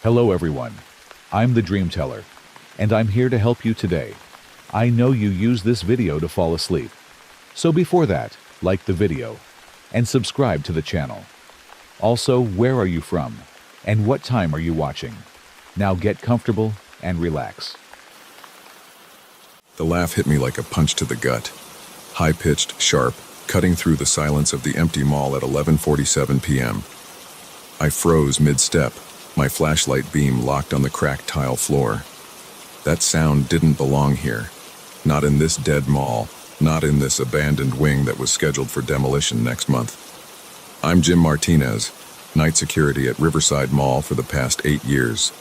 Hello everyone, I'm the Dream Teller, and I'm here to help you today. I know you use this video to fall asleep. So before that, like the video and subscribe to the channel. Also, where are you from? And what time are you watching? Now get comfortable and relax. The laugh hit me like a punch to the gut. High-pitched, sharp, cutting through the silence of the empty mall at 11:47 p.m. I froze mid-step, my flashlight beam locked on the cracked tile floor. That sound didn't belong here. Not in this dead mall, not in this abandoned wing that was scheduled for demolition next month. I'm Jim Martinez, night security at Riverside Mall for the past 8 years.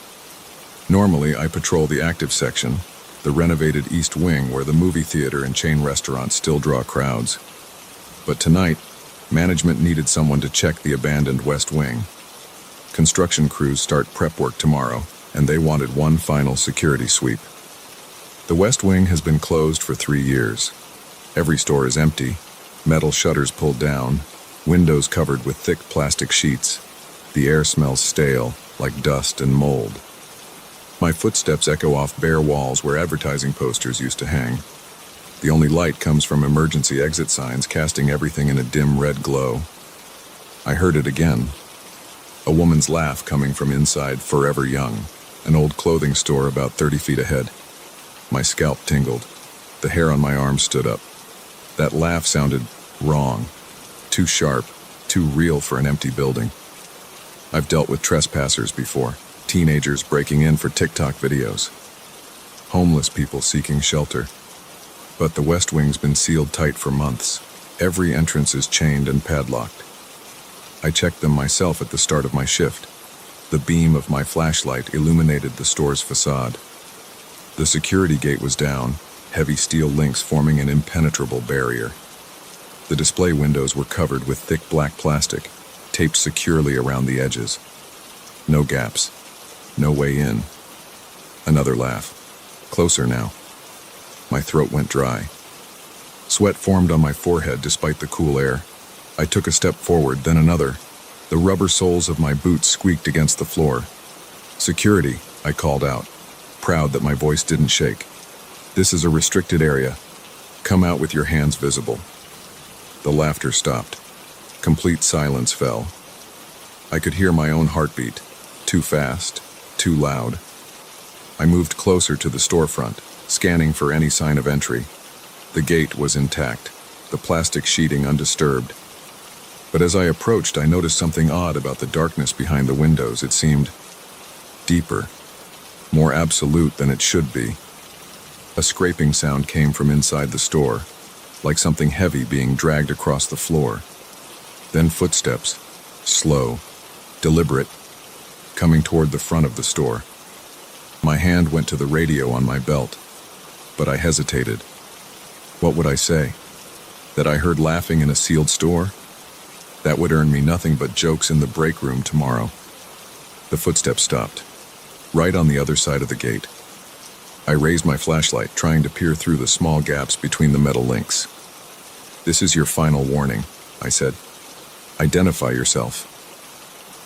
Normally, I patrol the active section, the renovated East Wing where the movie theater and chain restaurants still draw crowds. But tonight, management needed someone to check the abandoned West Wing. Construction crews start prep work tomorrow, and they wanted one final security sweep. The West Wing has been closed for 3 years. Every store is empty, metal shutters pulled down, windows covered with thick plastic sheets. The air smells stale, like dust and mold. My footsteps echo off bare walls where advertising posters used to hang. The only light comes from emergency exit signs casting everything in a dim red glow. I heard it again. A woman's laugh coming from inside Forever Young, an old clothing store about 30 feet ahead. My scalp tingled. The hair on my arm stood up. That laugh sounded wrong. Too sharp, too real for an empty building. I've dealt with trespassers before, teenagers breaking in for TikTok videos, homeless people seeking shelter. But the West Wing's been sealed tight for months. Every entrance is chained and padlocked. I checked them myself at the start of my shift. The beam of my flashlight illuminated the store's facade. The security gate was down, heavy steel links forming an impenetrable barrier. The display windows were covered with thick black plastic, taped securely around the edges. No gaps. No way in. Another laugh. Closer now. My throat went dry. Sweat formed on my forehead despite the cool air. I took a step forward, then another. The rubber soles of my boots squeaked against the floor. "Security," I called out, proud that my voice didn't shake. "This is a restricted area. Come out with your hands visible." The laughter stopped. Complete silence fell. I could hear my own heartbeat. Too fast, too loud. I moved closer to the storefront, scanning for any sign of entry. The gate was intact, the plastic sheeting undisturbed. But as I approached, I noticed something odd about the darkness behind the windows. It seemed deeper, more absolute than it should be. A scraping sound came from inside the store, like something heavy being dragged across the floor. Then footsteps, slow, deliberate, coming toward the front of the store. My hand went to the radio on my belt, but I hesitated. What would I say? That I heard laughing in a sealed store? That would earn me nothing but jokes in the break room tomorrow. The footsteps stopped, right on the other side of the gate. I raised my flashlight, trying to peer through the small gaps between the metal links. "This is your final warning," I said. "Identify yourself."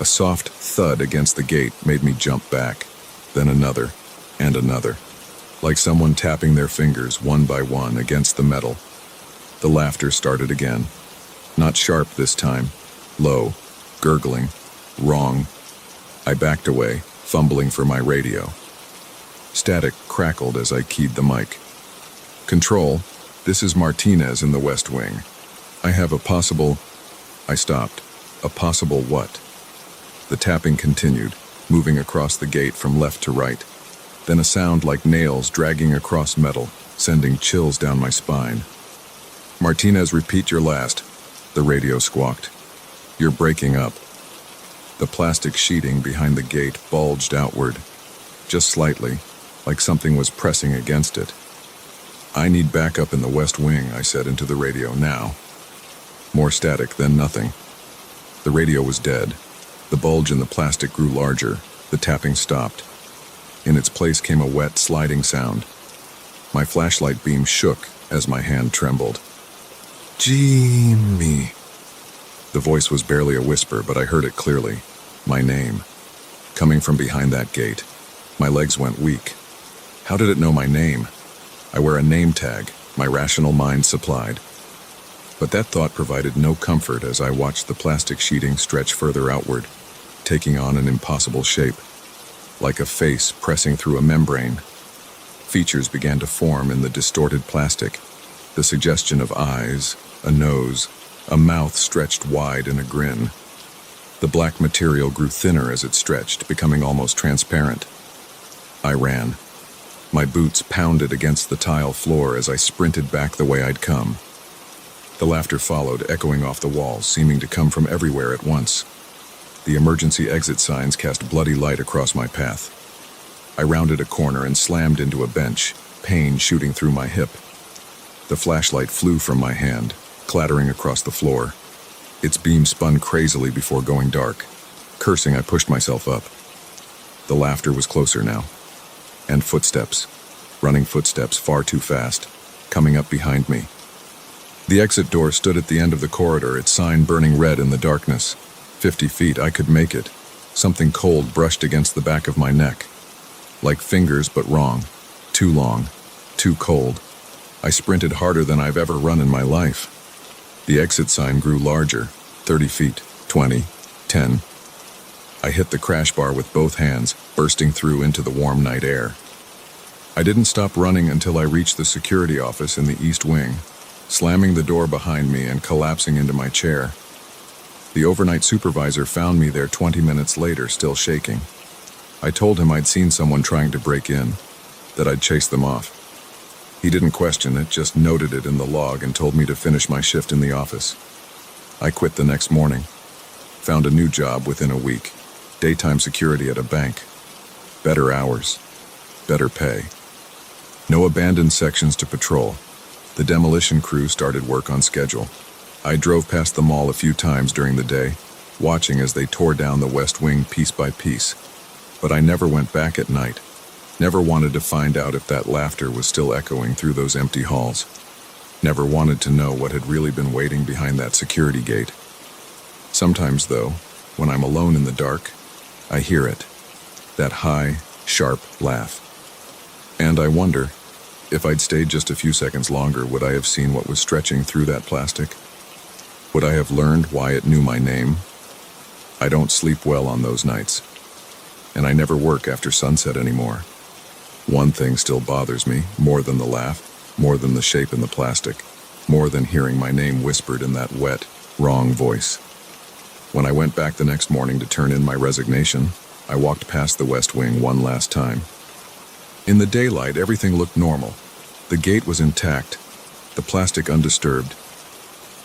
A soft thud against the gate made me jump back, then another, and another, like someone tapping their fingers one by one against the metal. The laughter started again. Not sharp this time, low, gurgling, wrong. I backed away, fumbling for my radio. Static crackled as I keyed the mic. "Control, this is Martinez in the West Wing. I have a possible..." I stopped. A possible what? The tapping continued, moving across the gate from left to right. Then a sound like nails dragging across metal, sending chills down my spine. "Martinez, repeat your last," the radio squawked. "You're breaking up." The plastic sheeting behind the gate bulged outward, just slightly, like something was pressing against it. "I need backup in the West Wing," I said into the radio, "now." More static, then nothing. The radio was dead. The bulge in the plastic grew larger. The tapping stopped. In its place came a wet, sliding sound. My flashlight beam shook as my hand trembled. "Jimmy." The voice was barely a whisper, but I heard it clearly. My name. coming from behind that gate. My legs went weak. How did it know my name? I wear a name tag, my rational mind supplied. But that thought provided no comfort as I watched the plastic sheeting stretch further outward, taking on an impossible shape, like a face pressing through a membrane. Features began to form in the distorted plastic, the suggestion of eyes, a nose, a mouth stretched wide in a grin. The black material grew thinner as it stretched, becoming almost transparent. I ran. My boots pounded against the tile floor as I sprinted back the way I'd come. The laughter followed, echoing off the walls, seeming to come from everywhere at once. The emergency exit signs cast bloody light across my path. I rounded a corner and slammed into a bench, pain shooting through my hip. The flashlight flew from my hand, clattering across the floor. Its beam spun crazily before going dark. Cursing, I pushed myself up. The laughter was closer now. And footsteps, running footsteps far too fast, coming up behind me. The exit door stood at the end of the corridor, its sign burning red in the darkness. 50 feet, I could make it. Something cold brushed against the back of my neck. Like fingers, but wrong. Too long. Too cold. I sprinted harder than I've ever run in my life. The exit sign grew larger. 30 feet, 20, 10. I hit the crash bar with both hands, bursting through into the warm night air. I didn't stop running until I reached the security office in the East Wing, slamming the door behind me and collapsing into my chair. The overnight supervisor found me there 20 minutes later, still shaking. I told him I'd seen someone trying to break in, that I'd chased them off. He didn't question it, just noted it in the log and told me to finish my shift in the office. I quit the next morning. Found a new job within a week. Daytime security at a bank. Better hours. Better pay. No abandoned sections to patrol. The demolition crew started work on schedule. I drove past the mall a few times during the day, watching as they tore down the West Wing piece by piece. But I never went back at night. Never wanted to find out if that laughter was still echoing through those empty halls. Never wanted to know what had really been waiting behind that security gate. Sometimes, though, when I'm alone in the dark, I hear it. That high, sharp laugh. And I wonder, if I'd stayed just a few seconds longer, would I have seen what was stretching through that plastic? Would I have learned why it knew my name? I don't sleep well on those nights. And I never work after sunset anymore. One thing still bothers me, more than the laugh, more than the shape in the plastic, more than hearing my name whispered in that wet, wrong voice. When I went back the next morning to turn in my resignation, I walked past the West Wing one last time. In the daylight, everything looked normal. The gate was intact, the plastic undisturbed.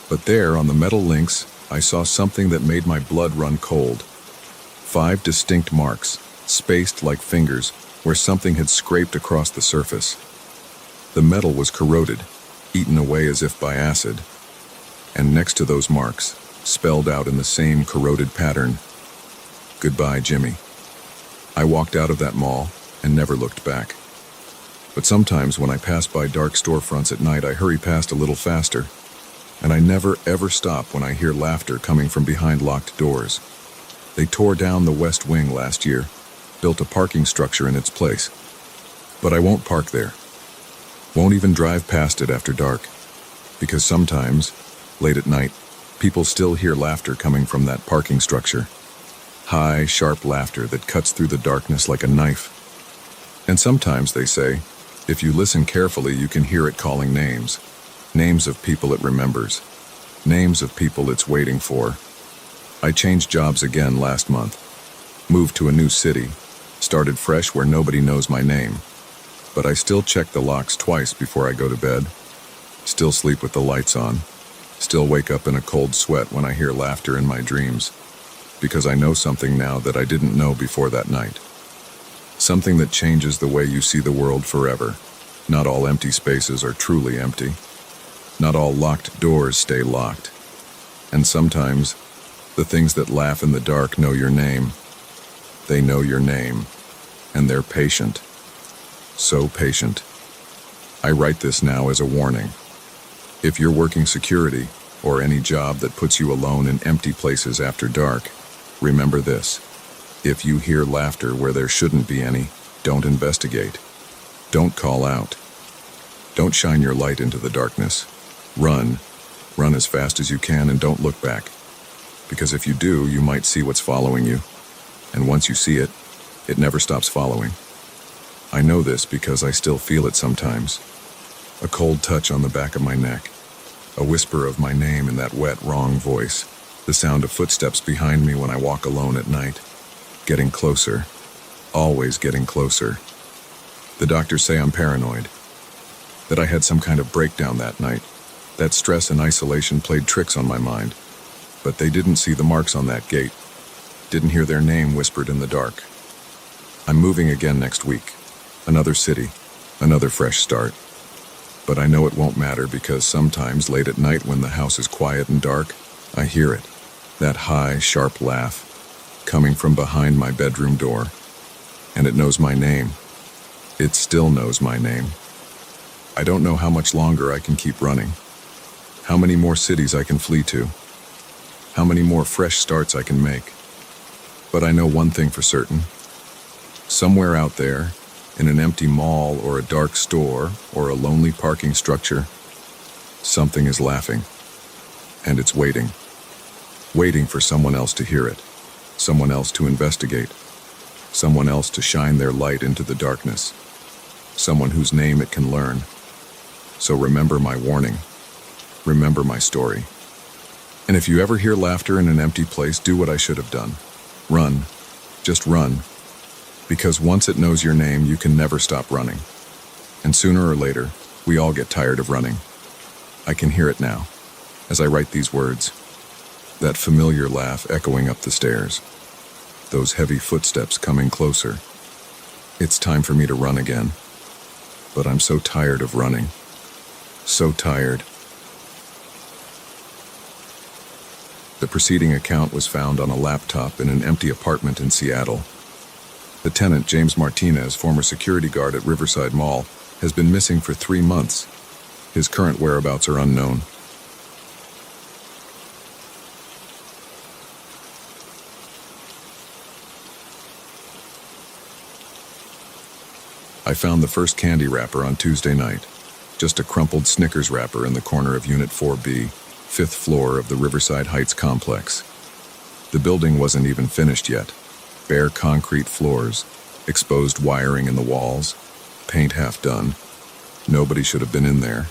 But there, on the metal links, I saw something that made my blood run cold. 5 distinct marks, spaced like fingers, where something had scraped across the surface. The metal was corroded, eaten away as if by acid. And next to those marks, spelled out in the same corroded pattern, "Goodbye, Jimmy." I walked out of that mall and never looked back. But sometimes when I pass by dark storefronts at night, I hurry past a little faster, and I never ever stop when I hear laughter coming from behind locked doors. They tore down the West Wing last year, built a parking structure in its place. But I won't park there. Won't even drive past it after dark, because sometimes, late at night, people still hear laughter coming from that parking structure. High, sharp laughter that cuts through the darkness like a knife. And sometimes, they say, if you listen carefully, you can hear it calling names. Names of people it remembers. Names of people it's waiting for. I changed jobs again last month. Moved to a new city. Started fresh where nobody knows my name. But I still check the locks twice before I go to bed. Still sleep with the lights on. Still wake up in a cold sweat when I hear laughter in my dreams. Because I know something now that I didn't know before that night. Something that changes the way you see the world forever. Not all empty spaces are truly empty. Not all locked doors stay locked. And sometimes, the things that laugh in the dark know your name. They know your name. And they're patient. So patient. I write this now as a warning. If you're working security, or any job that puts you alone in empty places after dark, remember this. If you hear laughter where there shouldn't be any, don't investigate. Don't call out. Don't shine your light into the darkness. Run. Run as fast as you can and don't look back. Because if you do, you might see what's following you. And once you see it, it never stops following. I know this because I still feel it sometimes. A cold touch on the back of my neck. A whisper of my name in that wet, wrong voice. The sound of footsteps behind me when I walk alone at night. Getting closer. Always getting closer. The doctors say I'm paranoid. That I had some kind of breakdown that night. That stress and isolation played tricks on my mind. But they didn't see the marks on that gate. Didn't hear their name whispered in the dark. I'm moving again next week. Another city. Another fresh start. But I know it won't matter because sometimes late at night when the house is quiet and dark, I hear it. That high, sharp laugh coming from behind my bedroom door. And it knows my name. It still knows my name. I don't know how much longer I can keep running. How many more cities I can flee to. How many more fresh starts I can make. But I know one thing for certain. Somewhere out there, in an empty mall or a dark store or a lonely parking structure, something is laughing. And it's waiting. Waiting for someone else to hear it. Someone else to investigate. Someone else to shine their light into the darkness. Someone whose name it can learn. So remember my warning. Remember my story. And if you ever hear laughter in an empty place, do what I should have done. Run. Just run. Because once it knows your name, you can never stop running. And sooner or later, we all get tired of running. I can hear it now, as I write these words. That familiar laugh echoing up the stairs. Those heavy footsteps coming closer. It's time for me to run again. But I'm so tired of running. So tired. The preceding account was found on a laptop in an empty apartment in Seattle. The tenant, James Martinez, former security guard at Riverside Mall, has been missing for 3 months. His current whereabouts are unknown. I found the first candy wrapper on Tuesday night. Just a crumpled Snickers wrapper in the corner of Unit 4B, 5th floor of the Riverside Heights complex. The building wasn't even finished yet. Bare concrete floors, exposed wiring in the walls, paint half done. Nobody should have been in there.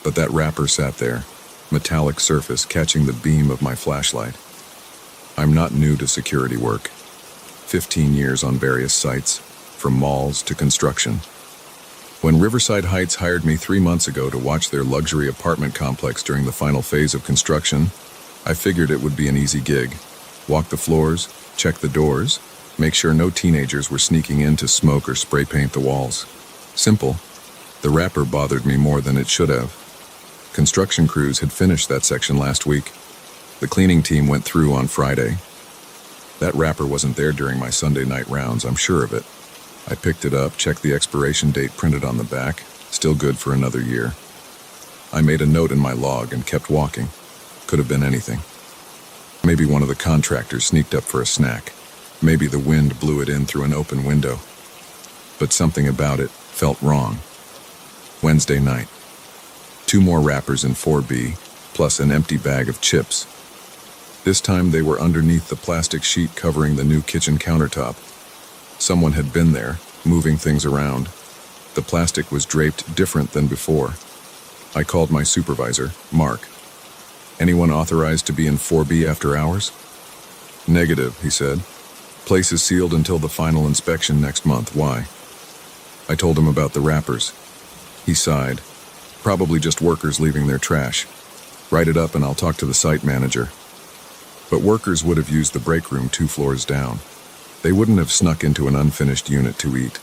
But that wrapper sat there, metallic surface catching the beam of my flashlight. I'm not new to security work. 15 years on various sites, from malls to construction. When Riverside Heights hired me 3 months ago to watch their luxury apartment complex during the final phase of construction, I figured it would be an easy gig. Walk the floors, check the doors, make sure no teenagers were sneaking in to smoke or spray paint the walls. Simple. The wrapper bothered me more than it should have. Construction crews had finished that section last week. The cleaning team went through on Friday. That wrapper wasn't there during my Sunday night rounds, I'm sure of it. I picked it up, checked the expiration date printed on the back, still good for another year. I made a note in my log and kept walking. Could have been anything. Maybe one of the contractors sneaked up for a snack. Maybe the wind blew it in through an open window. But something about it felt wrong. Wednesday night. 2 more wrappers in 4B, plus an empty bag of chips. This time they were underneath the plastic sheet covering the new kitchen countertop. Someone had been there, moving things around. The plastic was draped different than before. I called my supervisor, Mark. Anyone authorized to be in 4B after hours? Negative, he said. Place is sealed until the final inspection next month. Why? I told him about the wrappers. He sighed. Probably just workers leaving their trash. Write it up and I'll talk to the site manager. But workers would have used the break room 2 floors down. They wouldn't have snuck into an unfinished unit to eat.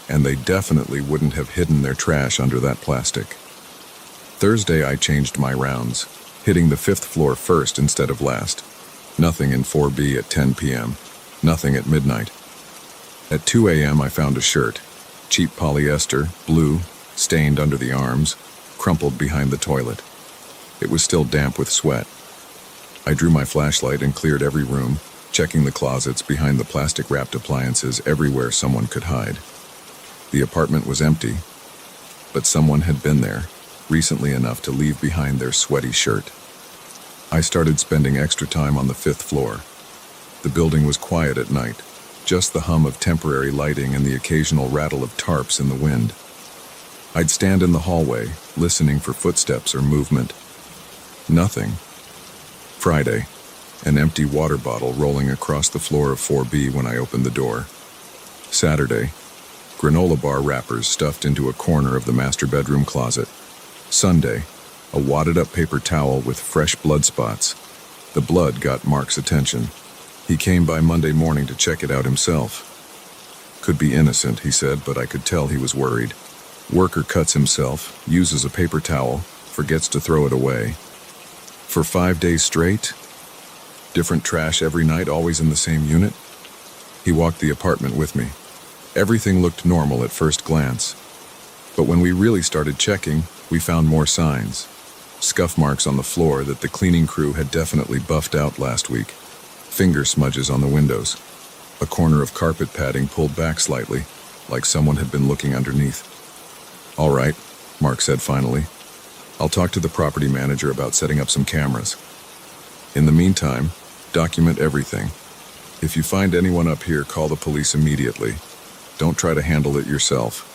And they definitely wouldn't have hidden their trash under that plastic. Thursday I changed my rounds, hitting the 5th floor first instead of last. Nothing in 4B at 10 p.m. Nothing at midnight. At 2 a.m. I found a shirt. Cheap polyester, blue, stained under the arms, crumpled behind the toilet. It was still damp with sweat. I drew my flashlight and cleared every room, checking the closets behind the plastic-wrapped appliances everywhere someone could hide. The apartment was empty, but someone had been there recently enough to leave behind their sweaty shirt. I started spending extra time on the 5th floor. The building was quiet at night, just the hum of temporary lighting and the occasional rattle of tarps in the wind. I'd stand in the hallway, listening for footsteps or movement. Nothing. Friday, an empty water bottle rolling across the floor of 4B when I opened the door. Saturday, granola bar wrappers stuffed into a corner of the master bedroom closet. Sunday, a wadded-up paper towel with fresh blood spots. The blood got Mark's attention. He came by Monday morning to check it out himself. Could be innocent, he said, but I could tell he was worried. Worker cuts himself, uses a paper towel, forgets to throw it away. For 5 days straight? Different trash every night, always in the same unit? He walked the apartment with me. Everything looked normal at first glance. But when we really started checking, we found more signs. Scuff marks on the floor that the cleaning crew had definitely buffed out last week. Finger smudges on the windows. A corner of carpet padding pulled back slightly, like someone had been looking underneath. "All right," Mark said finally. "I'll talk to the property manager about setting up some cameras. In the meantime, document everything. If you find anyone up here, call the police immediately. Don't try to handle it yourself."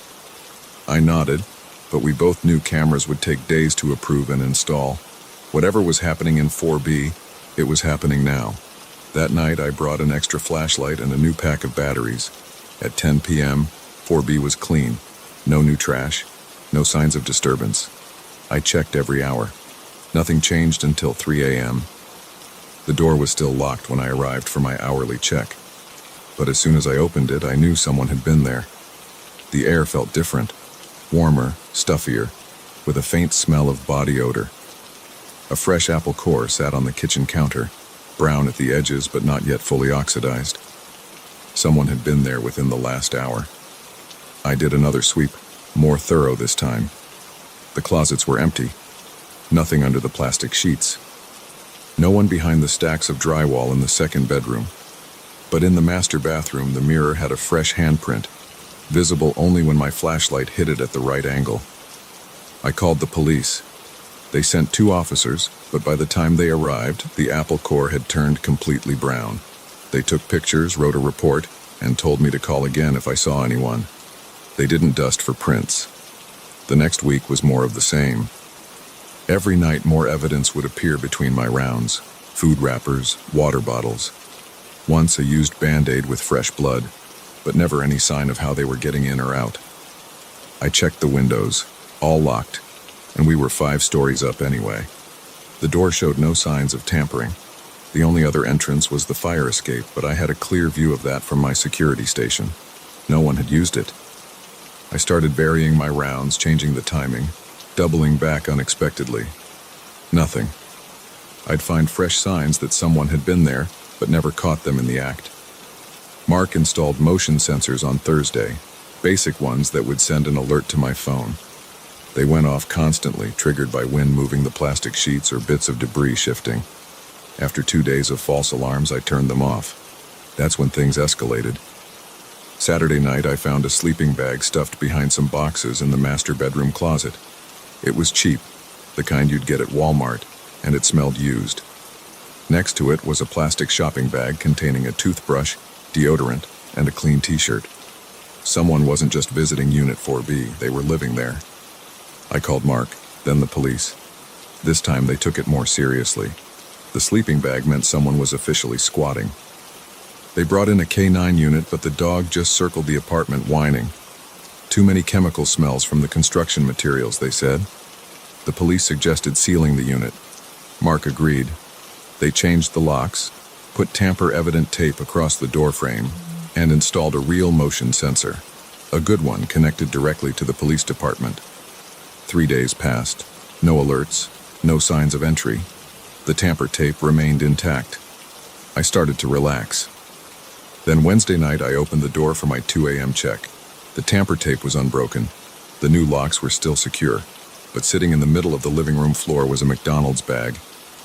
I nodded, but we both knew cameras would take days to approve and install. Whatever was happening in 4B, it was happening now. That night, I brought an extra flashlight and a new pack of batteries. At 10 p.m., 4B was clean. No new trash, no signs of disturbance. I checked every hour. Nothing changed until 3 a.m. The door was still locked when I arrived for my hourly check. But as soon as I opened it, I knew someone had been there. The air felt different, warmer, stuffier, with a faint smell of body odor. A fresh apple core sat on the kitchen counter, brown at the edges but not yet fully oxidized. Someone had been there within the last hour. I did another sweep, more thorough this time. The closets were empty. Nothing under the plastic sheets. No one behind the stacks of drywall in the second bedroom. But in the master bathroom, the mirror had a fresh handprint, visible only when my flashlight hit it at the right angle. I called the police. They sent 2 officers, but by the time they arrived, the apple core had turned completely brown. They took pictures, wrote a report, and told me to call again if I saw anyone. They didn't dust for prints. The next week was more of the same. Every night more evidence would appear between my rounds. Food wrappers, water bottles. Once a used Band-Aid with fresh blood, but never any sign of how they were getting in or out. I checked the windows, all locked, and we were 5 stories up anyway. The door showed no signs of tampering. The only other entrance was the fire escape, but I had a clear view of that from my security station. No one had used it. I started varying my rounds, changing the timing, doubling back unexpectedly. Nothing. I'd find fresh signs that someone had been there, but never caught them in the act. Mark installed motion sensors on Thursday, basic ones that would send an alert to my phone. They went off constantly, triggered by wind moving the plastic sheets or bits of debris shifting. After 2 days of false alarms, I turned them off. That's when things escalated. Saturday night, I found a sleeping bag stuffed behind some boxes in the master bedroom closet. It was cheap, the kind you'd get at Walmart, and it smelled used. Next to it was a plastic shopping bag containing a toothbrush, deodorant, and a clean t-shirt. Someone wasn't just visiting Unit 4B, they were living there. I called Mark, then the police. This time they took it more seriously. The sleeping bag meant someone was officially squatting. They brought in a K9 unit, but the dog just circled the apartment whining. Too many chemical smells from the construction materials, they said. The police suggested sealing the unit. Mark agreed. They changed the locks, put tamper-evident tape across the door frame, and installed a real motion sensor. A good one connected directly to the police department. 3 days passed. No alerts, no signs of entry. The tamper tape remained intact. I started to relax. Then Wednesday night, I opened the door for my 2 a.m. check. The tamper tape was unbroken. The new locks were still secure, but sitting in the middle of the living room floor was a McDonald's bag,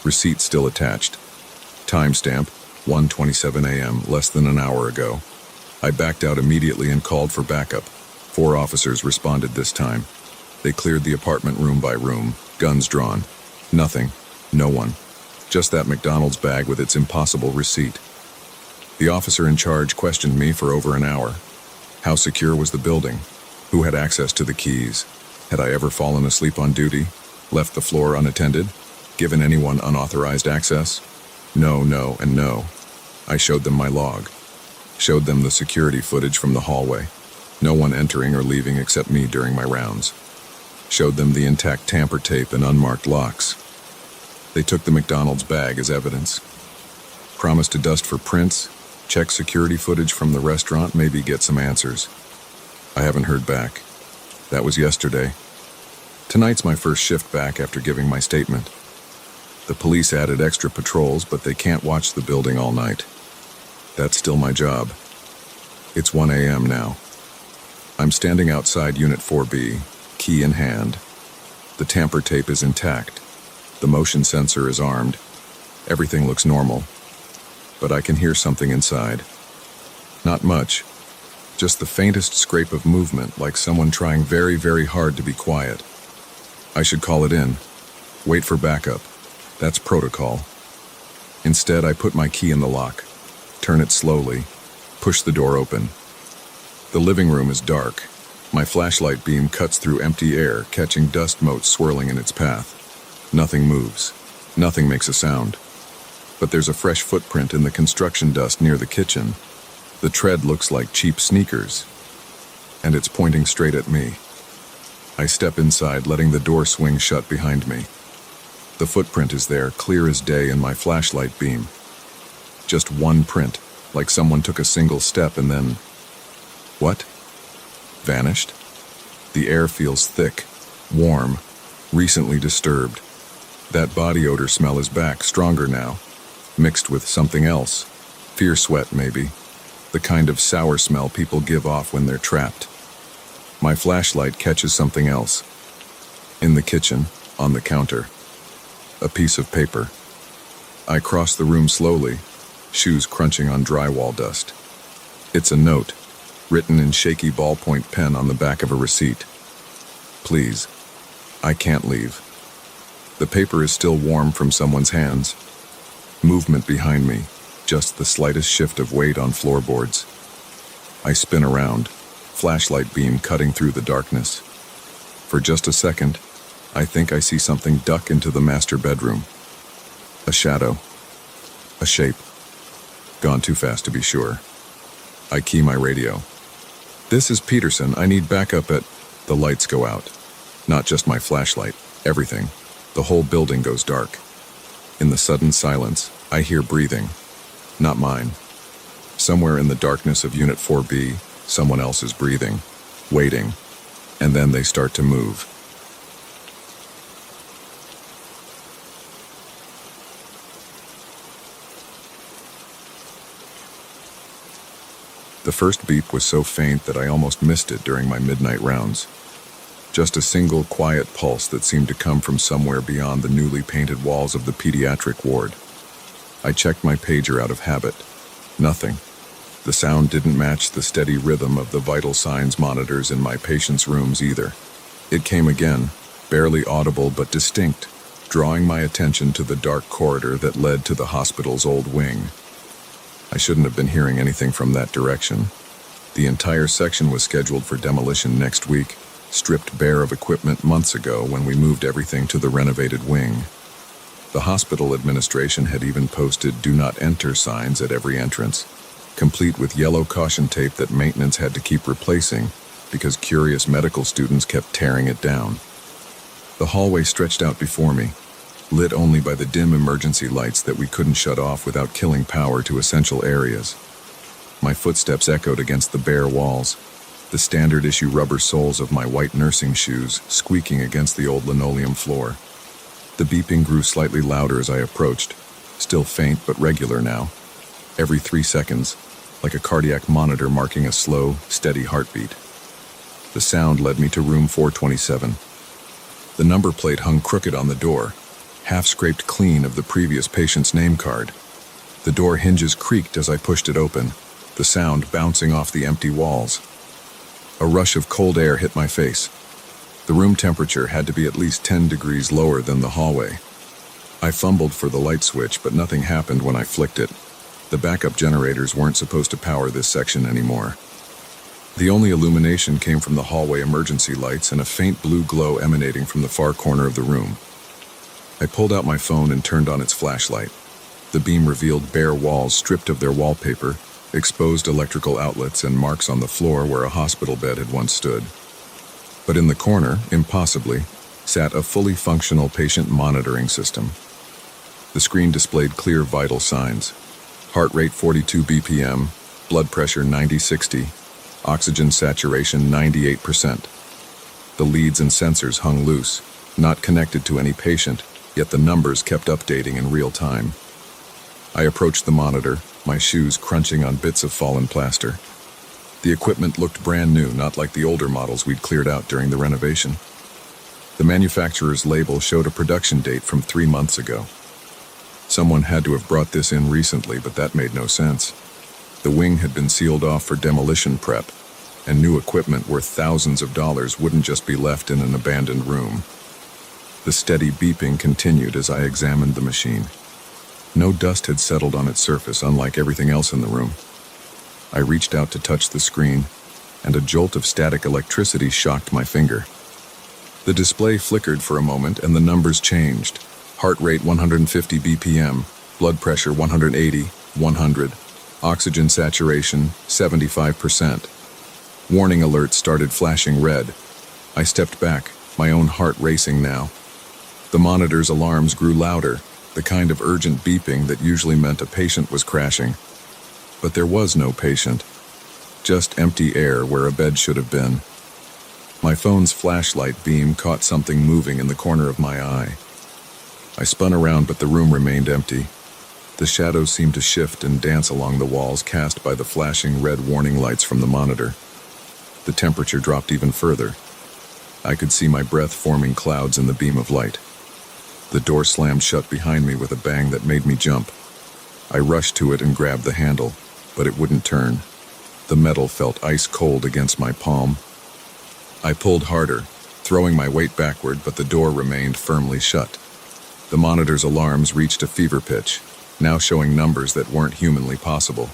receipt still attached. Timestamp, 1:27 a.m., less than an hour ago. I backed out immediately and called for backup. 4 officers responded this time. They cleared the apartment room by room, guns drawn. Nothing. No one. Just that McDonald's bag with its impossible receipt. The officer in charge questioned me for over an hour. How secure was the building? Who had access to the keys? Had I ever fallen asleep on duty? Left the floor unattended? Given anyone unauthorized access? No, and no. I showed them my log. Showed them the security footage from the hallway. No one entering or leaving except me during my rounds. Showed them the intact tamper tape and unmarked locks. They took the McDonald's bag as evidence. Promised to dust for prints, check security footage from the restaurant, maybe get some answers. I haven't heard back. That was yesterday. Tonight's my first shift back after giving my statement. The police added extra patrols, but they can't watch the building all night. That's still my job. It's 1 a.m. now. I'm standing outside Unit 4B, key in hand. The tamper tape is intact. The motion sensor is armed. Everything looks normal. But I can hear something inside. Not much. Just the faintest scrape of movement, like someone trying very, very hard to be quiet. I should call it in. Wait for backup. That's protocol. Instead, I put my key in the lock. Turn it slowly. Push the door open. The living room is dark. My flashlight beam cuts through empty air, catching dust motes swirling in its path. Nothing moves. Nothing makes a sound. But there's a fresh footprint in the construction dust near the kitchen. The tread looks like cheap sneakers. And it's pointing straight at me. I step inside, letting the door swing shut behind me. The footprint is there, clear as day in my flashlight beam. Just one print, like someone took a single step and then... What? Vanished? The air feels thick, warm, recently disturbed. That body odor smell is back, stronger now, mixed with something else. Fear sweat, maybe. The kind of sour smell people give off when they're trapped. My flashlight catches something else. In the kitchen, on the counter. A piece of paper. I cross the room slowly, shoes crunching on drywall dust. It's a note, written in shaky ballpoint pen on the back of a receipt. Please, I can't leave. The paper is still warm from someone's hands. Movement behind me, just the slightest shift of weight on floorboards. I spin around, flashlight beam cutting through the darkness. For just a second, I think I see something duck into the master bedroom. A shadow. A shape. Gone too fast to be sure. I key my radio. This is Peterson. I need backup at... The lights go out. Not just my flashlight. Everything. The whole building goes dark. In the sudden silence, I hear breathing. Not mine. Somewhere in the darkness of Unit 4B, someone else is breathing, waiting, and then they start to move. The first beep was so faint that I almost missed it during my midnight rounds. Just a single quiet pulse that seemed to come from somewhere beyond the newly painted walls of the pediatric ward. I checked my pager out of habit. Nothing. The sound didn't match the steady rhythm of the vital signs monitors in my patients' rooms either. It came again, barely audible but distinct, drawing my attention to the dark corridor that led to the hospital's old wing. I shouldn't have been hearing anything from that direction. The entire section was scheduled for demolition next week, stripped bare of equipment months ago when we moved everything to the renovated wing. The hospital administration had even posted "Do Not Enter" signs at every entrance, complete with yellow caution tape that maintenance had to keep replacing because curious medical students kept tearing it down. The hallway stretched out before me, lit only by the dim emergency lights that we couldn't shut off without killing power to essential areas. My footsteps echoed against the bare walls, the standard-issue rubber soles of my white nursing shoes squeaking against the old linoleum floor. The beeping grew slightly louder as I approached, still faint but regular now, every 3 seconds, like a cardiac monitor marking a slow, steady heartbeat. The sound led me to room 427. The number plate hung crooked on the door, half scraped clean of the previous patient's name card. The door hinges creaked as I pushed it open, the sound bouncing off the empty walls. A rush of cold air hit my face. The room temperature had to be at least 10 degrees lower than the hallway. I fumbled for the light switch, but nothing happened when I flicked it. The backup generators weren't supposed to power this section anymore. The only illumination came from the hallway emergency lights and a faint blue glow emanating from the far corner of the room. I pulled out my phone and turned on its flashlight. The beam revealed bare walls stripped of their wallpaper, exposed electrical outlets, and marks on the floor where a hospital bed had once stood. But in the corner, impossibly, sat a fully functional patient monitoring system. The screen displayed clear vital signs: heart rate 42 BPM, blood pressure 90/60, oxygen saturation 98%. The leads and sensors hung loose, not connected to any patient, yet the numbers kept updating in real time. I approached the monitor, my shoes crunching on bits of fallen plaster. The equipment looked brand new, not like the older models we'd cleared out during the renovation. The manufacturer's label showed a production date from 3 months ago. Someone had to have brought this in recently, but that made no sense. The wing had been sealed off for demolition prep, and new equipment worth thousands of dollars wouldn't just be left in an abandoned room. The steady beeping continued as I examined the machine. No dust had settled on its surface, unlike everything else in the room. I reached out to touch the screen, and a jolt of static electricity shocked my finger. The display flickered for a moment, and the numbers changed. Heart rate 150 BPM, blood pressure 180, 100, oxygen saturation 75%. Warning alerts started flashing red. I stepped back, my own heart racing now. The monitor's alarms grew louder, the kind of urgent beeping that usually meant a patient was crashing. But there was no patient, just empty air where a bed should have been. My phone's flashlight beam caught something moving in the corner of my eye. I spun around, but the room remained empty. The shadows seemed to shift and dance along the walls, cast by the flashing red warning lights from the monitor. The temperature dropped even further. I could see my breath forming clouds in the beam of light. The door slammed shut behind me with a bang that made me jump. I rushed to it and grabbed the handle, but it wouldn't turn. The metal felt ice cold against my palm. I pulled harder, throwing my weight backward, but the door remained firmly shut. The monitor's alarms reached a fever pitch, now showing numbers that weren't humanly possible.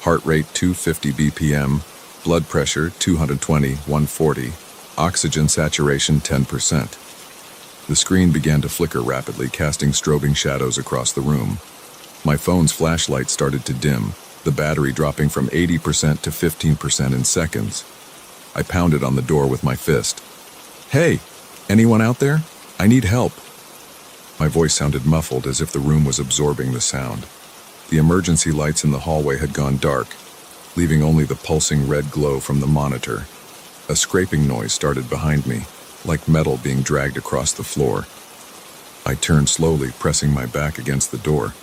Heart rate 250 BPM, blood pressure 220/140, oxygen saturation 10%. The screen began to flicker rapidly, casting strobing shadows across the room. My phone's flashlight started to dim, the battery dropping from 80% to 15% in seconds. I pounded on the door with my fist. "Hey, anyone out there? I need help." My voice sounded muffled, as if the room was absorbing the sound. The emergency lights in the hallway had gone dark, leaving only the pulsing red glow from the monitor. A scraping noise started behind me, like metal being dragged across the floor. I turned slowly, pressing my back against the door.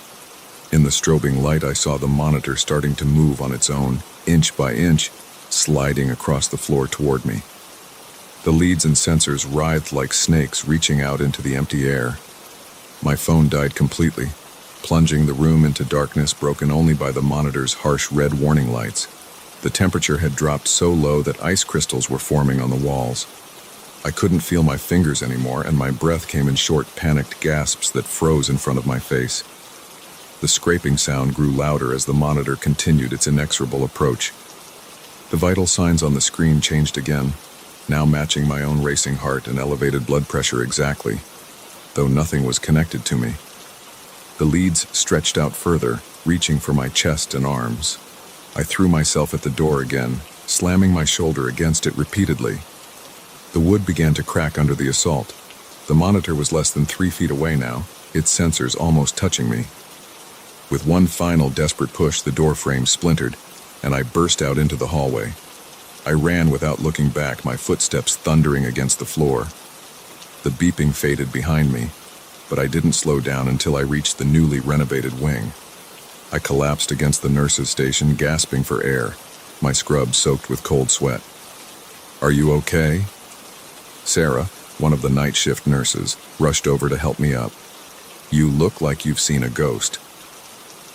In the strobing light, I saw the monitor starting to move on its own, inch by inch, sliding across the floor toward me. The leads and sensors writhed like snakes, reaching out into the empty air. My phone died completely, plunging the room into darkness broken only by the monitor's harsh red warning lights. The temperature had dropped so low that ice crystals were forming on the walls. I couldn't feel my fingers anymore, and my breath came in short, panicked gasps that froze in front of my face. The scraping sound grew louder as the monitor continued its inexorable approach. The vital signs on the screen changed again, now matching my own racing heart and elevated blood pressure exactly, though nothing was connected to me. The leads stretched out further, reaching for my chest and arms. I threw myself at the door again, slamming my shoulder against it repeatedly. The wood began to crack under the assault. The monitor was less than 3 feet away now, its sensors almost touching me. With one final desperate push, the door frame splintered, and I burst out into the hallway. I ran without looking back, my footsteps thundering against the floor. The beeping faded behind me, but I didn't slow down until I reached the newly renovated wing. I collapsed against the nurse's station, gasping for air, my scrubs soaked with cold sweat. "Are you okay?" Sarah, one of the night shift nurses, rushed over to help me up. "You look like you've seen a ghost."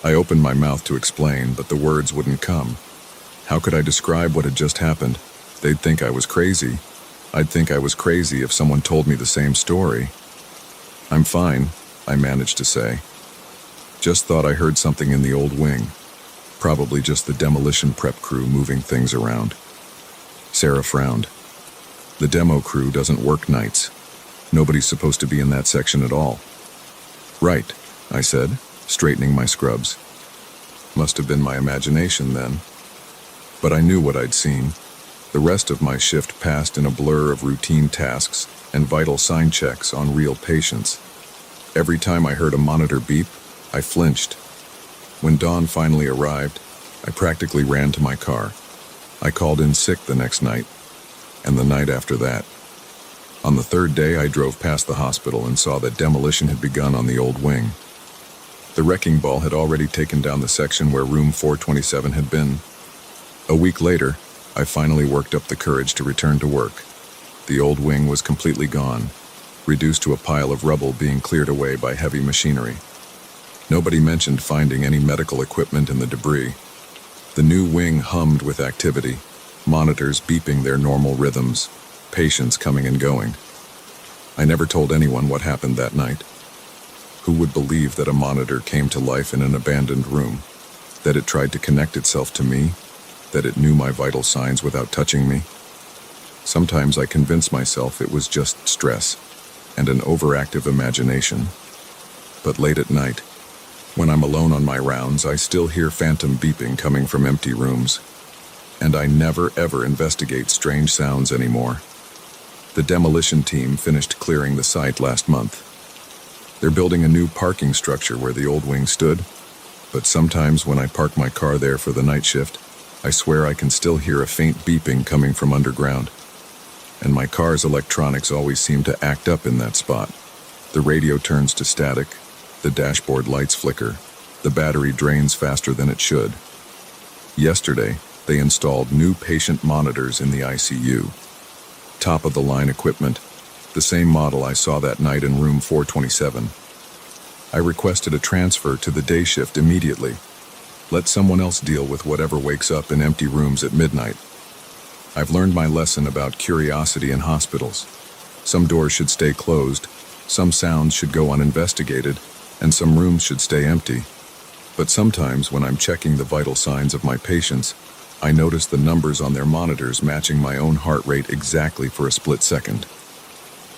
I opened my mouth to explain, but the words wouldn't come. How could I describe what had just happened? They'd think I was crazy. I'd think I was crazy if someone told me the same story. "I'm fine," I managed to say. "Just thought I heard something in the old wing. Probably just the demolition prep crew moving things around." Sarah frowned. "The demo crew doesn't work nights. Nobody's supposed to be in that section at all." "Right," I said, straightening my scrubs. Must have been my imagination then. But I knew what I'd seen. The rest of my shift passed in a blur of routine tasks and vital sign checks on real patients. Every time I heard a monitor beep, I flinched. When dawn finally arrived, I practically ran to my car. I called in sick the next night, and the night after that. On the third day, I drove past the hospital and saw that demolition had begun on the old wing. The wrecking ball had already taken down the section where room 427 had been. A week later, I finally worked up the courage to return to work. The old wing was completely gone, reduced to a pile of rubble being cleared away by heavy machinery. Nobody mentioned finding any medical equipment in the debris. The new wing hummed with activity, monitors beeping their normal rhythms, patients coming and going. I never told anyone what happened that night. Who would believe that a monitor came to life in an abandoned room, that it tried to connect itself to me, that it knew my vital signs without touching me? Sometimes I convince myself it was just stress and an overactive imagination. But late at night, when I'm alone on my rounds, I still hear phantom beeping coming from empty rooms. And I never ever investigate strange sounds anymore. The demolition team finished clearing the site last month. They're building a new parking structure where the old wing stood, but sometimes when I park my car there for the night shift, I swear I can still hear a faint beeping coming from underground. And my car's electronics always seem to act up in that spot. The radio turns to static, the dashboard lights flicker, the battery drains faster than it should. Yesterday, they installed new patient monitors in the ICU. Top-of-the-line equipment, the same model I saw that night in room 427. I requested a transfer to the day shift immediately. Let someone else deal with whatever wakes up in empty rooms at midnight. I've learned my lesson about curiosity in hospitals. Some doors should stay closed, some sounds should go uninvestigated, and some rooms should stay empty. But sometimes when I'm checking the vital signs of my patients, I notice the numbers on their monitors matching my own heart rate exactly for a split second.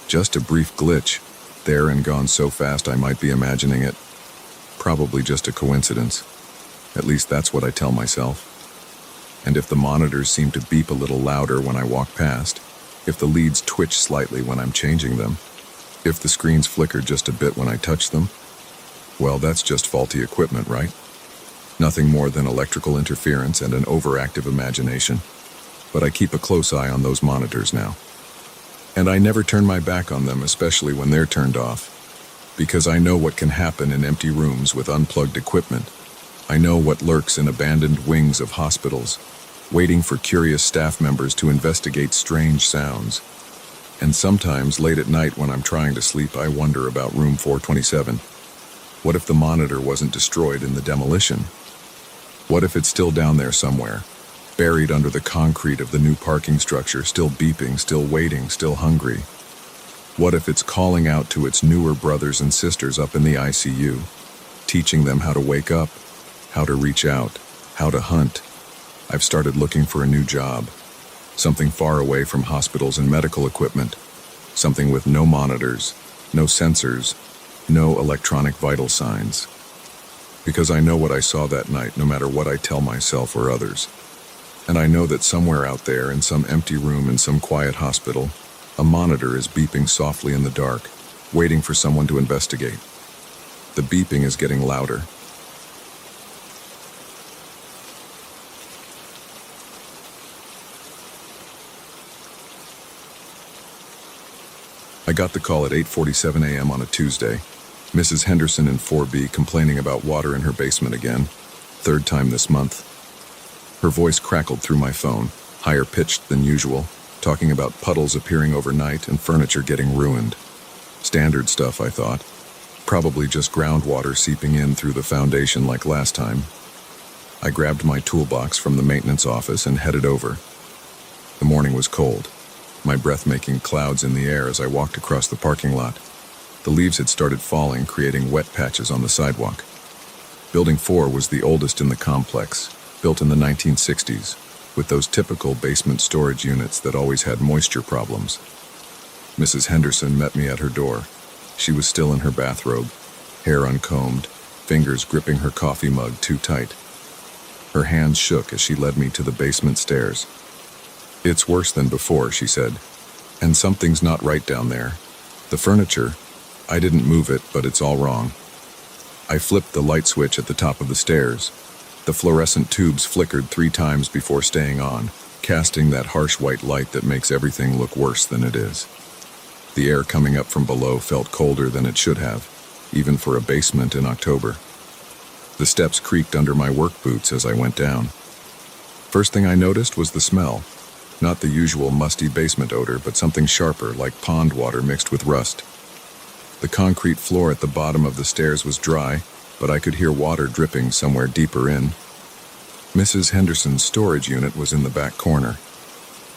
Just a brief glitch, there and gone so fast I might be imagining it. Probably just a coincidence. At least that's what I tell myself. And if the monitors seem to beep a little louder when I walk past, if the leads twitch slightly when I'm changing them, if the screens flicker just a bit when I touch them, well, that's just faulty equipment, right? Nothing more than electrical interference and an overactive imagination. But I keep a close eye on those monitors now. And I never turn my back on them, especially when they're turned off. Because I know what can happen in empty rooms with unplugged equipment. I know what lurks in abandoned wings of hospitals, waiting for curious staff members to investigate strange sounds. And sometimes late at night when I'm trying to sleep, I wonder about room 427. What if the monitor wasn't destroyed in the demolition? What if it's still down there somewhere, buried under the concrete of the new parking structure, still beeping, still waiting, still hungry? What if it's calling out to its newer brothers and sisters up in the ICU, teaching them how to wake up, how to reach out, how to hunt? I've started looking for a new job, something far away from hospitals and medical equipment, something with no monitors, no sensors, no electronic vital signs. Because I know what I saw that night, no matter what I tell myself or others. And I know that somewhere out there, in some empty room in some quiet hospital, a monitor is beeping softly in the dark, waiting for someone to investigate. The beeping is getting louder. I got the call at 8:47 a.m. on a Tuesday. Mrs. Henderson in 4B complaining about water in her basement again. Third time this month. Her voice crackled through my phone, higher pitched than usual, talking about puddles appearing overnight and furniture getting ruined. Standard stuff, I thought. Probably just groundwater seeping in through the foundation like last time. I grabbed my toolbox from the maintenance office and headed over. The morning was cold, my breath making clouds in the air as I walked across the parking lot. The leaves had started falling, creating wet patches on the sidewalk. Building 4 was the oldest in the complex, built in the 1960s, with those typical basement storage units that always had moisture problems. Mrs. Henderson met me at her door. She was still in her bathrobe, hair uncombed, fingers gripping her coffee mug too tight. Her hands shook as she led me to the basement stairs. "It's worse than before," she said, "and something's not right down there. The furniture, I didn't move it, but it's all wrong." I flipped the light switch at the top of the stairs. The fluorescent tubes flickered 3 times before staying on, casting that harsh white light that makes everything look worse than it is. The air coming up from below felt colder than it should have, even for a basement in October. The steps creaked under my work boots as I went down. First thing I noticed was the smell. Not the usual musty basement odor, but something sharper, like pond water mixed with rust. The concrete floor at the bottom of the stairs was dry, but I could hear water dripping somewhere deeper in. Mrs. Henderson's storage unit was in the back corner.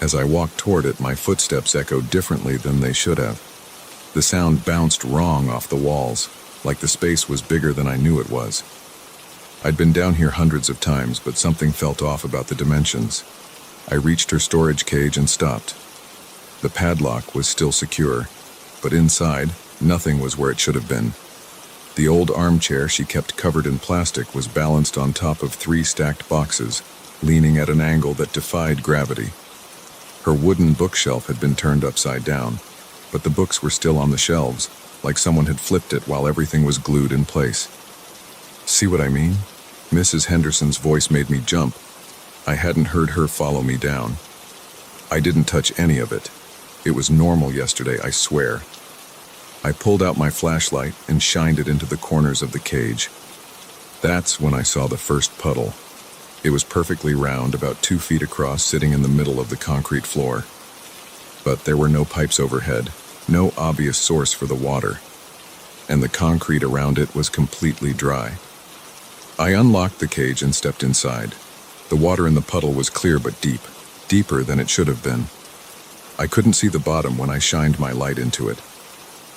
As I walked toward it, my footsteps echoed differently than they should have. The sound bounced wrong off the walls, like the space was bigger than I knew it was. I'd been down here hundreds of times, but something felt off about the dimensions. I reached her storage cage and stopped. The padlock was still secure, but inside, nothing was where it should have been. The old armchair she kept covered in plastic was balanced on top of 3 stacked boxes, leaning at an angle that defied gravity. Her wooden bookshelf had been turned upside down, but the books were still on the shelves, like someone had flipped it while everything was glued in place. "See what I mean?" Mrs. Henderson's voice made me jump. I hadn't heard her follow me down. I didn't touch any of it. It was normal yesterday, I swear. I pulled out my flashlight and shined it into the corners of the cage. That's when I saw the first puddle. It was perfectly round, about 2 feet across, sitting in the middle of the concrete floor. But there were no pipes overhead, no obvious source for the water, and the concrete around it was completely dry. I unlocked the cage and stepped inside. The water in the puddle was clear but deep, deeper than it should have been. I couldn't see the bottom when I shined my light into it.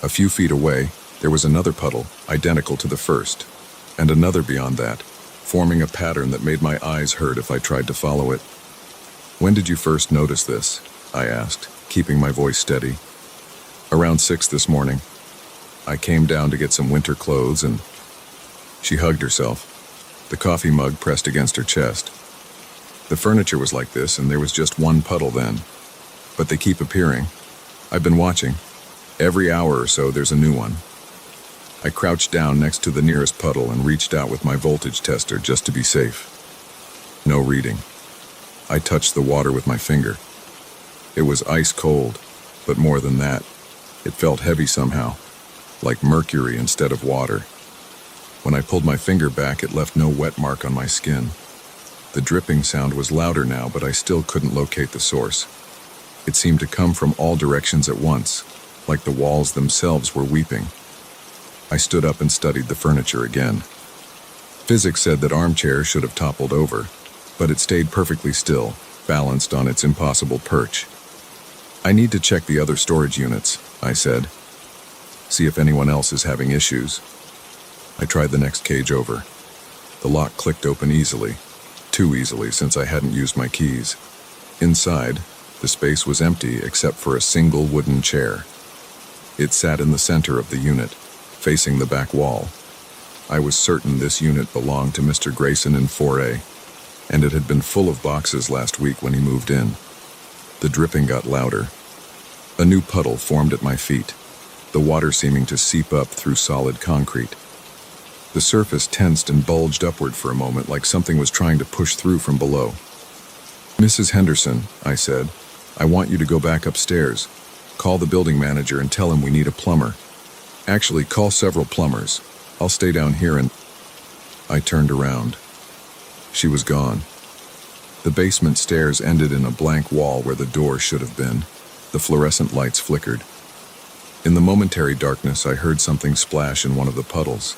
A few feet away, there was another puddle, identical to the first, and another beyond that, forming a pattern that made my eyes hurt if I tried to follow it. "When did you first notice this?" I asked, keeping my voice steady. "Around 6 this morning. I came down to get some winter clothes and..." She hugged herself, the coffee mug pressed against her chest. "The furniture was like this, and there was just one puddle then. But they keep appearing. I've been watching. Every hour or so there's a new one." I crouched down next to the nearest puddle and reached out with my voltage tester just to be safe. No reading. I touched the water with my finger. It was ice cold, but more than that, it felt heavy somehow, like mercury instead of water. When I pulled my finger back, it left no wet mark on my skin. The dripping sound was louder now, but I still couldn't locate the source. It seemed to come from all directions at once, like the walls themselves were weeping. I stood up and studied the furniture again. Physics said that armchairs should have toppled over, but it stayed perfectly still, balanced on its impossible perch. "I need to check the other storage units," I said. "See if anyone else is having issues." I tried the next cage over. The lock clicked open easily, too easily since I hadn't used my keys. Inside, the space was empty except for a single wooden chair. It sat in the center of the unit, facing the back wall. I was certain this unit belonged to Mr. Grayson in 4A, and it had been full of boxes last week when he moved in. The dripping got louder. A new puddle formed at my feet, the water seeming to seep up through solid concrete. The surface tensed and bulged upward for a moment, like something was trying to push through from below. "Mrs. Henderson," I said, "I want you to go back upstairs. Call the building manager and tell him we need a plumber. Actually, call several plumbers. I'll stay down here and..." I turned around. She was gone. The basement stairs ended in a blank wall where the door should have been. The fluorescent lights flickered. In the momentary darkness, I heard something splash in one of the puddles.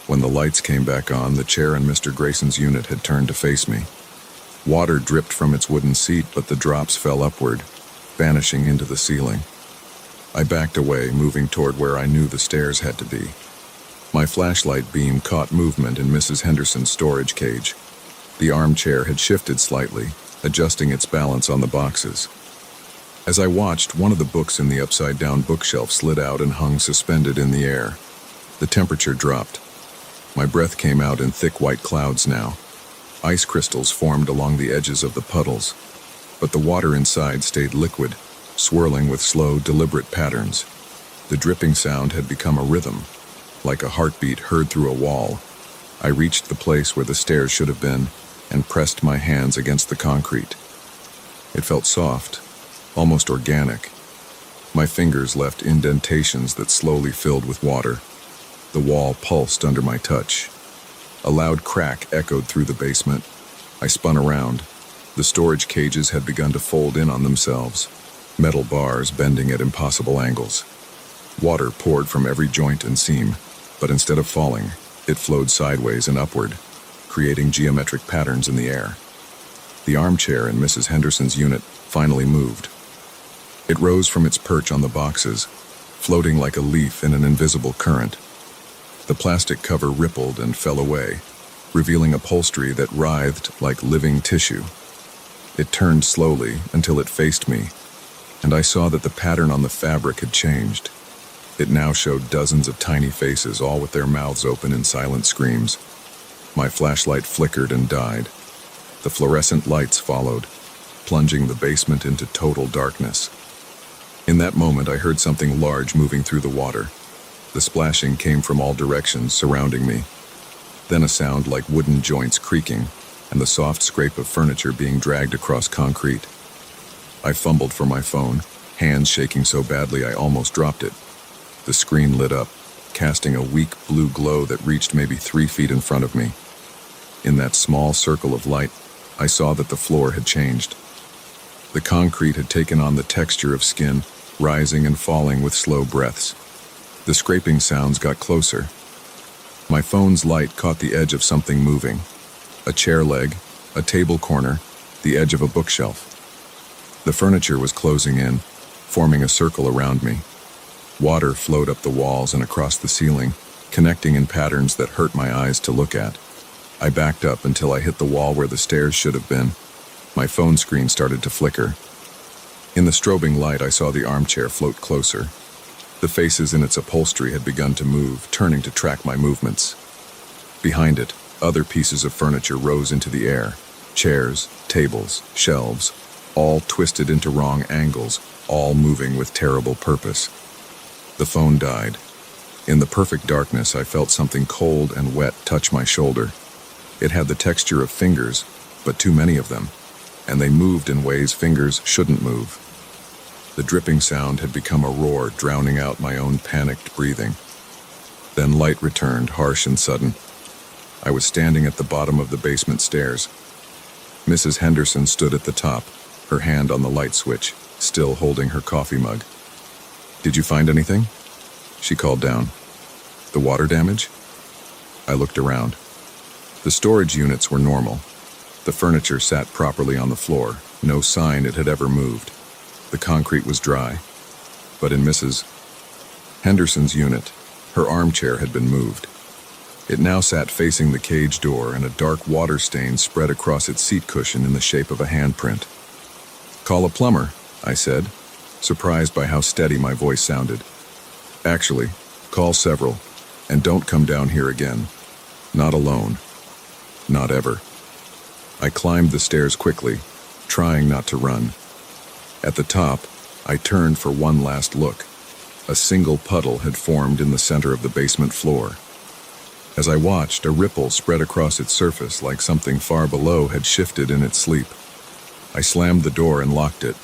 When the lights came back on, the chair in Mr. Grayson's unit had turned to face me. Water dripped from its wooden seat, but the drops fell upward, vanishing into the ceiling. I backed away, moving toward where I knew the stairs had to be. My flashlight beam caught movement in Mrs. Henderson's storage cage. The armchair had shifted slightly, adjusting its balance on the boxes. As I watched, one of the books in the upside-down bookshelf slid out and hung suspended in the air. The temperature dropped. My breath came out in thick white clouds now. Ice crystals formed along the edges of the puddles, but the water inside stayed liquid, swirling with slow, deliberate patterns. The dripping sound had become a rhythm, like a heartbeat heard through a wall. I reached the place where the stairs should have been and pressed my hands against the concrete. It felt soft, almost organic. My fingers left indentations that slowly filled with water. The wall pulsed under my touch. A loud crack echoed through the basement. I spun around. The storage cages had begun to fold in on themselves, metal bars bending at impossible angles. Water poured from every joint and seam, but instead of falling, it flowed sideways and upward, creating geometric patterns in the air. The armchair in Mrs. Henderson's unit finally moved. It rose from its perch on the boxes, floating like a leaf in an invisible current. The plastic cover rippled and fell away, revealing upholstery that writhed like living tissue. It turned slowly until it faced me, and I saw that the pattern on the fabric had changed. It now showed dozens of tiny faces, all with their mouths open in silent screams. My flashlight flickered and died. The fluorescent lights followed, plunging the basement into total darkness. In that moment, I heard something large moving through the water. The splashing came from all directions, surrounding me. Then a sound like wooden joints creaking, and the soft scrape of furniture being dragged across concrete. I fumbled for my phone, hands shaking so badly I almost dropped it. The screen lit up, casting a weak blue glow that reached maybe 3 feet in front of me. In that small circle of light, I saw that the floor had changed. The concrete had taken on the texture of skin, rising and falling with slow breaths. The scraping sounds got closer. My phone's light caught the edge of something moving. A chair leg, a table corner, the edge of a bookshelf. The furniture was closing in, forming a circle around me. Water flowed up the walls and across the ceiling, connecting in patterns that hurt my eyes to look at. I backed up until I hit the wall where the stairs should have been. My phone screen started to flicker. In the strobing light, I saw the armchair float closer. The faces in its upholstery had begun to move, turning to track my movements. Behind it, other pieces of furniture rose into the air. Chairs, tables, shelves, all twisted into wrong angles, all moving with terrible purpose. The phone died. In the perfect darkness, I felt something cold and wet touch my shoulder. It had the texture of fingers, but too many of them, and they moved in ways fingers shouldn't move. The dripping sound had become a roar, drowning out my own panicked breathing. Then light returned, harsh and sudden. I was standing at the bottom of the basement stairs. Mrs. Henderson stood at the top, her hand on the light switch, still holding her coffee mug. "Did you find anything?" she called down. "The water damage?" I looked around. The storage units were normal. The furniture sat properly on the floor, no sign it had ever moved. The concrete was dry. But in Mrs. Henderson's unit, her armchair had been moved. It now sat facing the cage door, and a dark water stain spread across its seat cushion in the shape of a handprint. "Call a plumber," I said, surprised by how steady my voice sounded. "Actually, call several, and don't come down here again. Not alone. Not ever." I climbed the stairs quickly, trying not to run. At the top, I turned for one last look. A single puddle had formed in the center of the basement floor. As I watched, a ripple spread across its surface like something far below had shifted in its sleep. I slammed the door and locked it.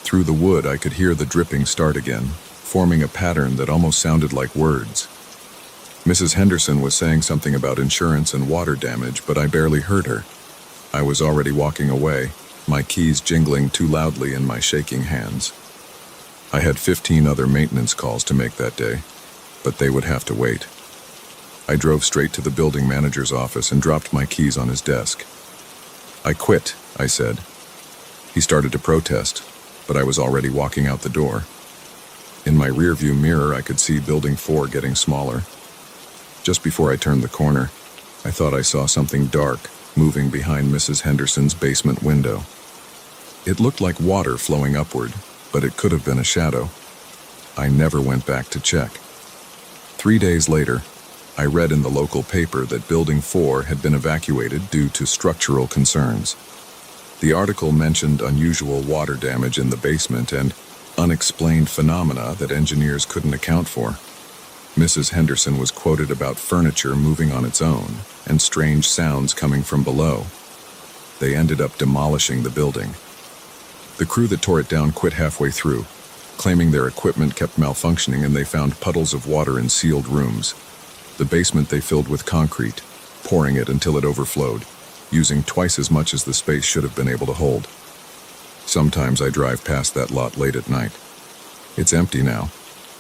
Through the wood, I could hear the dripping start again, forming a pattern that almost sounded like words. Mrs. Henderson was saying something about insurance and water damage, but I barely heard her. I was already walking away, my keys jingling too loudly in my shaking hands. I had 15 other maintenance calls to make that day, but they would have to wait. I drove straight to the building manager's office and dropped my keys on his desk. "I quit," I said. He started to protest, but I was already walking out the door. In my rearview mirror, I could see Building 4 getting smaller. Just before I turned the corner, I thought I saw something dark moving behind Mrs. Henderson's basement window. It looked like water flowing upward, but it could have been a shadow. I never went back to check. 3 days later, I read in the local paper that Building 4 had been evacuated due to structural concerns. The article mentioned unusual water damage in the basement and unexplained phenomena that engineers couldn't account for. Mrs. Henderson was quoted about furniture moving on its own and strange sounds coming from below. They ended up demolishing the building. The crew that tore it down quit halfway through, claiming their equipment kept malfunctioning, and they found puddles of water in sealed rooms. The basement they filled with concrete, pouring it until it overflowed, using twice as much as the space should have been able to hold. Sometimes I drive past that lot late at night. It's empty now,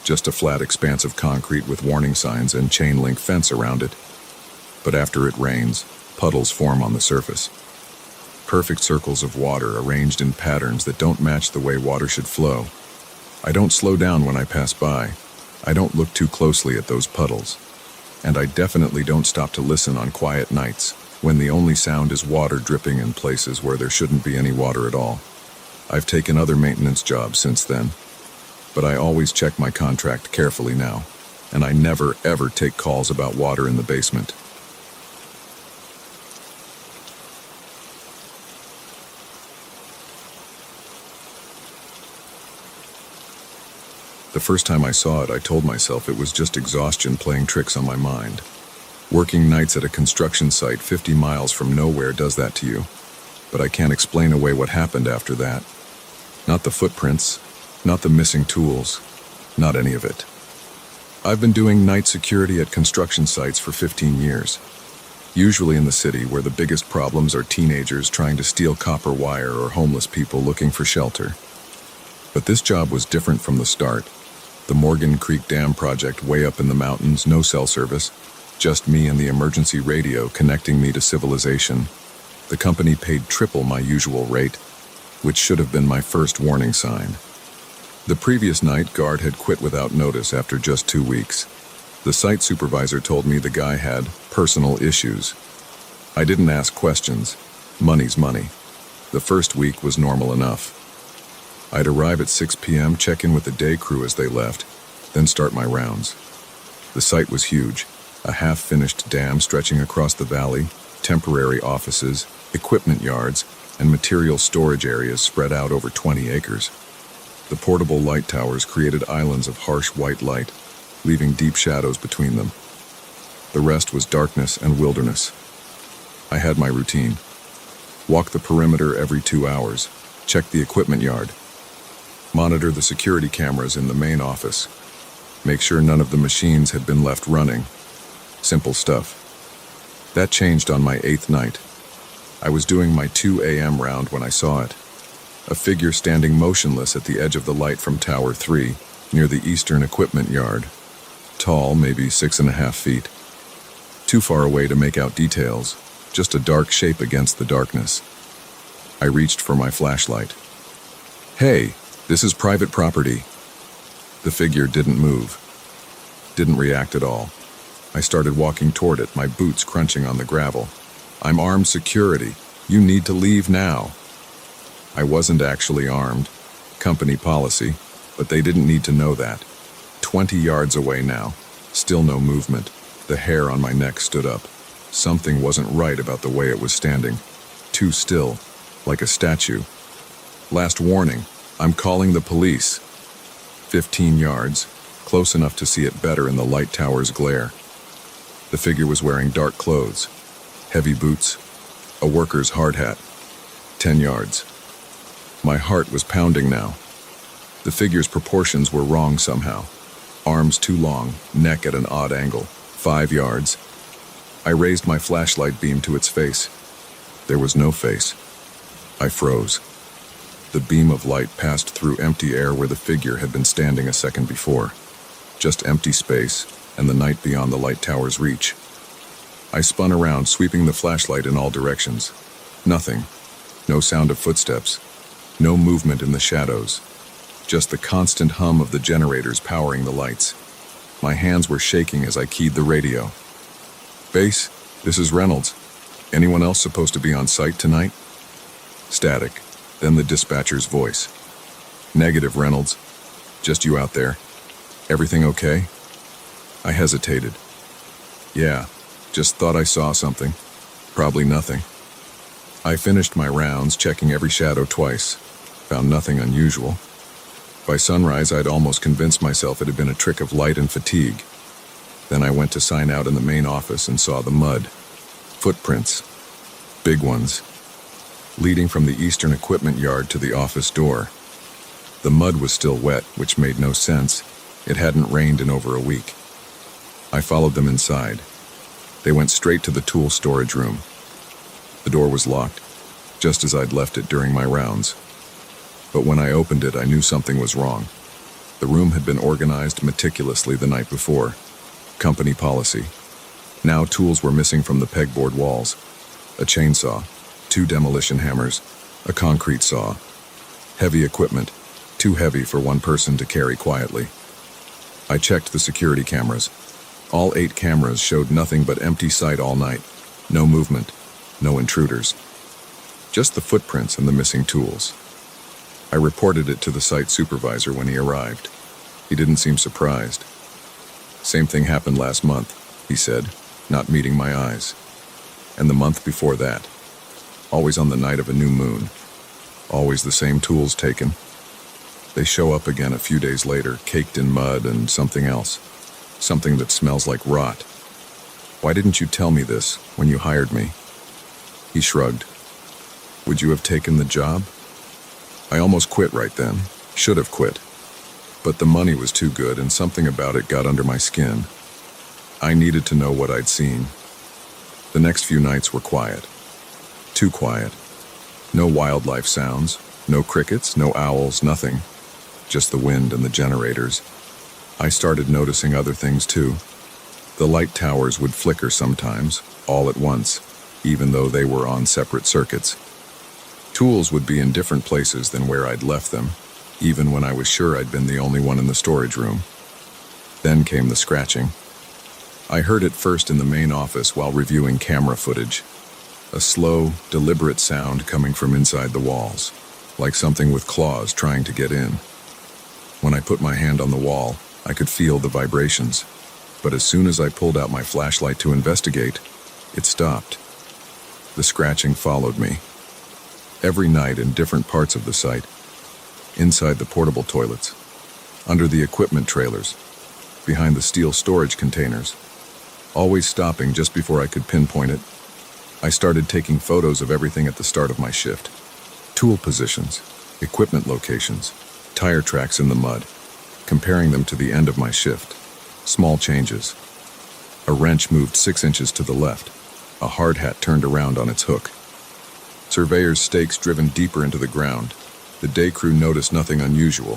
just a flat expanse of concrete with warning signs and chain link fence around it. But after it rains, puddles form on the surface. Perfect circles of water arranged in patterns that don't match the way water should flow. I don't slow down when I pass by. I don't look too closely at those puddles. And I definitely don't stop to listen on quiet nights, when the only sound is water dripping in places where there shouldn't be any water at all. I've taken other maintenance jobs since then, but I always check my contract carefully now, and I never ever take calls about water in the basement. The first time I saw it, I told myself it was just exhaustion playing tricks on my mind. Working nights at a construction site 50 miles from nowhere does that to you, but I can't explain away what happened after that. Not the footprints, not the missing tools, not any of it. I've been doing night security at construction sites for 15 years, usually in the city where the biggest problems are teenagers trying to steal copper wire or homeless people looking for shelter. But this job was different from the start. The Morgan Creek Dam project way up in the mountains, no cell service, just me and the emergency radio connecting me to civilization. The company paid triple my usual rate, which should have been my first warning sign. The previous night guard had quit without notice after just 2 weeks. The site supervisor told me the guy had personal issues. I didn't ask questions. Money's money. The first week was normal enough. I'd arrive at 6 p.m., check in with the day crew as they left, then start my rounds. The site was huge, a half-finished dam stretching across the valley, temporary offices, equipment yards, and material storage areas spread out over 20 acres. The portable light towers created islands of harsh white light, leaving deep shadows between them. The rest was darkness and wilderness. I had my routine. Walk the perimeter every 2 hours, check the equipment yard, monitor the security cameras in the main office, make sure none of the machines had been left running. Simple stuff. That changed on my 8th night. I was doing my 2 a.m. round when I saw it. A figure standing motionless at the edge of the light from Tower 3, near the eastern equipment yard. Tall, maybe 6.5 feet. Too far away to make out details, just a dark shape against the darkness. I reached for my flashlight. "Hey, this is private property." The figure didn't move. Didn't react at all. I started walking toward it, my boots crunching on the gravel. "I'm armed security. You need to leave now." I wasn't actually armed. Company policy, but they didn't need to know that. 20 yards away now. Still no movement. The hair on my neck stood up. Something wasn't right about the way it was standing. Too still, like a statue. "Last warning. I'm calling the police." 15 yards, close enough to see it better in the light tower's glare. The figure was wearing dark clothes, heavy boots, a worker's hard hat. 10 yards. My heart was pounding now. The figure's proportions were wrong somehow. Arms too long, neck at an odd angle. 5 yards. I raised my flashlight beam to its face. There was no face. I froze. The beam of light passed through empty air where the figure had been standing a second before. Just empty space, and the night beyond the light tower's reach. I spun around, sweeping the flashlight in all directions. Nothing. No sound of footsteps. No movement in the shadows. Just the constant hum of the generators powering the lights. My hands were shaking as I keyed the radio. "Base, this is Reynolds. Anyone else supposed to be on site tonight?" Static. Then the dispatcher's voice. "Negative, Reynolds. Just you out there. Everything okay?" I hesitated. "Yeah, just thought I saw something. Probably nothing." I finished my rounds, checking every shadow twice. Found nothing unusual. By sunrise, I'd almost convinced myself it had been a trick of light and fatigue. Then I went to sign out in the main office and saw the mud. Footprints. Big ones. Leading from the eastern equipment yard to the office door. The mud was still wet, which made no sense. It hadn't rained in over a week. I followed them inside. They went straight to the tool storage room. The door was locked, just as I'd left it during my rounds. But when I opened it, I knew something was wrong. The room had been organized meticulously the night before. Company policy. Now tools were missing from the pegboard walls. A chainsaw, 2 demolition hammers, a concrete saw. Heavy equipment, too heavy for one person to carry quietly. I checked the security cameras. All 8 cameras showed nothing but empty sight all night. No movement, no intruders. Just the footprints and the missing tools. I reported it to the site supervisor when he arrived. He didn't seem surprised. "Same thing happened last month," he said, not meeting my eyes. "And the month before that. Always on the night of a new moon. Always the same tools taken. They show up again a few days later, caked in mud and something else. Something that smells like rot. Why didn't you tell me this when you hired me?" He shrugged. "Would you have taken the job?" I almost quit right then. Should have quit. But the money was too good and something about it got under my skin. I needed to know what I'd seen. The next few nights were quiet. Too quiet. No wildlife sounds, no crickets, no owls, nothing. Just the wind and the generators. I started noticing other things too. The light towers would flicker sometimes, all at once, even though they were on separate circuits. Tools would be in different places than where I'd left them, even when I was sure I'd been the only one in the storage room. Then came the scratching. I heard it first in the main office while reviewing camera footage. A slow, deliberate sound coming from inside the walls, like something with claws trying to get in. When I put my hand on the wall, I could feel the vibrations, but as soon as I pulled out my flashlight to investigate, it stopped. The scratching followed me. Every night in different parts of the site. Inside the portable toilets, under the equipment trailers, behind the steel storage containers, always stopping just before I could pinpoint it. I started taking photos of everything at the start of my shift. Tool positions, equipment locations, tire tracks in the mud, comparing them to the end of my shift. Small changes. A wrench moved 6 inches to the left. A hard hat turned around on its hook. Surveyor's stakes driven deeper into the ground. The day crew noticed nothing unusual.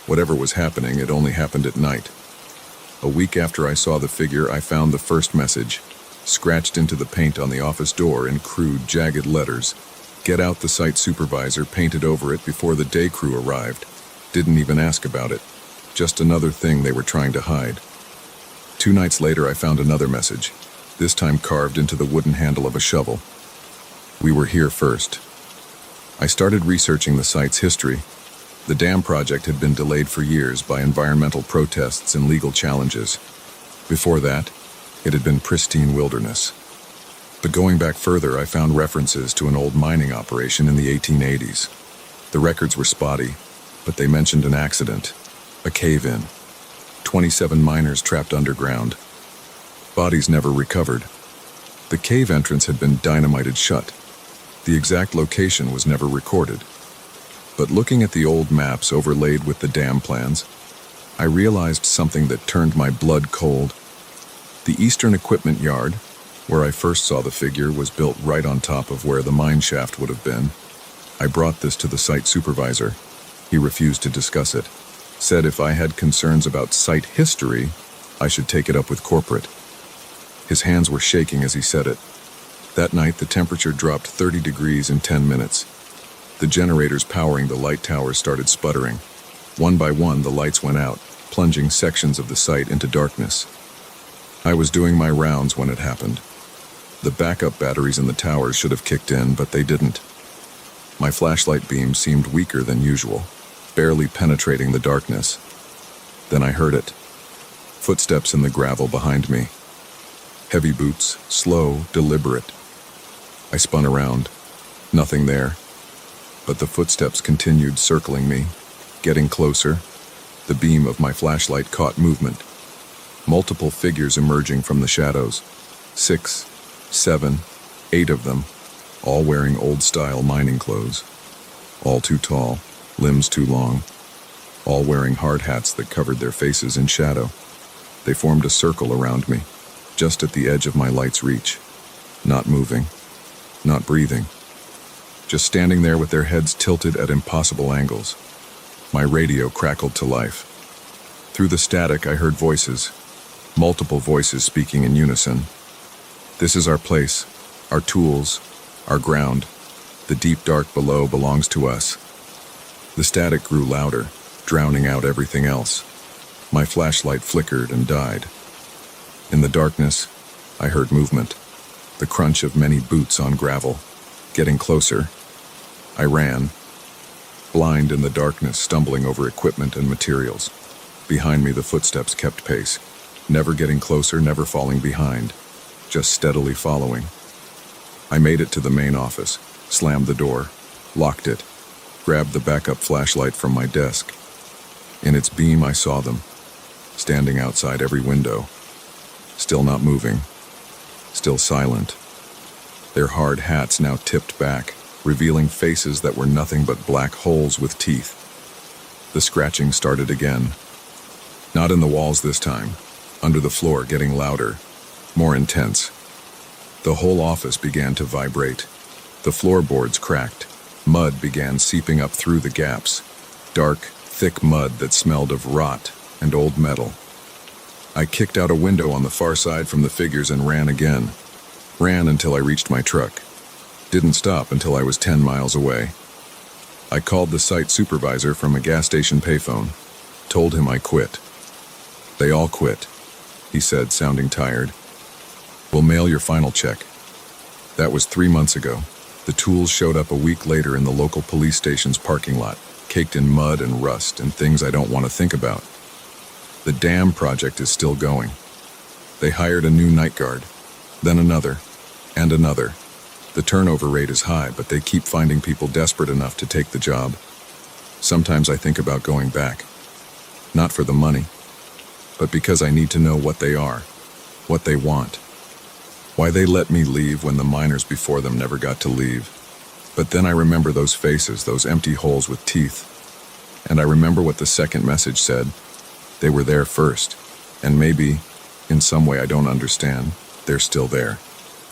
Whatever was happening, it only happened at night. A week after I saw the figure, I found the first message, scratched into the paint on the office door in crude, jagged letters. "Get out," the site supervisor painted over it before the day crew arrived. Didn't even ask about it. Just another thing they were trying to hide. 2 nights later, I found another message, this time carved into the wooden handle of a shovel. "We were here first." I started researching the site's history. The dam project had been delayed for years by environmental protests and legal challenges. Before that, it had been pristine wilderness. But going back further, I found references to an old mining operation in the 1880s. The records were spotty, but they mentioned an accident, a cave-in, 27 miners trapped underground. Bodies never recovered. The cave entrance had been dynamited shut. The exact location was never recorded. But looking at the old maps overlaid with the dam plans, I realized something that turned my blood cold. The eastern equipment yard, where I first saw the figure, was built right on top of where the mine shaft would have been. I brought this to the site supervisor. He refused to discuss it. Said if I had concerns about site history, I should take it up with corporate. His hands were shaking as he said it. That night, the temperature dropped 30 degrees in 10 minutes. The generators powering the light towers started sputtering. One by one, the lights went out, plunging sections of the site into darkness. I was doing my rounds when it happened. The backup batteries in the towers should have kicked in, but they didn't. My flashlight beam seemed weaker than usual, barely penetrating the darkness. Then I heard it. Footsteps in the gravel behind me. Heavy boots, slow, deliberate. I spun around. Nothing there. But the footsteps continued circling me, getting closer. The beam of my flashlight caught movement. Multiple figures emerging from the shadows. 6, 7, 8 of them, all wearing old-style mining clothes. All too tall, limbs too long. All wearing hard hats that covered their faces in shadow. They formed a circle around me, just at the edge of my light's reach. Not moving, not breathing. Just standing there with their heads tilted at impossible angles. My radio crackled to life. Through the static, I heard voices. Multiple voices speaking in unison. This is our place, our tools, our ground. The deep dark below belongs to us. The static grew louder, drowning out everything else. My flashlight flickered and died. In the darkness, I heard movement. The crunch of many boots on gravel. Getting closer. I ran. Blind in the darkness, stumbling over equipment and materials. Behind me, the footsteps kept pace. Never getting closer, never falling behind. Just steadily following. I made it to the main office, slammed the door, locked it, grabbed the backup flashlight from my desk. In its beam, I saw them, standing outside every window. Still not moving. Still silent. Their hard hats now tipped back, revealing faces that were nothing but black holes with teeth. The scratching started again. Not in the walls this time. Under the floor, getting louder, more intense. The whole office began to vibrate. The floorboards cracked. Mud began seeping up through the gaps. Dark, thick mud that smelled of rot and old metal. I kicked out a window on the far side from the figures and ran again. Ran until I reached my truck. Didn't stop until I was 10 miles away. I called the site supervisor from a gas station payphone. Told him I quit. They all quit, he said, sounding tired. We'll mail your final check. That was 3 months ago. The tools showed up a week later in the local police station's parking lot, caked in mud and rust and things I don't want to think about. The dam project is still going. They hired a new night guard, then another, and another. The turnover rate is high, but they keep finding people desperate enough to take the job. Sometimes I think about going back. Not for the money, but because I need to know what they are, what they want. Why they let me leave when the miners before them never got to leave. But then I remember those faces, those empty holes with teeth. And I remember what the second message said. They were there first, and maybe, in some way I don't understand, they're still there.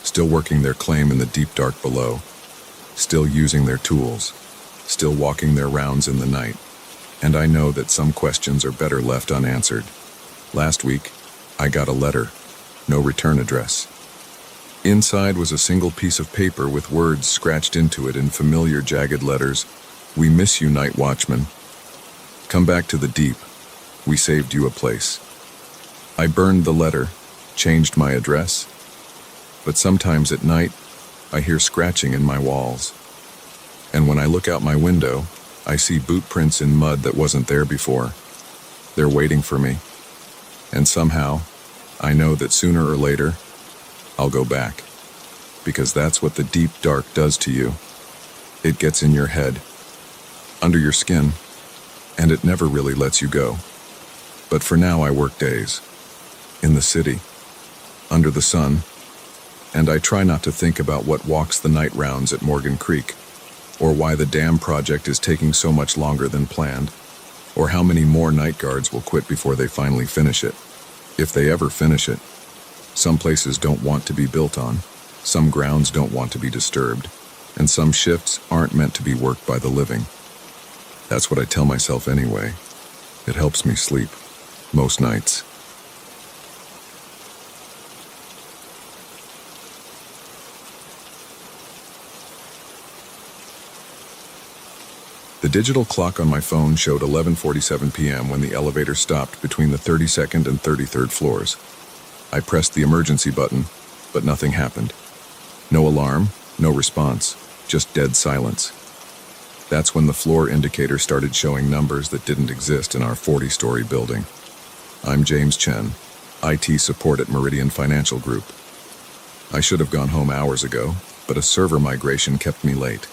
Still working their claim in the deep dark below. Still using their tools. Still walking their rounds in the night. And I know that some questions are better left unanswered. Last week, I got a letter. No return address. Inside was a single piece of paper with words scratched into it in familiar jagged letters. We miss you, night watchman. Come back to the deep. We saved you a place. I burned the letter, changed my address. But sometimes at night, I hear scratching in my walls. And when I look out my window, I see boot prints in mud that wasn't there before. They're waiting for me. And somehow, I know that sooner or later, I'll go back. Because that's what the deep dark does to you. It gets in your head, under your skin, and it never really lets you go. But for now I work days, in the city, under the sun, and I try not to think about what walks the night rounds at Morgan Creek, or why the dam project is taking so much longer than planned, or how many more night guards will quit before they finally finish it. If they ever finish it. Some places don't want to be built on. Some grounds don't want to be disturbed. and some shifts aren't meant to be worked by the living. That's what I tell myself anyway. It helps me sleep, most nights. The digital clock on my phone showed 11:47 p.m. when the elevator stopped between the 32nd and 33rd floors. I pressed the emergency button, but nothing happened. No alarm, no response, just dead silence. That's when the floor indicator started showing numbers that didn't exist in our 40-story building. I'm James Chen, IT support at Meridian Financial Group. I should have gone home hours ago, but a server migration kept me late.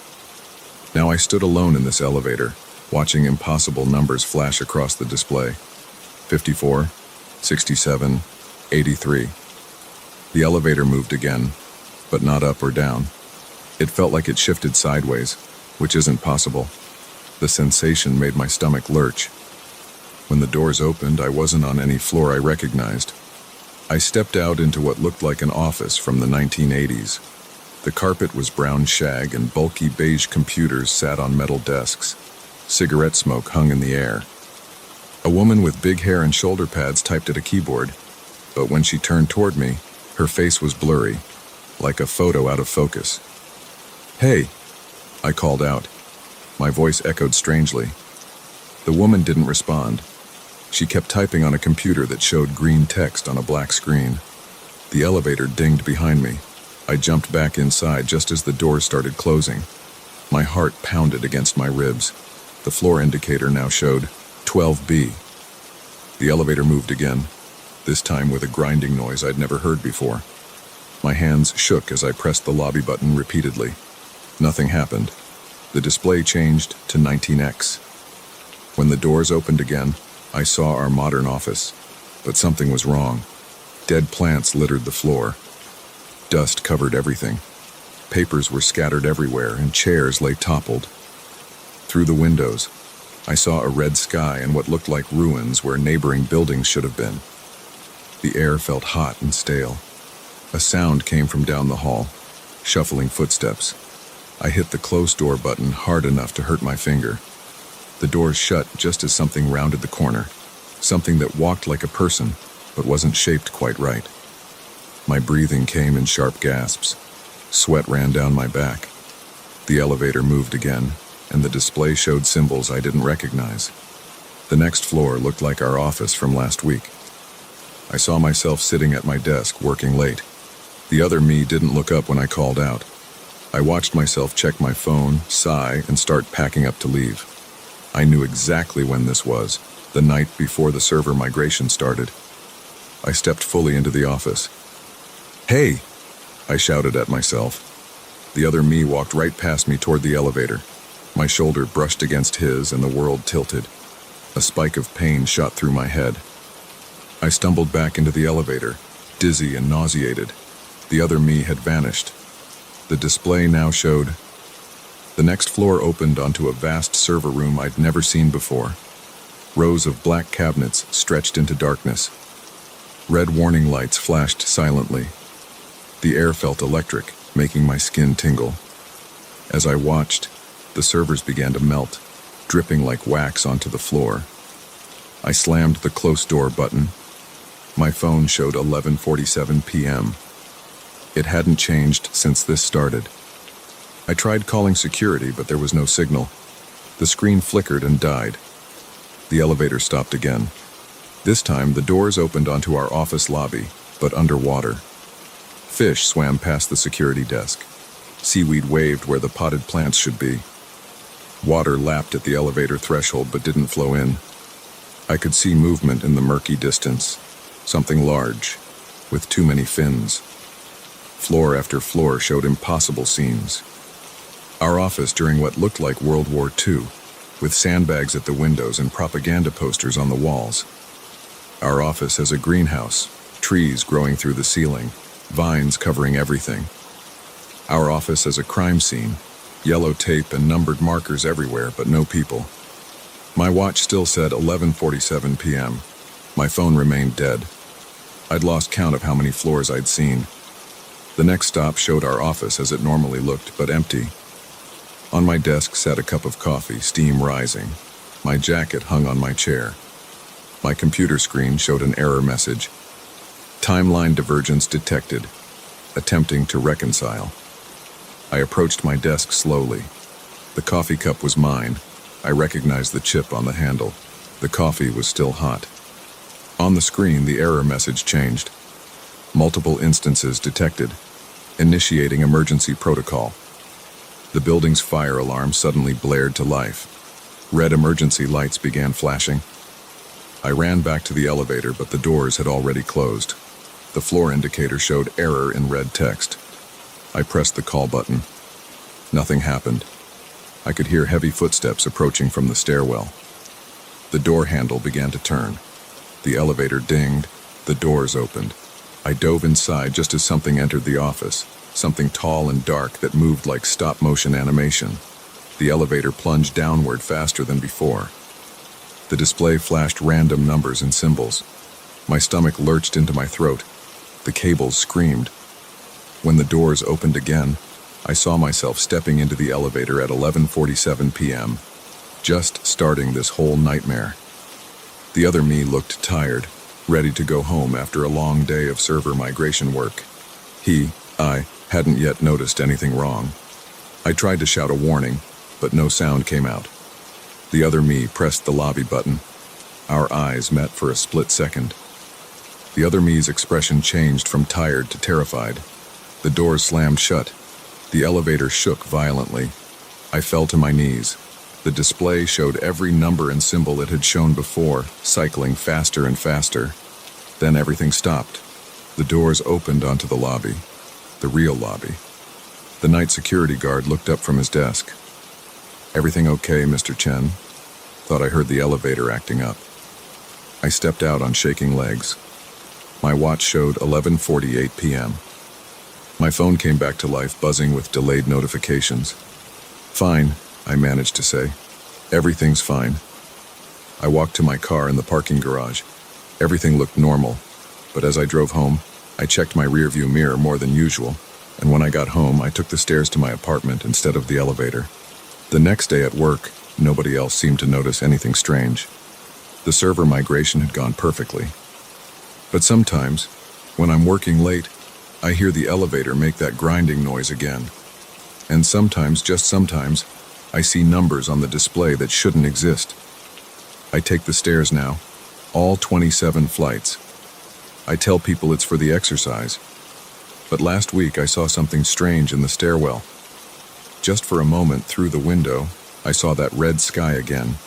Now I stood alone in this elevator, watching impossible numbers flash across the display. 54, 67, 83. The elevator moved again, but not up or down. It felt like it shifted sideways, which isn't possible. The sensation made my stomach lurch. When the doors opened, I wasn't on any floor I recognized. I stepped out into what looked like an office from the 1980s. The carpet was brown shag and bulky beige computers sat on metal desks. Cigarette smoke hung in the air. A woman with big hair and shoulder pads typed at a keyboard, but when she turned toward me, her face was blurry, like a photo out of focus. "Hey," I called out. My voice echoed strangely. The woman didn't respond. She kept typing on a computer that showed green text on a black screen. The elevator dinged behind me. I jumped back inside just as the doors started closing. My heart pounded against my ribs. The floor indicator now showed 12B. The elevator moved again, this time with a grinding noise I'd never heard before. My hands shook as I pressed the lobby button repeatedly. Nothing happened. The display changed to 19X. When the doors opened again, I saw our modern office, but something was wrong. Dead plants littered the floor. Dust covered everything. Papers were scattered everywhere, and chairs lay toppled. Through the windows, I saw a red sky and what looked like ruins where neighboring buildings should have been. The air felt hot and stale. A sound came from down the hall, shuffling footsteps. I hit the close door button hard enough to hurt my finger. The doors shut just as something rounded the corner, something that walked like a person, but wasn't shaped quite right. My breathing came in sharp gasps. Sweat ran down my back. The elevator moved again, and the display showed symbols I didn't recognize. The next floor looked like our office from last week. I saw myself sitting at my desk, working late. The other me didn't look up when I called out. I watched myself check my phone, sigh, and start packing up to leave. I knew exactly when this was, the night before the server migration started. I stepped fully into the office. "Hey!" I shouted at myself. The other me walked right past me toward the elevator. My shoulder brushed against his and the world tilted. A spike of pain shot through my head. I stumbled back into the elevator, dizzy and nauseated. The other me had vanished. The display now showed. The next floor opened onto a vast server room I'd never seen before. Rows of black cabinets stretched into darkness. Red warning lights flashed silently. The air felt electric, making my skin tingle. As I watched, the servers began to melt, dripping like wax onto the floor. I slammed the close door button. My phone showed 11:47 p.m. It hadn't changed since this started. I tried calling security, but there was no signal. The screen flickered and died. The elevator stopped again. This time, the doors opened onto our office lobby, but underwater. Fish swam past the security desk. Seaweed waved where the potted plants should be. Water lapped at the elevator threshold but didn't flow in. I could see movement in the murky distance, something large, with too many fins. Floor after floor showed impossible scenes. Our office during what looked like World War II, with sandbags at the windows and propaganda posters on the walls. Our office has a greenhouse, trees growing through the ceiling, vines covering everything. Our office has a crime scene, yellow tape and numbered markers everywhere, but no people. My watch still said 11:47 p.m. My phone remained dead. I'd lost count of how many floors I'd seen. The next stop showed our office as it normally looked, but empty. On my desk sat a cup of coffee, steam rising. My jacket hung on my chair. My computer screen showed an error message. Timeline divergence detected. Attempting to reconcile. I approached my desk slowly. The coffee cup was mine. I recognized the chip on the handle. The coffee was still hot. On the screen, the error message changed. Multiple instances detected. Initiating emergency protocol. The building's fire alarm suddenly blared to life. Red emergency lights began flashing. I ran back to the elevator, but the doors had already closed. The floor indicator showed error in red text. I pressed the call button. Nothing happened. I could hear heavy footsteps approaching from the stairwell. The door handle began to turn. The elevator dinged. The doors opened. I dove inside just as something entered the office, something tall and dark that moved like stop-motion animation. The elevator plunged downward faster than before. The display flashed random numbers and symbols. My stomach lurched into my throat. The cables screamed. When the doors opened again, I saw myself stepping into the elevator at 11:47 p.m., just starting this whole nightmare. The other me looked tired, ready to go home after a long day of server migration work. I hadn't yet noticed anything wrong. I tried to shout a warning, but no sound came out. The other me pressed the lobby button. Our eyes met for a split second. The other me's expression changed from tired to terrified. The doors slammed shut. The elevator shook violently. I fell to my knees. The display showed every number and symbol it had shown before, cycling faster and faster. Then everything stopped. The doors opened onto the lobby. The real lobby. The night security guard looked up from his desk. "Everything okay, Mr. Chen?" Thought I heard the elevator acting up. I stepped out on shaking legs. My watch showed 11:48 p.m. My phone came back to life, buzzing with delayed notifications. "Fine," I managed to say. "Everything's fine." I walked to my car in the parking garage. Everything looked normal, but as I drove home, I checked my rearview mirror more than usual, and when I got home, I took the stairs to my apartment instead of the elevator. The next day at work, nobody else seemed to notice anything strange. The server migration had gone perfectly. But sometimes, when I'm working late, I hear the elevator make that grinding noise again. And sometimes, just sometimes, I see numbers on the display that shouldn't exist. I take the stairs now, all 27 flights. I tell people it's for the exercise. But last week I saw something strange in the stairwell. Just for a moment through the window, I saw that red sky again.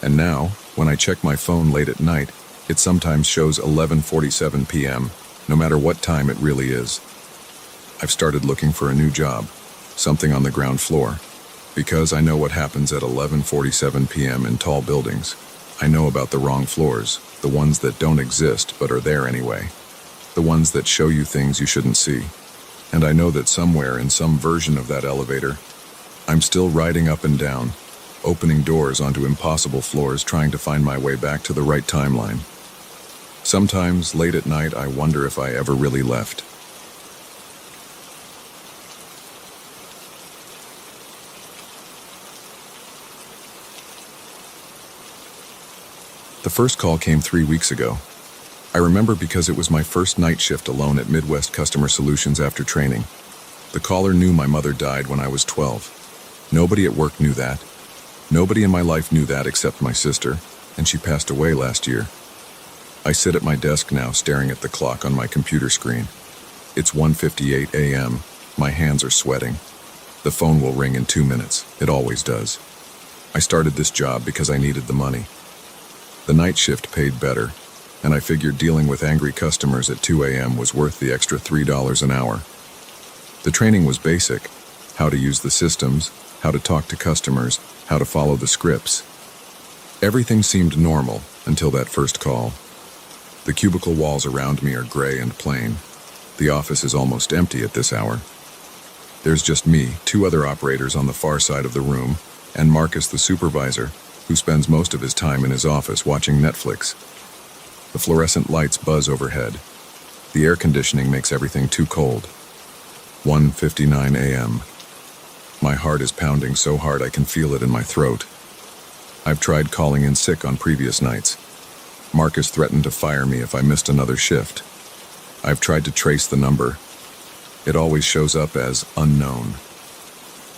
And now, when I check my phone late at night, it sometimes shows 11:47 p.m., no matter what time it really is. I've started looking for a new job, something on the ground floor, because I know what happens at 11:47 p.m. in tall buildings. I know about the wrong floors, the ones that don't exist but are there anyway, the ones that show you things you shouldn't see. And I know that somewhere in some version of that elevator, I'm still riding up and down, opening doors onto impossible floors, trying to find my way back to the right timeline. Sometimes, late at night, I wonder if I ever really left. The first call came 3 weeks ago. I remember because it was my first night shift alone at Midwest Customer Solutions after training. The caller knew my mother died when I was 12. Nobody at work knew that. Nobody in my life knew that except my sister, and she passed away last year. I sit at my desk now, staring at the clock on my computer screen. It's 1:58 a.m. My hands are sweating. The phone will ring in 2 minutes. It always does. I started this job because I needed the money. The night shift paid better, and I figured dealing with angry customers at 2 a.m. was worth the extra $3 an hour. The training was basic: how to use the systems, how to talk to customers, how to follow the scripts. Everything seemed normal until that first call. The cubicle walls around me are gray and plain. The office is almost empty at this hour. There's just me, 2 other operators on the far side of the room, and Marcus, the supervisor, who spends most of his time in his office watching Netflix. The fluorescent lights buzz overhead. The air conditioning makes everything too cold. 1:59 a.m. My heart is pounding so hard I can feel it in my throat. I've tried calling in sick on previous nights. Marcus threatened to fire me if I missed another shift. I've tried to trace the number. It always shows up as unknown.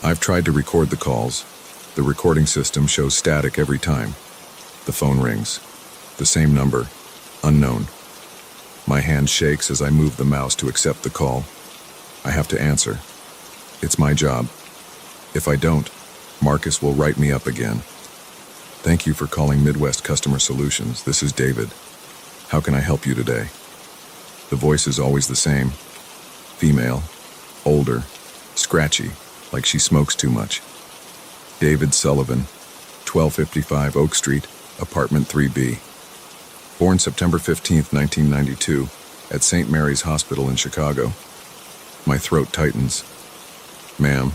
I've tried to record the calls. The recording system shows static every time. The phone rings. The same number. Unknown. My hand shakes as I move the mouse to accept the call. I have to answer. It's my job. If I don't, Marcus will write me up again. Thank you for calling Midwest Customer Solutions. This is David. How can I help you today? The voice is always the same. Female, older, scratchy, like she smokes too much. David Sullivan, 1255 Oak Street, apartment 3B. Born September 15, 1992, at St. Mary's Hospital in Chicago. My throat tightens. Ma'am,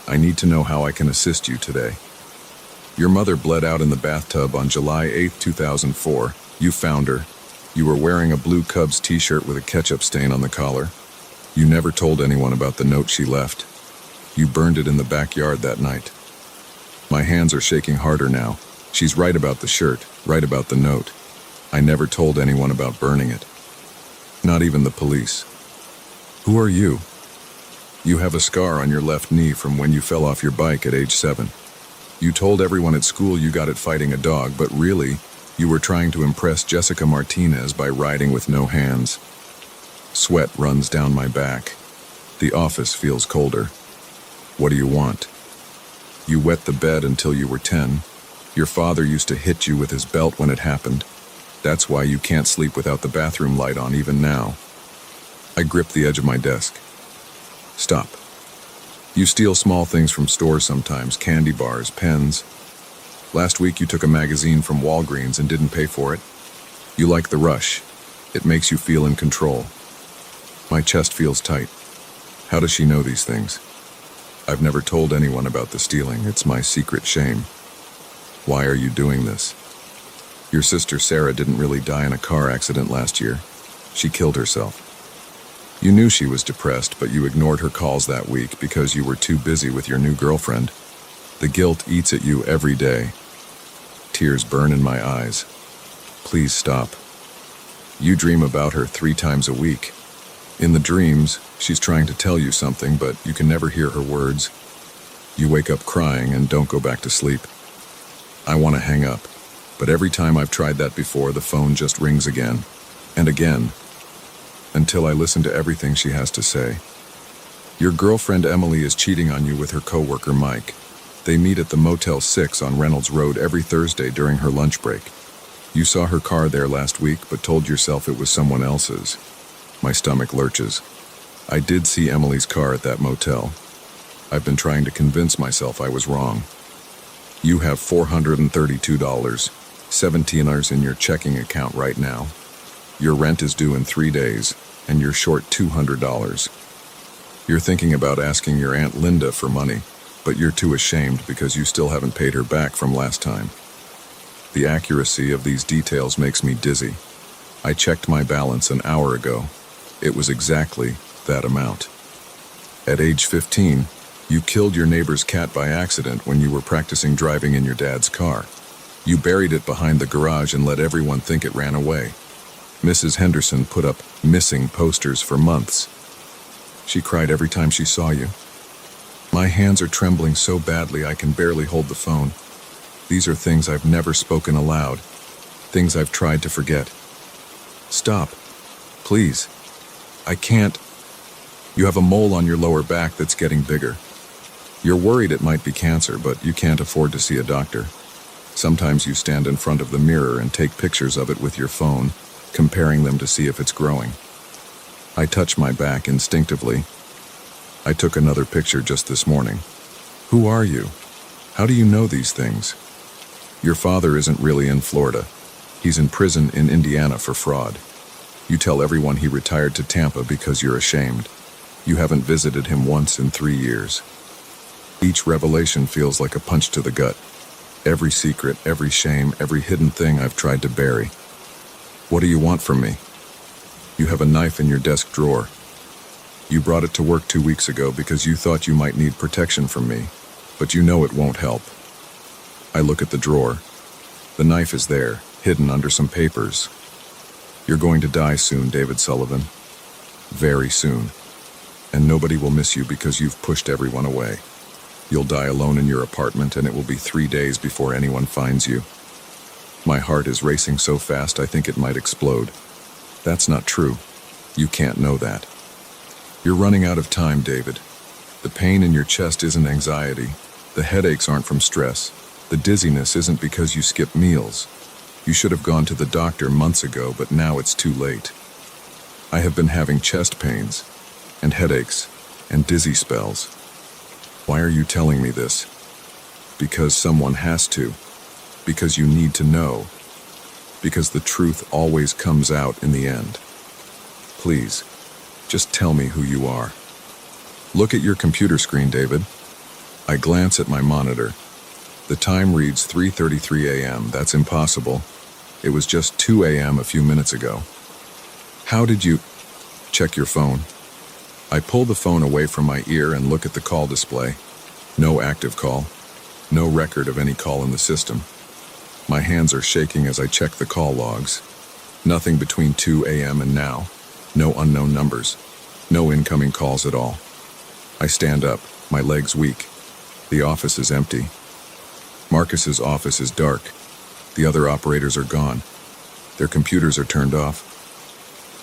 I need to know how I can assist you today. Your mother bled out in the bathtub on July 8, 2004. You found her. You were wearing a blue Cubs t-shirt with a ketchup stain on the collar. You never told anyone about the note she left. You burned it in the backyard that night. My hands are shaking harder now. She's right about the shirt, right about the note. I never told anyone about burning it. Not even the police. Who are you? You have a scar on your left knee from when you fell off your bike at age 7. You told everyone at school you got it fighting a dog, but really, you were trying to impress Jessica Martinez by riding with no hands. Sweat runs down my back. The office feels colder. What do you want? You wet the bed until you were 10. Your father used to hit you with his belt when it happened. That's why you can't sleep without the bathroom light on even now. I grip the edge of my desk. Stop. You steal small things from stores sometimes, candy bars, pens. Last week you took a magazine from Walgreens and didn't pay for it. You like the rush. It makes you feel in control. My chest feels tight. How does she know these things? I've never told anyone about the stealing. It's my secret shame. Why are you doing this? Your sister Sarah didn't really die in a car accident last year. She killed herself. You knew she was depressed, but you ignored her calls that week because you were too busy with your new girlfriend. The guilt eats at you every day. Tears burn in my eyes. Please stop. You dream about her 3 times a week. In the dreams, she's trying to tell you something, but you can never hear her words. You wake up crying and don't go back to sleep. I want to hang up, but every time I've tried that before, the phone just rings again and again, until I listen to everything she has to say. Your girlfriend Emily is cheating on you with her coworker Mike. They meet at the Motel 6 on Reynolds Road every Thursday during her lunch break. You saw her car there last week, but told yourself it was someone else's. My stomach lurches. I did see Emily's car at that motel. I've been trying to convince myself I was wrong. You have $432, $17 in your checking account right now. Your rent is due in 3 days, and you're short $200. You're thinking about asking your Aunt Linda for money, but you're too ashamed because you still haven't paid her back from last time. The accuracy of these details makes me dizzy. I checked my balance an hour ago. It was exactly that amount. At age 15, you killed your neighbor's cat by accident when you were practicing driving in your dad's car. You buried it behind the garage and let everyone think it ran away. Mrs. Henderson put up missing posters for months. She cried every time she saw you. My hands are trembling so badly I can barely hold the phone. These are things I've never spoken aloud, things I've tried to forget. Stop, please. I can't. You have a mole on your lower back that's getting bigger. You're worried it might be cancer, but you can't afford to see a doctor. Sometimes you stand in front of the mirror and take pictures of it with your phone, comparing them to see if it's growing. I touch my back instinctively. I took another picture just this morning. Who are you? How do you know these things? Your father isn't really in Florida. He's in prison in Indiana for fraud. You tell everyone he retired to Tampa because you're ashamed. You haven't visited him once in 3 years. Each revelation feels like a punch to the gut. Every secret, every shame, every hidden thing I've tried to bury. What do you want from me? You have a knife in your desk drawer. You brought it to work 2 weeks ago because you thought you might need protection from me, but you know it won't help. I look at the drawer. The knife is there, hidden under some papers. You're going to die soon, David Sullivan. Very soon. And nobody will miss you because you've pushed everyone away. You'll die alone in your apartment, and it will be 3 days before anyone finds you. My heart is racing so fast I think it might explode. That's not true. You can't know that. You're running out of time, David. The pain in your chest isn't anxiety. The headaches aren't from stress. The dizziness isn't because you skipped meals. You should have gone to the doctor months ago, but now it's too late. I have been having chest pains, and headaches, and dizzy spells. Why are you telling me this? Because someone has to. Because you need to know. Because the truth always comes out in the end. Please, just tell me who you are. Look at your computer screen, David. I glance at my monitor. The time reads 3:33 a.m. That's impossible. It was just 2 a.m. a few minutes ago. How did you... Check your phone. I pull the phone away from my ear and look at the call display. No active call. No record of any call in the system. My hands are shaking as I check the call logs. Nothing between 2 a.m. and now. No unknown numbers. No incoming calls at all. I stand up, my legs weak. The office is empty. Marcus's office is dark. The other operators are gone. Their computers are turned off.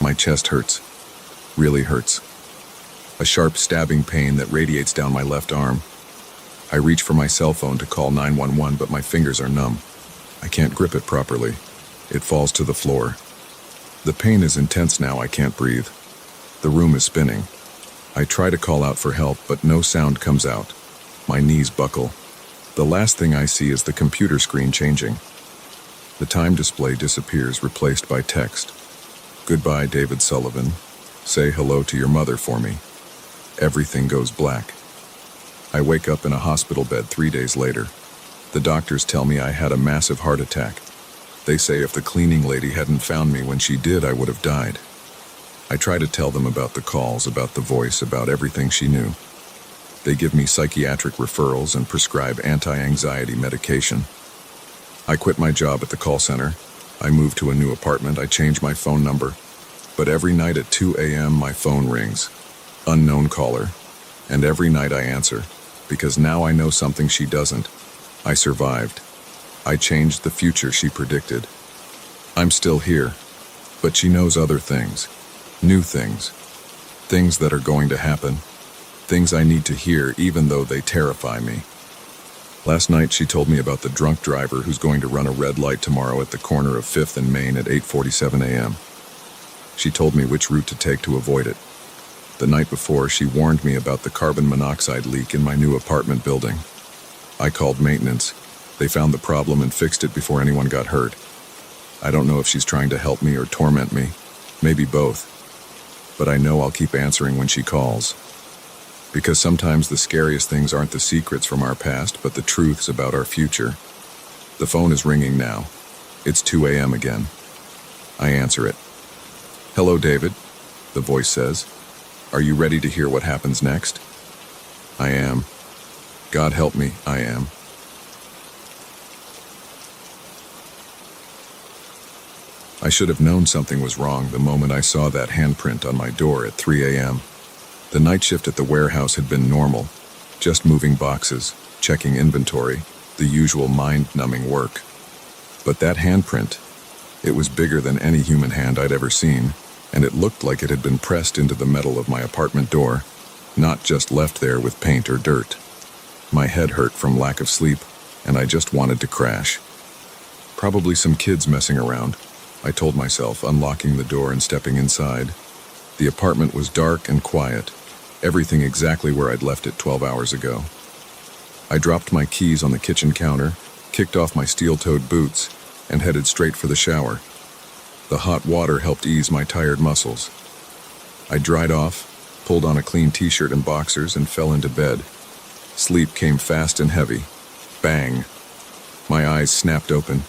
My chest hurts. Really hurts. A sharp stabbing pain that radiates down my left arm. I reach for my cell phone to call 911, but my fingers are numb. I can't grip it properly. It falls to the floor. The pain is intense now, I can't breathe. The room is spinning. I try to call out for help, but no sound comes out. My knees buckle. The last thing I see is the computer screen changing. The time display disappears, replaced by text. Goodbye, David Sullivan. Say hello to your mother for me. Everything goes black. I wake up in a hospital bed 3 days later. The doctors tell me I had a massive heart attack. They say if the cleaning lady hadn't found me when she did, I would have died. I try to tell them about the calls, about the voice, about everything she knew. They give me psychiatric referrals and prescribe anti-anxiety medication. I quit my job at the call center. I move to a new apartment. I change my phone number. But every night at 2 a.m. my phone rings. Unknown caller. And every night I answer, because now I know something she doesn't. I survived. I changed the future she predicted. I'm still here, but she knows other things. New things. Things that are going to happen. Things I need to hear even though they terrify me. Last night she told me about the drunk driver who's going to run a red light tomorrow at the corner of 5th and Main at 8:47 a.m. She told me which route to take to avoid it. The night before, she warned me about the carbon monoxide leak in my new apartment building. I called maintenance. They found the problem and fixed it before anyone got hurt. I don't know if she's trying to help me or torment me. Maybe both. But I know I'll keep answering when she calls. Because sometimes the scariest things aren't the secrets from our past, but the truths about our future. The phone is ringing now. It's 2 a.m. again. I answer it. Hello, David, the voice says. Are you ready to hear what happens next? I am. God help me, I am. I should have known something was wrong the moment I saw that handprint on my door at 3 a.m. The night shift at the warehouse had been normal, just moving boxes, checking inventory, the usual mind-numbing work. But that handprint, it was bigger than any human hand I'd ever seen, and it looked like it had been pressed into the metal of my apartment door, not just left there with paint or dirt. My head hurt from lack of sleep, and I just wanted to crash. Probably some kids messing around, I told myself, unlocking the door and stepping inside. The apartment was dark and quiet, everything exactly where I'd left it 12 hours ago. I dropped my keys on the kitchen counter, kicked off my steel-toed boots, and headed straight for the shower. The hot water helped ease my tired muscles. I dried off, pulled on a clean t-shirt and boxers, and fell into bed. Sleep came fast and heavy. Bang! My eyes snapped open.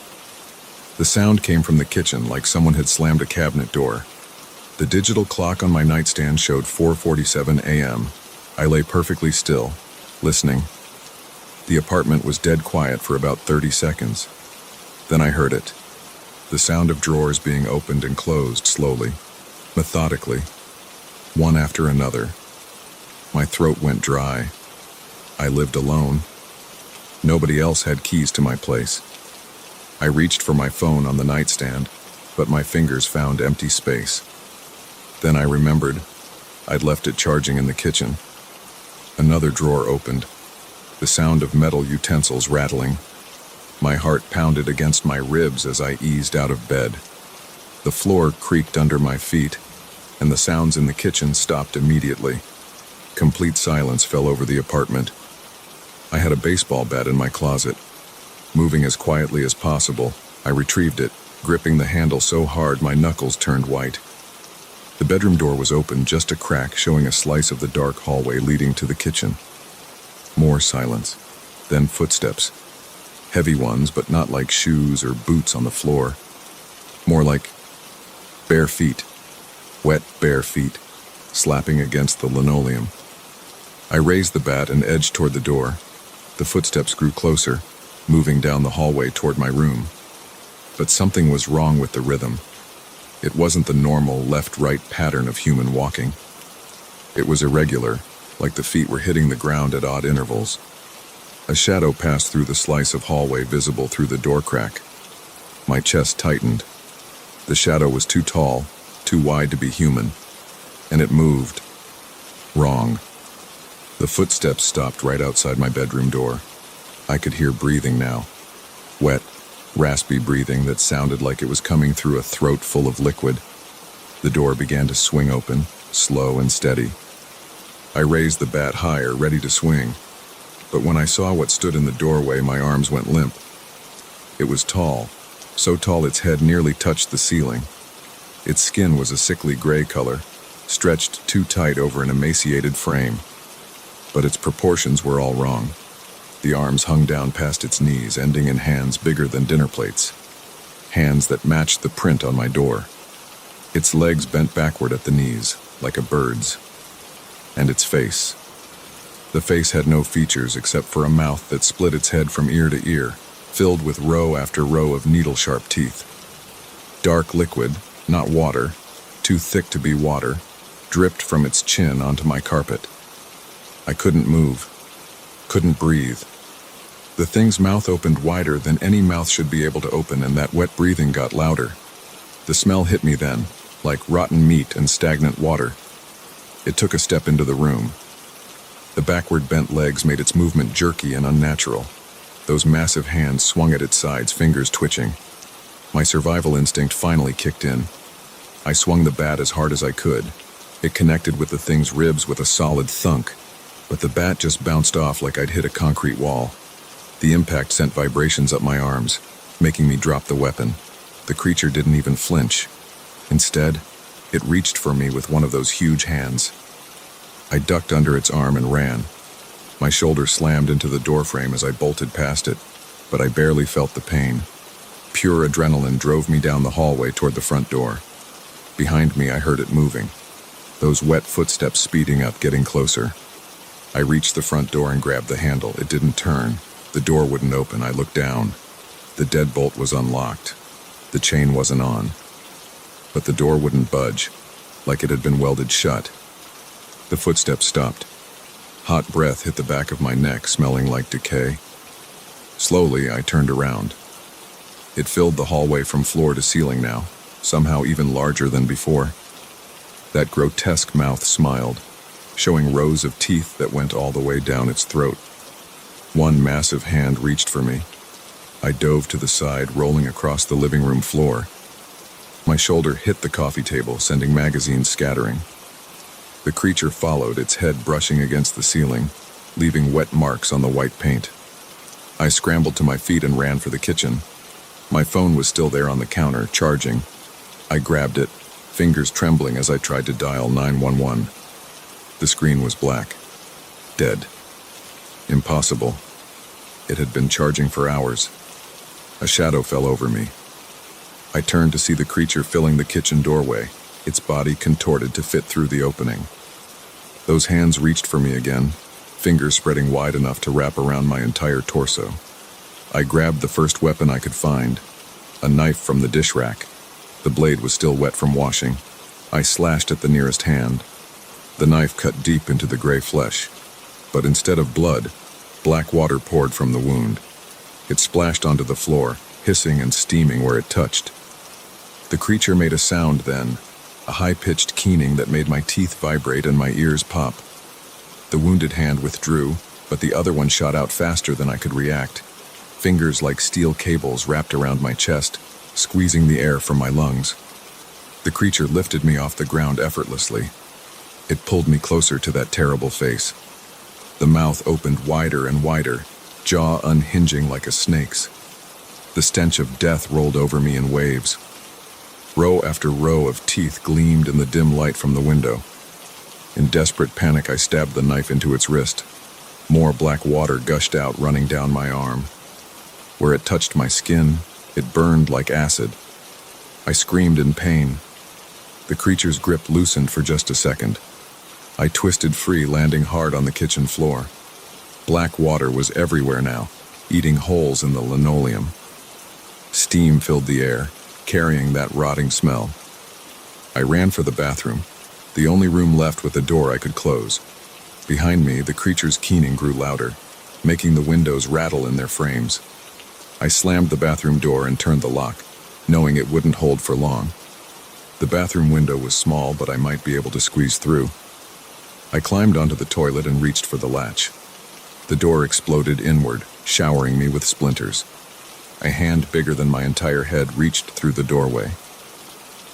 The sound came from the kitchen like someone had slammed a cabinet door. The digital clock on my nightstand showed 4:47 a.m. I lay perfectly still, listening. The apartment was dead quiet for about 30 seconds. Then I heard it. The sound of drawers being opened and closed slowly, methodically, one after another. My throat went dry. I lived alone. Nobody else had keys to my place. I reached for my phone on the nightstand, but my fingers found empty space. Then I remembered I'd left it charging in the kitchen. Another drawer opened, the sound of metal utensils rattling. My heart pounded against my ribs as I eased out of bed. The floor creaked under my feet, and the sounds in the kitchen stopped immediately. Complete silence fell over the apartment. I had a baseball bat in my closet. Moving as quietly as possible, I retrieved it, gripping the handle so hard my knuckles turned white. The bedroom door was open, just a crack showing a slice of the dark hallway leading to the kitchen. More silence, then footsteps. Heavy ones, but not like shoes or boots on the floor. More like bare feet, wet bare feet, slapping against the linoleum. I raised the bat and edged toward the door. The footsteps grew closer, moving down the hallway toward my room. But something was wrong with the rhythm. It wasn't the normal left-right pattern of human walking. It was irregular, like the feet were hitting the ground at odd intervals. A shadow passed through the slice of hallway visible through the door crack. My chest tightened. The shadow was too tall, too wide to be human, and it moved. Wrong. The footsteps stopped right outside my bedroom door. I could hear breathing now. Wet, raspy breathing that sounded like it was coming through a throat full of liquid. The door began to swing open, slow and steady. I raised the bat higher, ready to swing. But when I saw what stood in the doorway, my arms went limp. It was tall, so tall its head nearly touched the ceiling. Its skin was a sickly gray color, stretched too tight over an emaciated frame. But its proportions were all wrong. The arms hung down past its knees, ending in hands bigger than dinner plates. Hands that matched the print on my door. Its legs bent backward at the knees, like a bird's. And its face. The face had no features except for a mouth that split its head from ear to ear, filled with row after row of needle-sharp teeth. Dark liquid, not water, too thick to be water, dripped from its chin onto my carpet. I couldn't move, couldn't breathe. The thing's mouth opened wider than any mouth should be able to open, and that wet breathing got louder. The smell hit me then, like rotten meat and stagnant water. It took a step into the room. The backward bent legs made its movement jerky and unnatural. Those massive hands swung at its sides, fingers twitching. My survival instinct finally kicked in. I swung the bat as hard as I could. It connected with the thing's ribs with a solid thunk, but the bat just bounced off like I'd hit a concrete wall. The impact sent vibrations up my arms, making me drop the weapon. The creature didn't even flinch. Instead, it reached for me with one of those huge hands. I ducked under its arm and ran. My shoulder slammed into the doorframe as I bolted past it, but I barely felt the pain. Pure adrenaline drove me down the hallway toward the front door. Behind me, I heard it moving. Those wet footsteps speeding up, getting closer. I reached the front door and grabbed the handle. It didn't turn. The door wouldn't open. I looked down. The deadbolt was unlocked. The chain wasn't on. But the door wouldn't budge, like it had been welded shut. The footsteps stopped. Hot breath hit the back of my neck, smelling like decay. Slowly, I turned around. It filled the hallway from floor to ceiling now, somehow even larger than before. That grotesque mouth smiled, showing rows of teeth that went all the way down its throat. One massive hand reached for me. I dove to the side, rolling across the living room floor. My shoulder hit the coffee table, sending magazines scattering. The creature followed, its head brushing against the ceiling, leaving wet marks on the white paint. I scrambled to my feet and ran for the kitchen. My phone was still there on the counter, charging. I grabbed it, fingers trembling as I tried to dial 911. The screen was black. Dead. Impossible. It had been charging for hours. A shadow fell over me. I turned to see the creature filling the kitchen doorway, its body contorted to fit through the opening. Those hands reached for me again, fingers spreading wide enough to wrap around my entire torso. I grabbed the first weapon I could find, a knife from the dish rack. The blade was still wet from washing. I slashed at the nearest hand. The knife cut deep into the gray flesh, but instead of blood, black water poured from the wound. It splashed onto the floor, hissing and steaming where it touched. The creature made a sound then, a high-pitched keening that made my teeth vibrate and my ears pop. The wounded hand withdrew, but the other one shot out faster than I could react. Fingers like steel cables wrapped around my chest, squeezing the air from my lungs. The creature lifted me off the ground effortlessly. It pulled me closer to that terrible face. The mouth opened wider and wider, jaw unhinging like a snake's. The stench of death rolled over me in waves. Row after row of teeth gleamed in the dim light from the window. In desperate panic, I stabbed the knife into its wrist. More black water gushed out, running down my arm. Where it touched my skin, it burned like acid. I screamed in pain. The creature's grip loosened for just a second. I twisted free, landing hard on the kitchen floor. Black water was everywhere now, eating holes in the linoleum. Steam filled the air, carrying that rotting smell. I ran for the bathroom, the only room left with a door I could close. Behind me, the creature's keening grew louder, making the windows rattle in their frames. I slammed the bathroom door and turned the lock, knowing it wouldn't hold for long. The bathroom window was small, but I might be able to squeeze through. I climbed onto the toilet and reached for the latch. The door exploded inward, showering me with splinters. A hand bigger than my entire head reached through the doorway.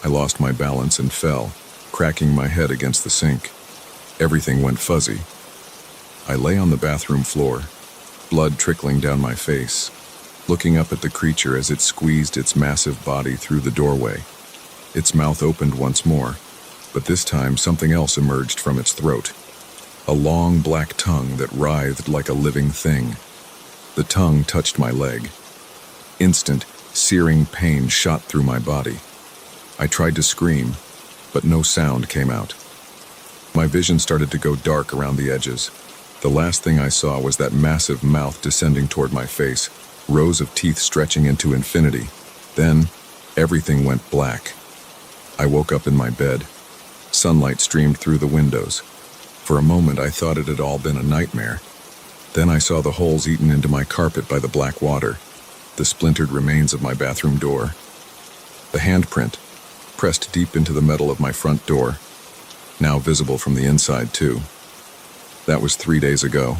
I lost my balance and fell, cracking my head against the sink. Everything went fuzzy. I lay on the bathroom floor, blood trickling down my face, looking up at the creature as it squeezed its massive body through the doorway. Its mouth opened once more, but this time something else emerged from its throat. A long black tongue that writhed like a living thing. The tongue touched my leg. Instant, searing pain shot through my body. I tried to scream, but no sound came out. My vision started to go dark around the edges. The last thing I saw was that massive mouth descending toward my face, rows of teeth stretching into infinity. Then, everything went black. I woke up in my bed. Sunlight streamed through the windows. For a moment, I thought it had all been a nightmare. Then I saw the holes eaten into my carpet by the black water, the splintered remains of my bathroom door, the handprint, pressed deep into the metal of my front door, now visible from the inside too. That was 3 days ago.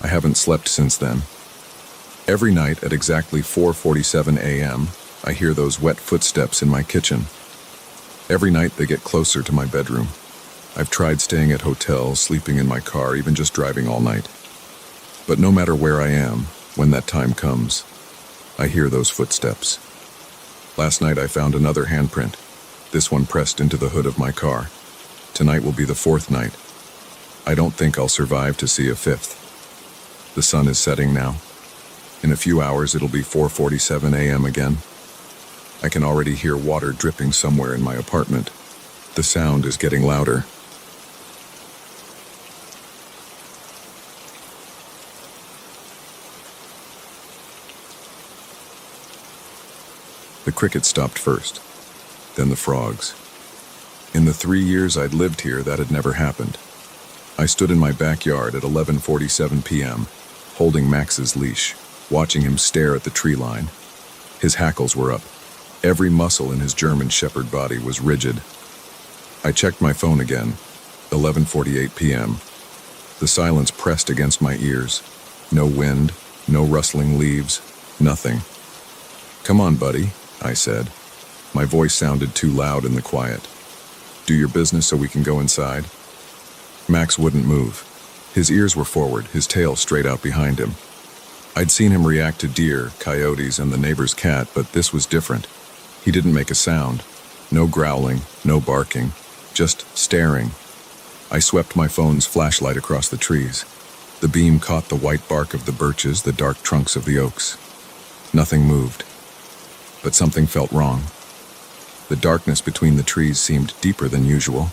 I haven't slept since then. Every night at exactly 4:47 a.m., I hear those wet footsteps in my kitchen. Every night they get closer to my bedroom. I've tried staying at hotels, sleeping in my car, even just driving all night. But no matter where I am, when that time comes, I hear those footsteps. Last night I found another handprint, this one pressed into the hood of my car. Tonight will be the 4th night. I don't think I'll survive to see a 5th. The sun is setting now. In a few hours it'll be 4:47 a.m. again. I can already hear water dripping somewhere in my apartment. The sound is getting louder. The crickets stopped first, then the frogs. In the 3 years I'd lived here, that had never happened. I stood in my backyard at 11:47 p.m., holding Max's leash, watching him stare at the tree line. His hackles were up. Every muscle in his German shepherd body was rigid. I checked my phone again, 11:48 p.m. The silence pressed against my ears. No wind, no rustling leaves, nothing. "Come on, buddy," I said. My voice sounded too loud in the quiet. "Do your business so we can go inside." Max wouldn't move. His ears were forward, his tail straight out behind him. I'd seen him react to deer, coyotes, and the neighbor's cat, but this was different. He didn't make a sound. No growling, no barking, just staring. I swept my phone's flashlight across the trees. The beam caught the white bark of the birches, the dark trunks of the oaks. Nothing moved. But something felt wrong. The darkness between the trees seemed deeper than usual.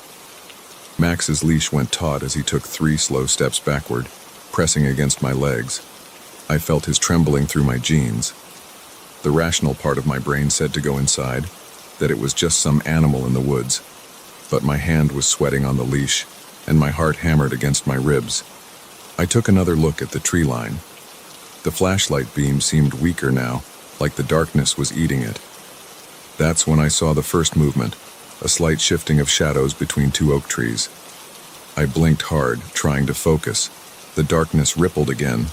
Max's leash went taut as he took 3 slow steps backward, pressing against my legs. I felt his trembling through my jeans. The rational part of my brain said to go inside, that it was just some animal in the woods. But my hand was sweating on the leash, and my heart hammered against my ribs. I took another look at the tree line. The flashlight beam seemed weaker now, like the darkness was eating it. That's when I saw the first movement, a slight shifting of shadows between 2 oak trees. I blinked hard, trying to focus. The darkness rippled again,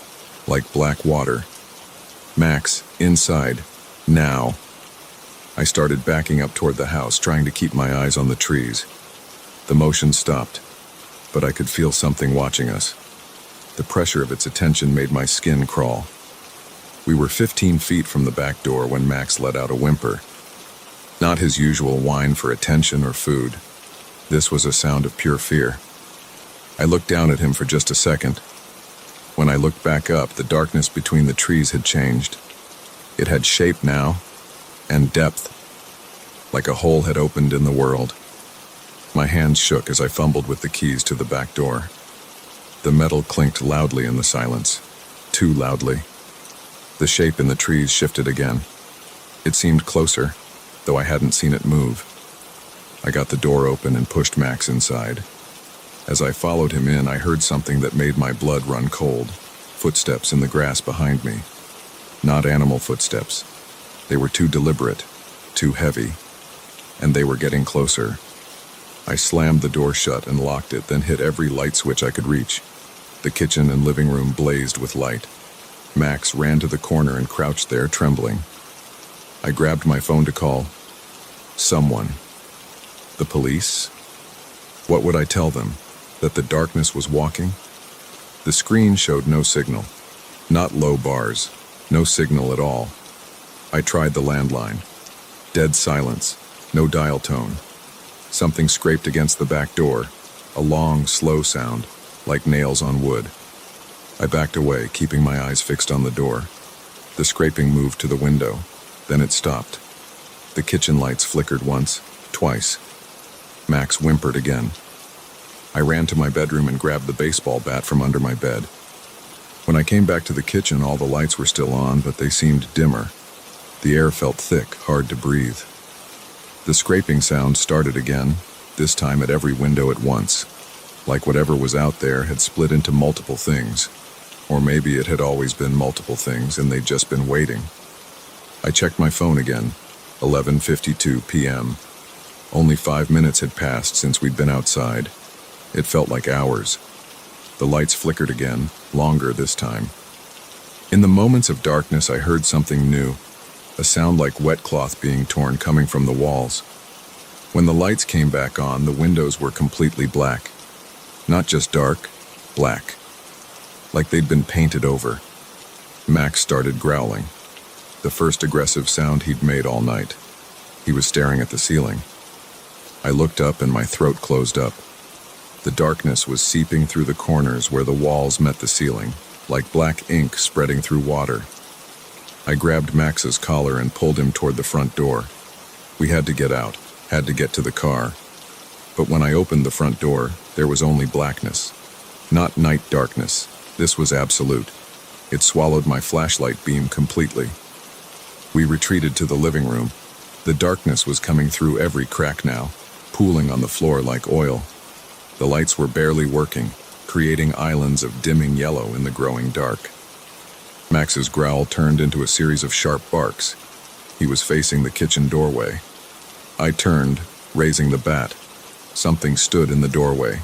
like black water. Max, inside, now. I started backing up toward the house, trying to keep my eyes on the trees. The motion stopped, but I could feel something watching us. The pressure of its attention made my skin crawl. We were 15 feet from the back door when Max let out a whimper. Not his usual whine for attention or food. This was a sound of pure fear. I looked down at him for just a second. When I looked back up, the darkness between the trees had changed. It had shape now, and depth, like a hole had opened in the world. My hands shook as I fumbled with the keys to the back door. The metal clinked loudly in the silence, too loudly. The shape in the trees shifted again. It seemed closer, though I hadn't seen it move. I got the door open and pushed Max inside. As I followed him in, I heard something that made my blood run cold. Footsteps in the grass behind me. Not animal footsteps. They were too deliberate, too heavy, and they were getting closer. I slammed the door shut and locked it, then hit every light switch I could reach. The kitchen and living room blazed with light. Max ran to the corner and crouched there, trembling. I grabbed my phone to call someone. The police? What would I tell them? That the darkness was walking? The screen showed no signal. Not low bars. No signal at all. I tried the landline. Dead silence. No dial tone. Something scraped against the back door. A long, slow sound, like nails on wood. I backed away, keeping my eyes fixed on the door. The scraping moved to the window. Then it stopped. The kitchen lights flickered once, twice. Max whimpered again. I ran to my bedroom and grabbed the baseball bat from under my bed. When I came back to the kitchen, all the lights were still on, but they seemed dimmer. The air felt thick, hard to breathe. The scraping sound started again, this time at every window at once, like whatever was out there had split into multiple things. Or maybe it had always been multiple things and they'd just been waiting. I checked my phone again, 11:52 p.m. Only 5 minutes had passed since we'd been outside. It felt like hours. The lights flickered again, longer this time. In the moments of darkness, I heard something new, a sound like wet cloth being torn coming from the walls. When the lights came back on, the windows were completely black. Not just dark, black. Like they'd been painted over. Max started growling. The first aggressive sound he'd made all night. He was staring at the ceiling. I looked up and my throat closed up. The darkness was seeping through the corners where the walls met the ceiling, like black ink spreading through water. I grabbed Max's collar and pulled him toward the front door. We had to get out, had to get to the car. But when I opened the front door, there was only blackness. Not night darkness. This was absolute. It swallowed my flashlight beam completely. We retreated to the living room. The darkness was coming through every crack now, pooling on the floor like oil. The lights were barely working, creating islands of dimming yellow in the growing dark. Max's growl turned into a series of sharp barks. He was facing the kitchen doorway. I turned, raising the bat. Something stood in the doorway.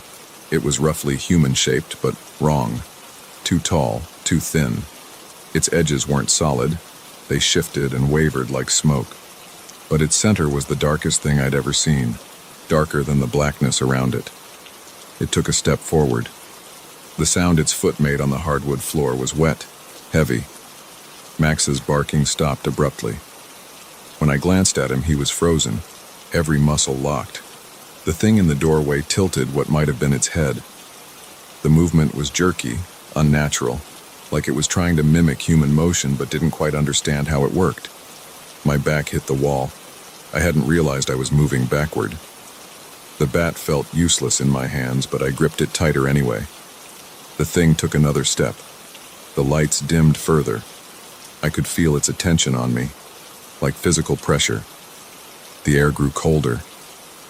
It was roughly human-shaped, but wrong. Too tall, too thin. Its edges weren't solid. They shifted and wavered like smoke. But its center was the darkest thing I'd ever seen, darker than the blackness around it. It took a step forward. The sound its foot made on the hardwood floor was wet, heavy. Max's barking stopped abruptly. When I glanced at him, he was frozen, every muscle locked. The thing in the doorway tilted what might have been its head. The movement was jerky, unnatural, like it was trying to mimic human motion but didn't quite understand how it worked. My back hit the wall. I hadn't realized I was moving backward. The bat felt useless in my hands, but I gripped it tighter anyway. The thing took another step. The lights dimmed further. I could feel its attention on me, like physical pressure. The air grew colder.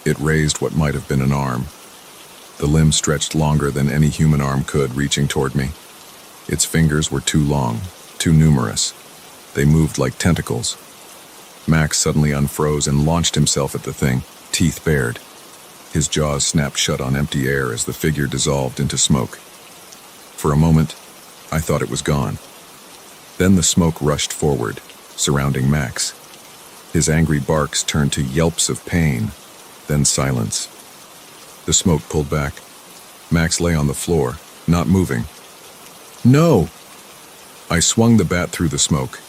It raised what might have been an arm. The limb stretched longer than any human arm could, reaching toward me. Its fingers were too long, too numerous. They moved like tentacles. Max suddenly unfroze and launched himself at the thing, teeth bared. His jaws snapped shut on empty air as the figure dissolved into smoke. For a moment, I thought it was gone. Then the smoke rushed forward, surrounding Max. His angry barks turned to yelps of pain, then silence. The smoke pulled back. Max lay on the floor, not moving. No! I swung the bat through the smoke.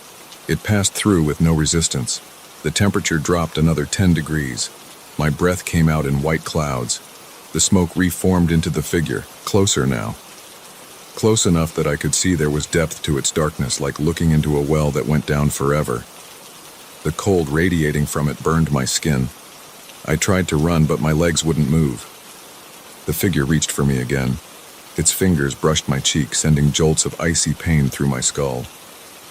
It passed through with no resistance. The temperature dropped another 10 degrees. My breath came out in white clouds. The smoke reformed into the figure, closer now. Close enough that I could see there was depth to its darkness, like looking into a well that went down forever. The cold radiating from it burned my skin. I tried to run, but my legs wouldn't move. The figure reached for me again. Its fingers brushed my cheek, sending jolts of icy pain through my skull.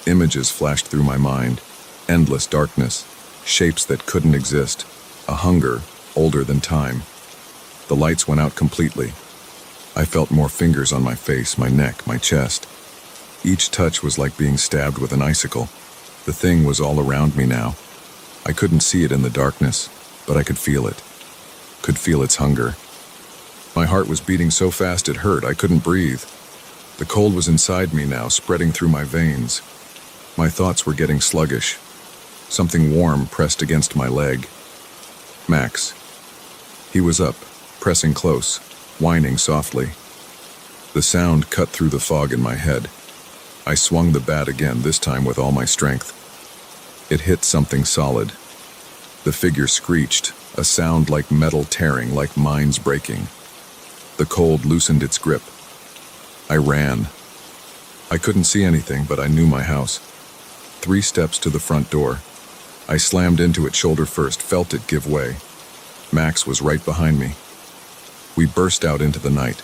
Images flashed through my mind. Endless darkness. Shapes that couldn't exist. A hunger older than time. The lights went out completely. I felt more fingers on my face, my neck, my chest. Each touch was like being stabbed with an icicle. The thing was all around me now. I couldn't see it in the darkness, but I could feel it. Could feel its hunger. My heart was beating so fast it hurt, I couldn't breathe. The cold was inside me now, spreading through my veins. My thoughts were getting sluggish. Something warm pressed against my leg. Max. He was up, pressing close, whining softly. The sound cut through the fog in my head. I swung the bat again, this time with all my strength. It hit something solid. The figure screeched, a sound like metal tearing, like mines breaking. The cold loosened its grip. I ran. I couldn't see anything, but I knew my house. 3 steps to the front door. I slammed into it shoulder first, felt it give way. Max was right behind me. We burst out into the night.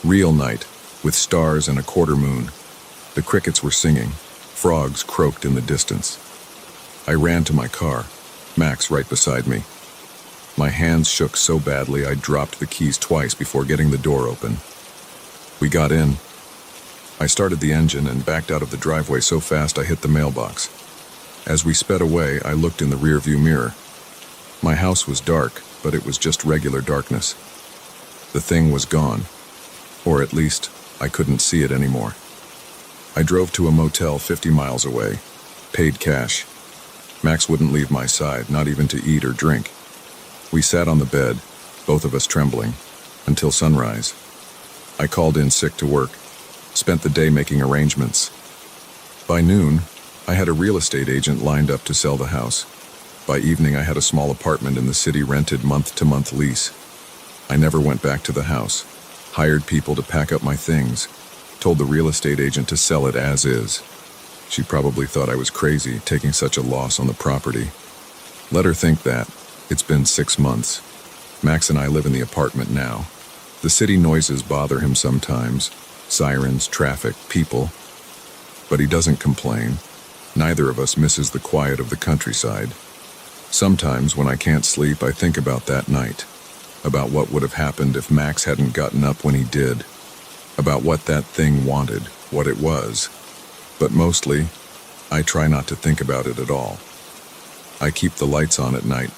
Real night, with stars and a quarter moon. The crickets were singing. Frogs croaked in the distance. I ran to my car, Max right beside me. My hands shook so badly I dropped the keys twice before getting the door open. We got in. I started the engine and backed out of the driveway so fast I hit the mailbox. As we sped away, I looked in the rearview mirror. My house was dark, but it was just regular darkness. The thing was gone. Or at least, I couldn't see it anymore. I drove to a motel 50 miles away, paid cash. Max wouldn't leave my side, not even to eat or drink. We sat on the bed, both of us trembling, until sunrise. I called in sick to work, spent the day making arrangements. By noon, I had a real estate agent lined up to sell the house. By evening, I had a small apartment in the city rented month-to-month lease. I never went back to the house, hired people to pack up my things, told the real estate agent to sell it as is. She probably thought I was crazy, taking such a loss on the property. Let her think that. It's been 6 months. Max and I live in the apartment now. The city noises bother him sometimes. Sirens, traffic, people. But he doesn't complain. Neither of us misses the quiet of the countryside. Sometimes when I can't sleep, I think about that night. About what would have happened if Max hadn't gotten up when he did. About what that thing wanted, what it was. But mostly, I try not to think about it at all. I keep the lights on at night,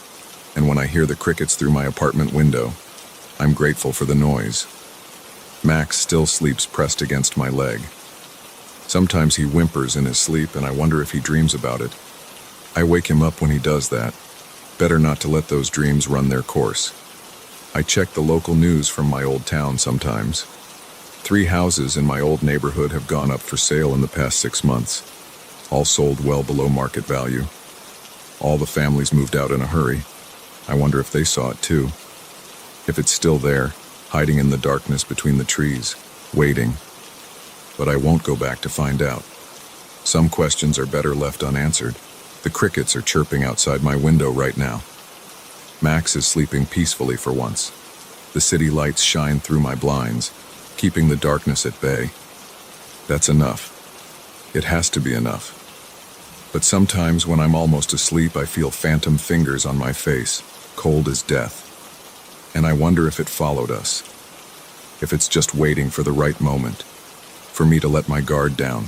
and when I hear the crickets through my apartment window, I'm grateful for the noise. Max still sleeps pressed against my leg. Sometimes he whimpers in his sleep, and I wonder if he dreams about it. I wake him up when he does that. Better not to let those dreams run their course. I check the local news from my old town sometimes. 3 houses in my old neighborhood have gone up for sale in the past 6 months. All sold well below market value. All the families moved out in a hurry. I wonder if they saw it too. If it's still there, hiding in the darkness between the trees, waiting. But I won't go back to find out. Some questions are better left unanswered. The crickets are chirping outside my window right now. Max is sleeping peacefully for once. The city lights shine through my blinds, keeping the darkness at bay. That's enough. It has to be enough. But sometimes when I'm almost asleep, I feel phantom fingers on my face, cold as death. And I wonder if it followed us. If it's just waiting for the right moment, for me to let my guard down.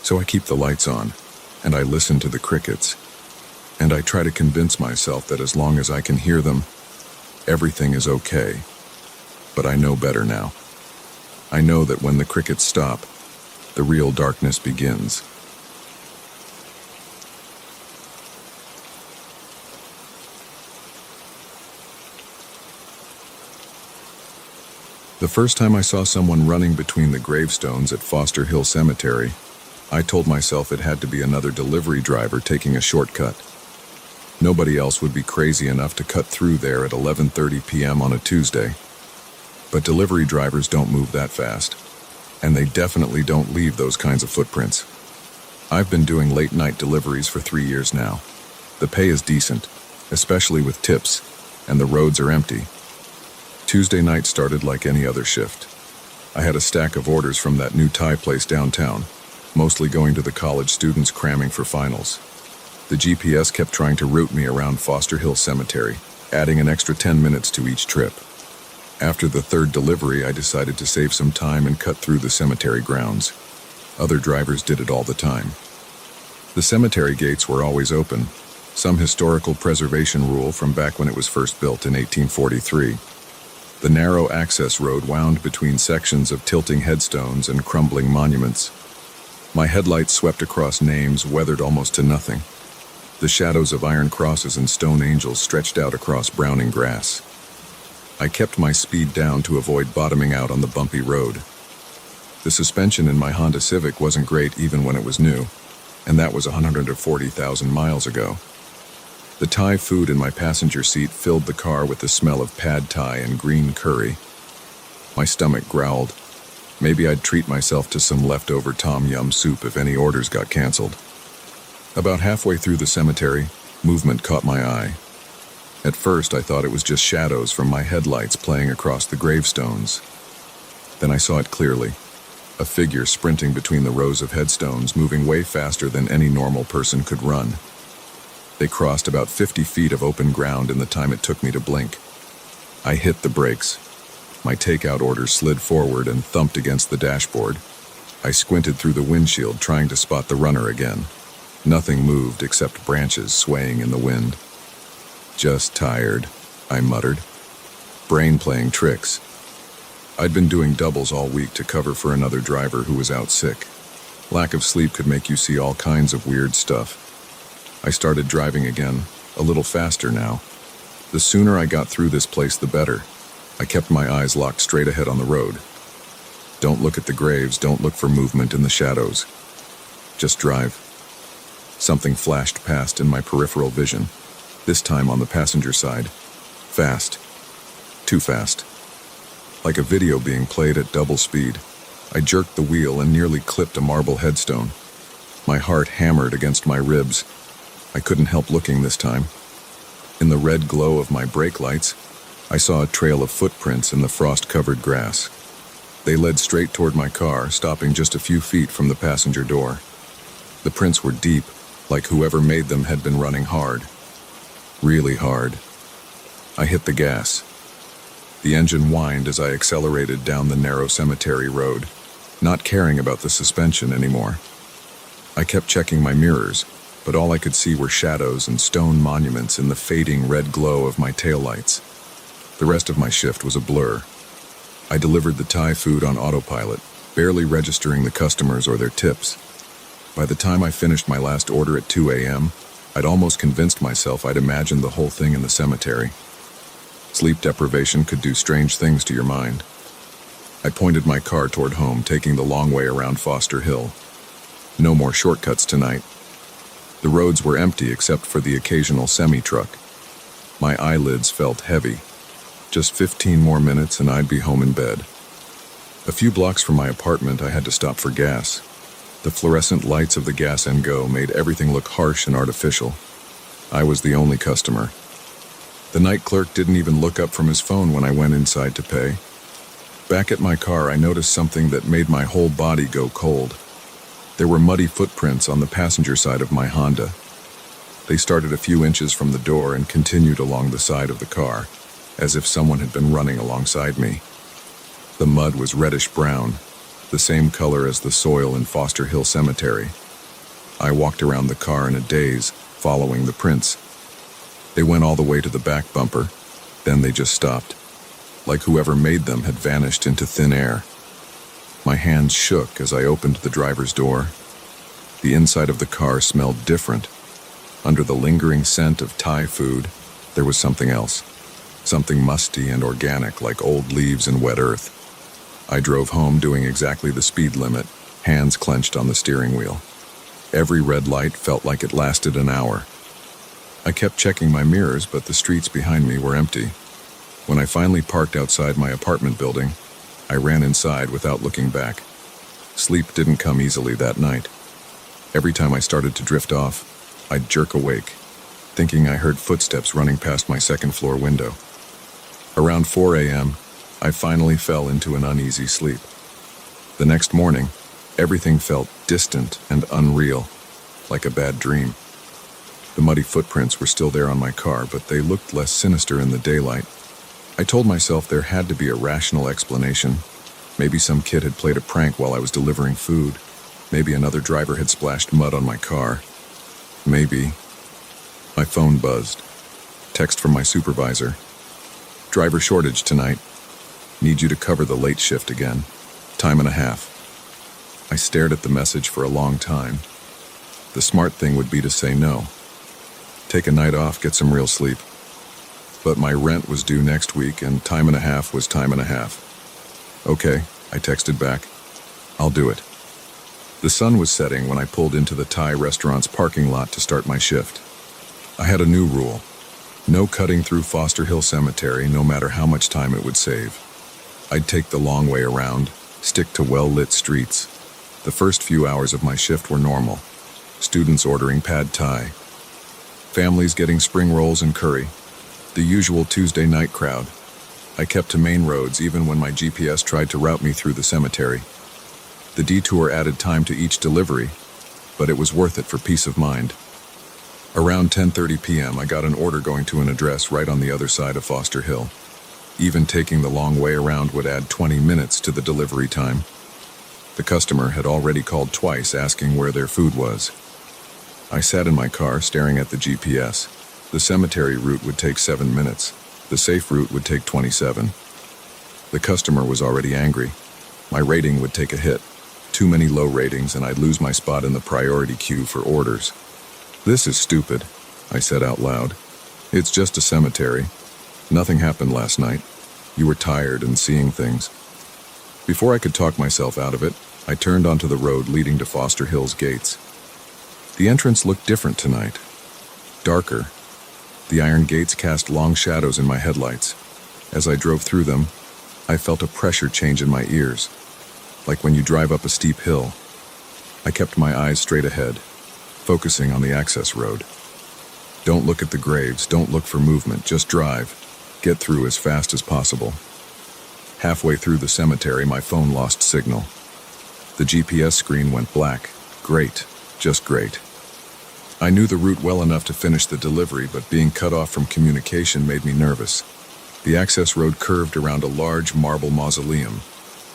So I keep the lights on, and I listen to the crickets. And I try to convince myself that as long as I can hear them, everything is okay. But I know better now. I know that when the crickets stop, the real darkness begins. The first time I saw someone running between the gravestones at Foster Hill Cemetery, I told myself it had to be another delivery driver taking a shortcut. Nobody else would be crazy enough to cut through there at 11:30 p.m. on a Tuesday. But delivery drivers don't move that fast, and they definitely don't leave those kinds of footprints. I've been doing late-night deliveries for 3 years now. The pay is decent, especially with tips, and the roads are empty. Tuesday night started like any other shift. I had a stack of orders from that new Thai place downtown, mostly going to the college students cramming for finals. The GPS kept trying to route me around Foster Hill Cemetery, adding an extra 10 minutes to each trip. After the third delivery, I decided to save some time and cut through the cemetery grounds. Other drivers did it all the time. The cemetery gates were always open, some historical preservation rule from back when it was first built in 1843. The narrow access road wound between sections of tilting headstones and crumbling monuments. My headlights swept across names weathered almost to nothing. The shadows of iron crosses and stone angels stretched out across browning grass. I kept my speed down to avoid bottoming out on the bumpy road. The suspension in my Honda Civic wasn't great even when it was new, and that was 140,000 miles ago. The Thai food in my passenger seat filled the car with the smell of pad Thai and green curry. My stomach growled. Maybe I'd treat myself to some leftover tom yum soup if any orders got canceled. About halfway through the cemetery, movement caught my eye. At first, I thought it was just shadows from my headlights playing across the gravestones. Then I saw it clearly. A figure sprinting between the rows of headstones, moving way faster than any normal person could run. They crossed about 50 feet of open ground in the time it took me to blink. I hit the brakes. My takeout order slid forward and thumped against the dashboard. I squinted through the windshield, trying to spot the runner again. Nothing moved except branches swaying in the wind. Just tired, I muttered. Brain playing tricks. I'd been doing doubles all week to cover for another driver who was out sick. Lack of sleep could make you see all kinds of weird stuff. I started driving again, a little faster now. The sooner I got through this place, the better. I kept my eyes locked straight ahead on the road. Don't look at the graves, don't look for movement in the shadows. Just drive. Something flashed past in my peripheral vision, this time on the passenger side. Fast. Too fast. Like a video being played at double speed, I jerked the wheel and nearly clipped a marble headstone. My heart hammered against my ribs. I couldn't help looking this time. In the red glow of my brake lights, I saw a trail of footprints in the frost-covered grass. They led straight toward my car, stopping just a few feet from the passenger door. The prints were deep, like whoever made them had been running hard. Really hard. I hit the gas. The engine whined as I accelerated down the narrow cemetery road, not caring about the suspension anymore. I kept checking my mirrors, but all I could see were shadows and stone monuments in the fading red glow of my taillights. The rest of my shift was a blur. I delivered the Thai food on autopilot, barely registering the customers or their tips. By the time I finished my last order at 2 a.m., I'd almost convinced myself I'd imagined the whole thing in the cemetery. Sleep deprivation could do strange things to your mind. I pointed my car toward home, taking the long way around Foster Hill. No more shortcuts tonight. The roads were empty except for the occasional semi-truck. My eyelids felt heavy. Just 15 more minutes and I'd be home in bed. A few blocks from my apartment, I had to stop for gas. The fluorescent lights of the gas and go made everything look harsh and artificial. I was the only customer. The night clerk didn't even look up from his phone when I went inside to pay. Back at my car, I noticed something that made my whole body go cold. There were muddy footprints on the passenger side of my Honda. They started a few inches from the door and continued along the side of the car, as if someone had been running alongside me. The mud was reddish-brown, the same color as the soil in Foster Hill Cemetery. I walked around the car in a daze, following the prints. They went all the way to the back bumper, then they just stopped, like whoever made them had vanished into thin air. My hands shook as I opened the driver's door. The inside of the car smelled different. Under the lingering scent of Thai food, there was something else. Something musty and organic, like old leaves and wet earth. I drove home doing exactly the speed limit, hands clenched on the steering wheel. Every red light felt like it lasted an hour. I kept checking my mirrors, but the streets behind me were empty. When I finally parked outside my apartment building, I ran inside without looking back. Sleep didn't come easily that night. Every time I started to drift off, I'd jerk awake, thinking I heard footsteps running past my second-floor window. Around 4 a.m., I finally fell into an uneasy sleep. The next morning, everything felt distant and unreal, like a bad dream. The muddy footprints were still there on my car, but they looked less sinister in the daylight. I told myself there had to be a rational explanation. Maybe some kid had played a prank while I was delivering food. Maybe another driver had splashed mud on my car. Maybe. My phone buzzed. Text from my supervisor. Driver shortage tonight. Need you to cover the late shift again. Time and a half. I stared at the message for a long time. The smart thing would be to say no. Take a night off, get some real sleep. But my rent was due next week, and time and a half was time and a half. Okay, I texted back. I'll do it. The sun was setting when I pulled into the Thai restaurant's parking lot to start my shift. I had a new rule. No cutting through Foster Hill Cemetery, no matter how much time it would save. I'd take the long way around, stick to well-lit streets. The first few hours of my shift were normal. Students ordering pad thai. Families getting spring rolls and curry. The usual Tuesday night crowd. I kept to main roads even when my GPS tried to route me through the cemetery. The detour added time to each delivery, but it was worth it for peace of mind. Around 10:30 p.m., I got an order going to an address right on the other side of Foster Hill. Even taking the long way around would add 20 minutes to the delivery time. The customer had already called twice asking where their food was. I sat in my car staring at the GPS. The cemetery route would take 7 minutes. The safe route would take 27. The customer was already angry. My rating would take a hit. Too many low ratings and I'd lose my spot in the priority queue for orders. This is stupid, I said out loud. It's just a cemetery. Nothing happened last night. You were tired and seeing things. Before I could talk myself out of it, I turned onto the road leading to Foster Hill's gates. The entrance looked different tonight. Darker. The iron gates cast long shadows in my headlights. As I drove through them, I felt a pressure change in my ears, like when you drive up a steep hill. I kept my eyes straight ahead, focusing on the access road. Don't look at the graves, don't look for movement, just drive. Get through as fast as possible. Halfway through the cemetery, my phone lost signal. The GPS screen went black. Great, just great. I knew the route well enough to finish the delivery, but being cut off from communication made me nervous. The access road curved around a large marble mausoleum.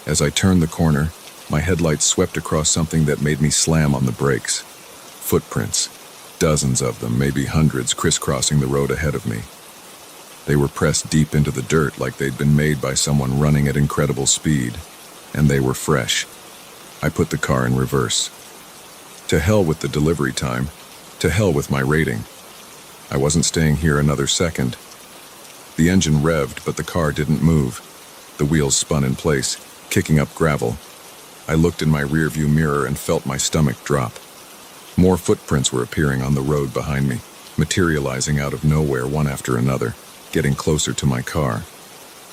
As I turned the corner, my headlights swept across something that made me slam on the brakes. Footprints. Dozens of them, maybe hundreds, crisscrossing the road ahead of me. They were pressed deep into the dirt like they'd been made by someone running at incredible speed. And they were fresh. I put the car in reverse. To hell with the delivery time. To hell with my rating. I wasn't staying here another second. The engine revved, but the car didn't move. The wheels spun in place, kicking up gravel. I looked in my rearview mirror and felt my stomach drop. More footprints were appearing on the road behind me, materializing out of nowhere one after another, getting closer to my car.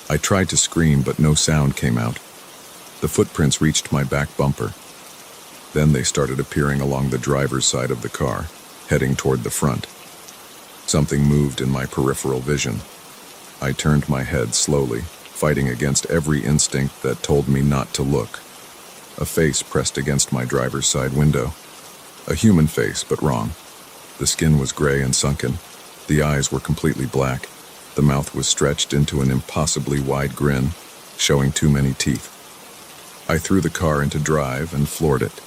I tried to scream, but no sound came out. The footprints reached my back bumper. Then they started appearing along the driver's side of the car, heading toward the front. Something moved in my peripheral vision. I turned my head slowly, fighting against every instinct that told me not to look. A face pressed against my driver's side window. A human face, but wrong. The skin was gray and sunken. The eyes were completely black. The mouth was stretched into an impossibly wide grin, showing too many teeth. I threw the car into drive and floored it.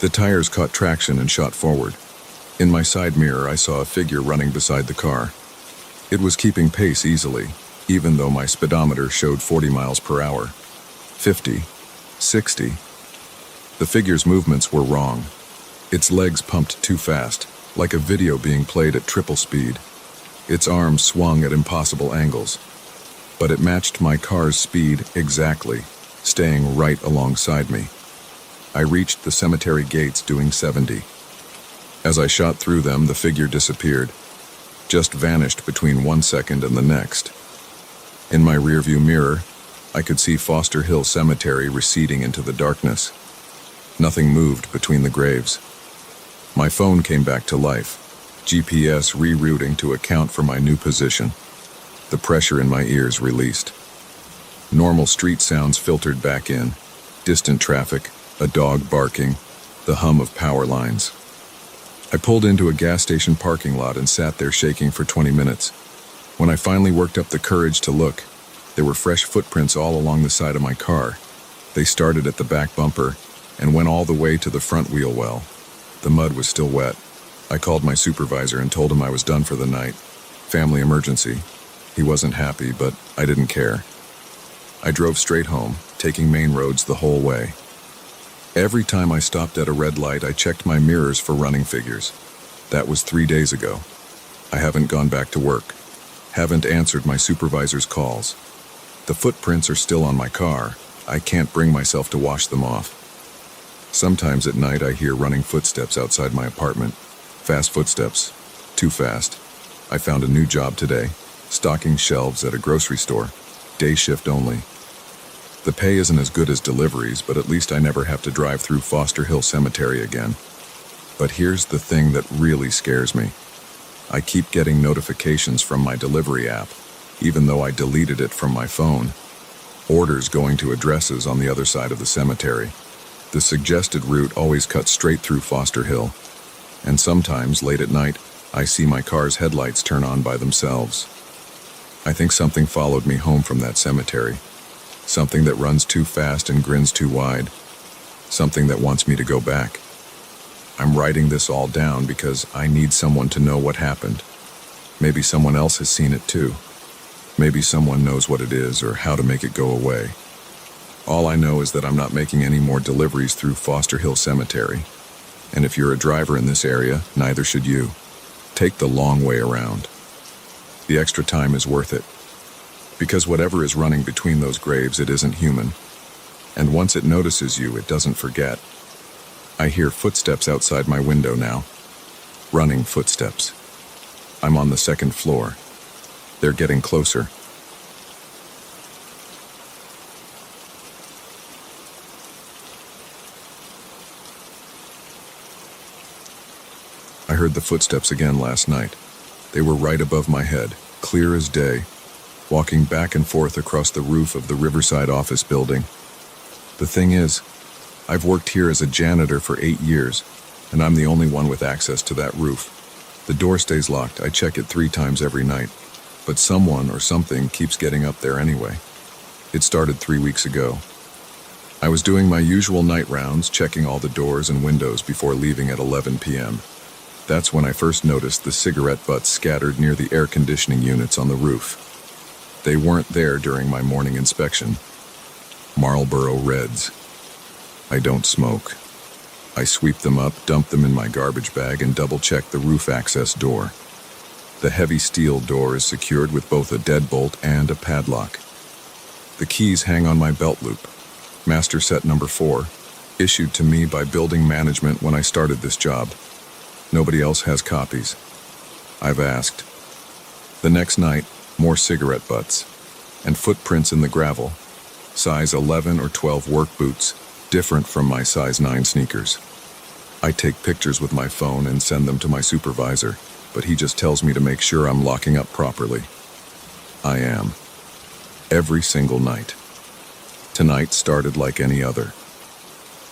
The tires caught traction and shot forward. In my side mirror, I saw a figure running beside the car. It was keeping pace easily, even though my speedometer showed 40 miles per hour. 50, 60. The figure's movements were wrong. Its legs pumped too fast, like a video being played at triple speed. Its arms swung at impossible angles. But it matched my car's speed exactly, staying right alongside me. I reached the cemetery gates doing 70. As I shot through them, the figure disappeared, just vanished between 1 second and the next. In my rearview mirror, I could see Foster Hill Cemetery receding into the darkness. Nothing moved between the graves. My phone came back to life, GPS rerouting to account for my new position. The pressure in my ears released. Normal street sounds filtered back in. Distant traffic, a dog barking, the hum of power lines. I pulled into a gas station parking lot and sat there shaking for 20 minutes. When I finally worked up the courage to look, there were fresh footprints all along the side of my car. They started at the back bumper and went all the way to the front wheel well. The mud was still wet. I called my supervisor and told him I was done for the night. Family emergency. He wasn't happy, but I didn't care. I drove straight home, taking main roads the whole way. Every time I stopped at a red light, I checked my mirrors for running figures. That was 3 days ago. I haven't gone back to work. Haven't answered my supervisor's calls. The footprints are still on my car. I can't bring myself to wash them off. Sometimes at night I hear running footsteps outside my apartment. Fast footsteps. Too fast. I found a new job today, stocking shelves at a grocery store. Day shift only. The pay isn't as good as deliveries, but at least I never have to drive through Foster Hill Cemetery again. But here's the thing that really scares me. I keep getting notifications from my delivery app, even though I deleted it from my phone. Orders going to addresses on the other side of the cemetery. The suggested route always cuts straight through Foster Hill. And sometimes, late at night, I see my car's headlights turn on by themselves. I think something followed me home from that cemetery. Something that runs too fast and grins too wide. Something that wants me to go back. I'm writing this all down because I need someone to know what happened. Maybe someone else has seen it too. Maybe someone knows what it is or how to make it go away. All I know is that I'm not making any more deliveries through Foster Hill Cemetery. And if you're a driver in this area, neither should you. Take the long way around. The extra time is worth it. Because whatever is running between those graves, it isn't human. And once it notices you, it doesn't forget. I hear footsteps outside my window now. Running footsteps. I'm on the second floor. They're getting closer. I heard the footsteps again last night. They were right above my head, clear as day, walking back and forth across the roof of the Riverside office building. The thing is, I've worked here as a janitor for 8 years, and I'm the only one with access to that roof. The door stays locked. I check it 3 times every night, but someone or something keeps getting up there anyway. It started 3 weeks ago. I was doing my usual night rounds, checking all the doors and windows before leaving at 11 p.m. That's when I first noticed the cigarette butts scattered near the air conditioning units on the roof. They weren't there during my morning inspection. Marlboro Reds. I don't smoke. I sweep them up, dump them in my garbage bag, and double-check the roof access door. The heavy steel door is secured with both a deadbolt and a padlock. The keys hang on my belt loop. Master set number 4, issued to me by building management when I started this job. Nobody else has copies. I've asked. The next night, more cigarette butts, and footprints in the gravel. Size 11 or 12 work boots, different from my size 9 sneakers. I take pictures with my phone and send them to my supervisor, but he just tells me to make sure I'm locking up properly. I am. Every single night. Tonight started like any other.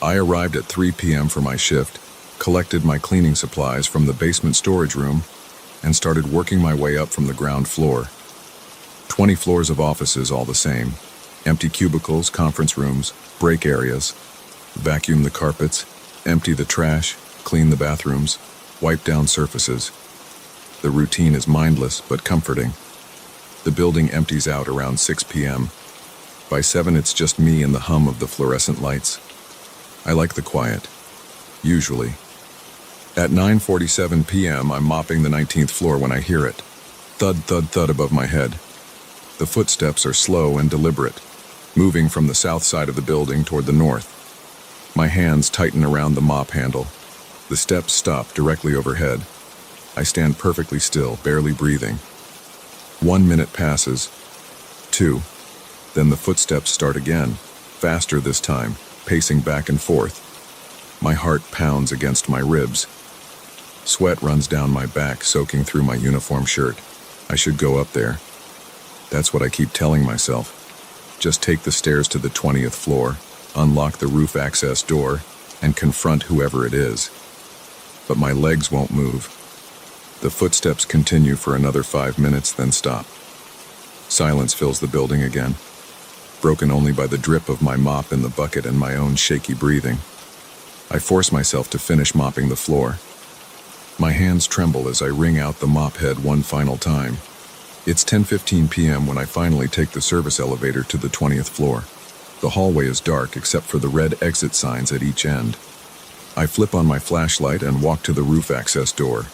I arrived at 3 p.m. for my shift, collected my cleaning supplies from the basement storage room, and started working my way up from the ground floor. 20 floors of offices all the same. Empty cubicles, conference rooms, break areas. Vacuum the carpets, empty the trash, clean the bathrooms, wipe down surfaces. The routine is mindless but comforting. The building empties out around 6 p.m. By 7 it's just me and the hum of the fluorescent lights. I like the quiet. Usually. At 9:47 p.m. I'm mopping the 19th floor when I hear it. Thud, thud, thud above my head. The footsteps are slow and deliberate, moving from the south side of the building toward the north. My hands tighten around the mop handle. The steps stop directly overhead. I stand perfectly still, barely breathing. 1 minute passes. 2. Then the footsteps start again, faster this time, pacing back and forth. My heart pounds against my ribs. Sweat runs down my back, soaking through my uniform shirt. I should go up there. That's what I keep telling myself. Just take the stairs to the 20th floor, unlock the roof access door, and confront whoever it is. But my legs won't move. The footsteps continue for another 5 minutes, then stop. Silence fills the building again, broken only by the drip of my mop in the bucket and my own shaky breathing. I force myself to finish mopping the floor. My hands tremble as I wring out the mop head one final time. It's 10:15 p.m. when I finally take the service elevator to the 20th floor. The hallway is dark except for the red exit signs at each end. I flip on my flashlight and walk to the roof access door.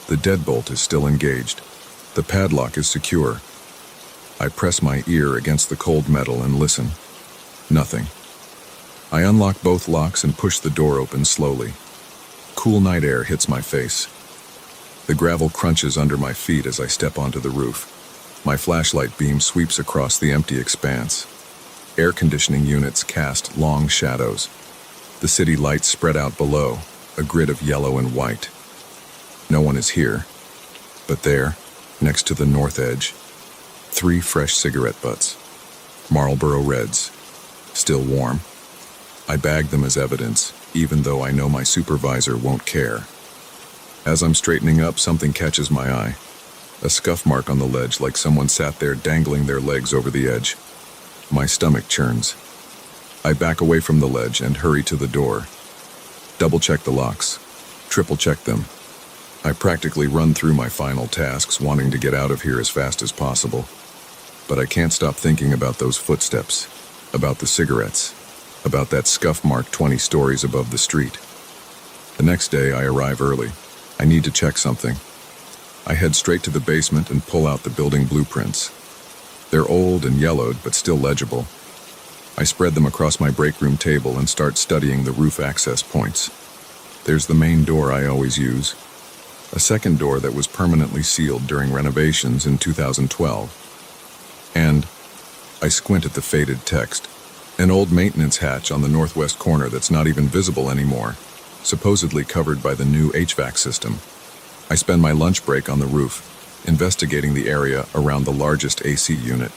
The deadbolt is still engaged. The padlock is secure. I press my ear against the cold metal and listen. Nothing. I unlock both locks and push the door open slowly. Cool night air hits my face. The gravel crunches under my feet as I step onto the roof. My flashlight beam sweeps across the empty expanse. Air conditioning units cast long shadows. The city lights spread out below, a grid of yellow and white. No one is here. But there, next to the north edge, 3 fresh cigarette butts. Marlboro Reds. Still warm. I bag them as evidence, even though I know my supervisor won't care. As I'm straightening up, something catches my eye. A scuff mark on the ledge, like someone sat there dangling their legs over the edge. My stomach churns. I back away from the ledge and hurry to the door. Double-check the locks. Triple-check them. I practically run through my final tasks, wanting to get out of here as fast as possible. But I can't stop thinking about those footsteps, about the cigarettes, about that scuff mark 20 stories above the street. The next day, I arrive early. I need to check something. I head straight to the basement and pull out the building blueprints. They're old and yellowed, but still legible. I spread them across my break room table and start studying the roof access points. There's the main door I always use. A second door that was permanently sealed during renovations in 2012. And I squint at the faded text. An old maintenance hatch on the northwest corner that's not even visible anymore, supposedly covered by the new HVAC system. I spend my lunch break on the roof, investigating the area around the largest AC unit.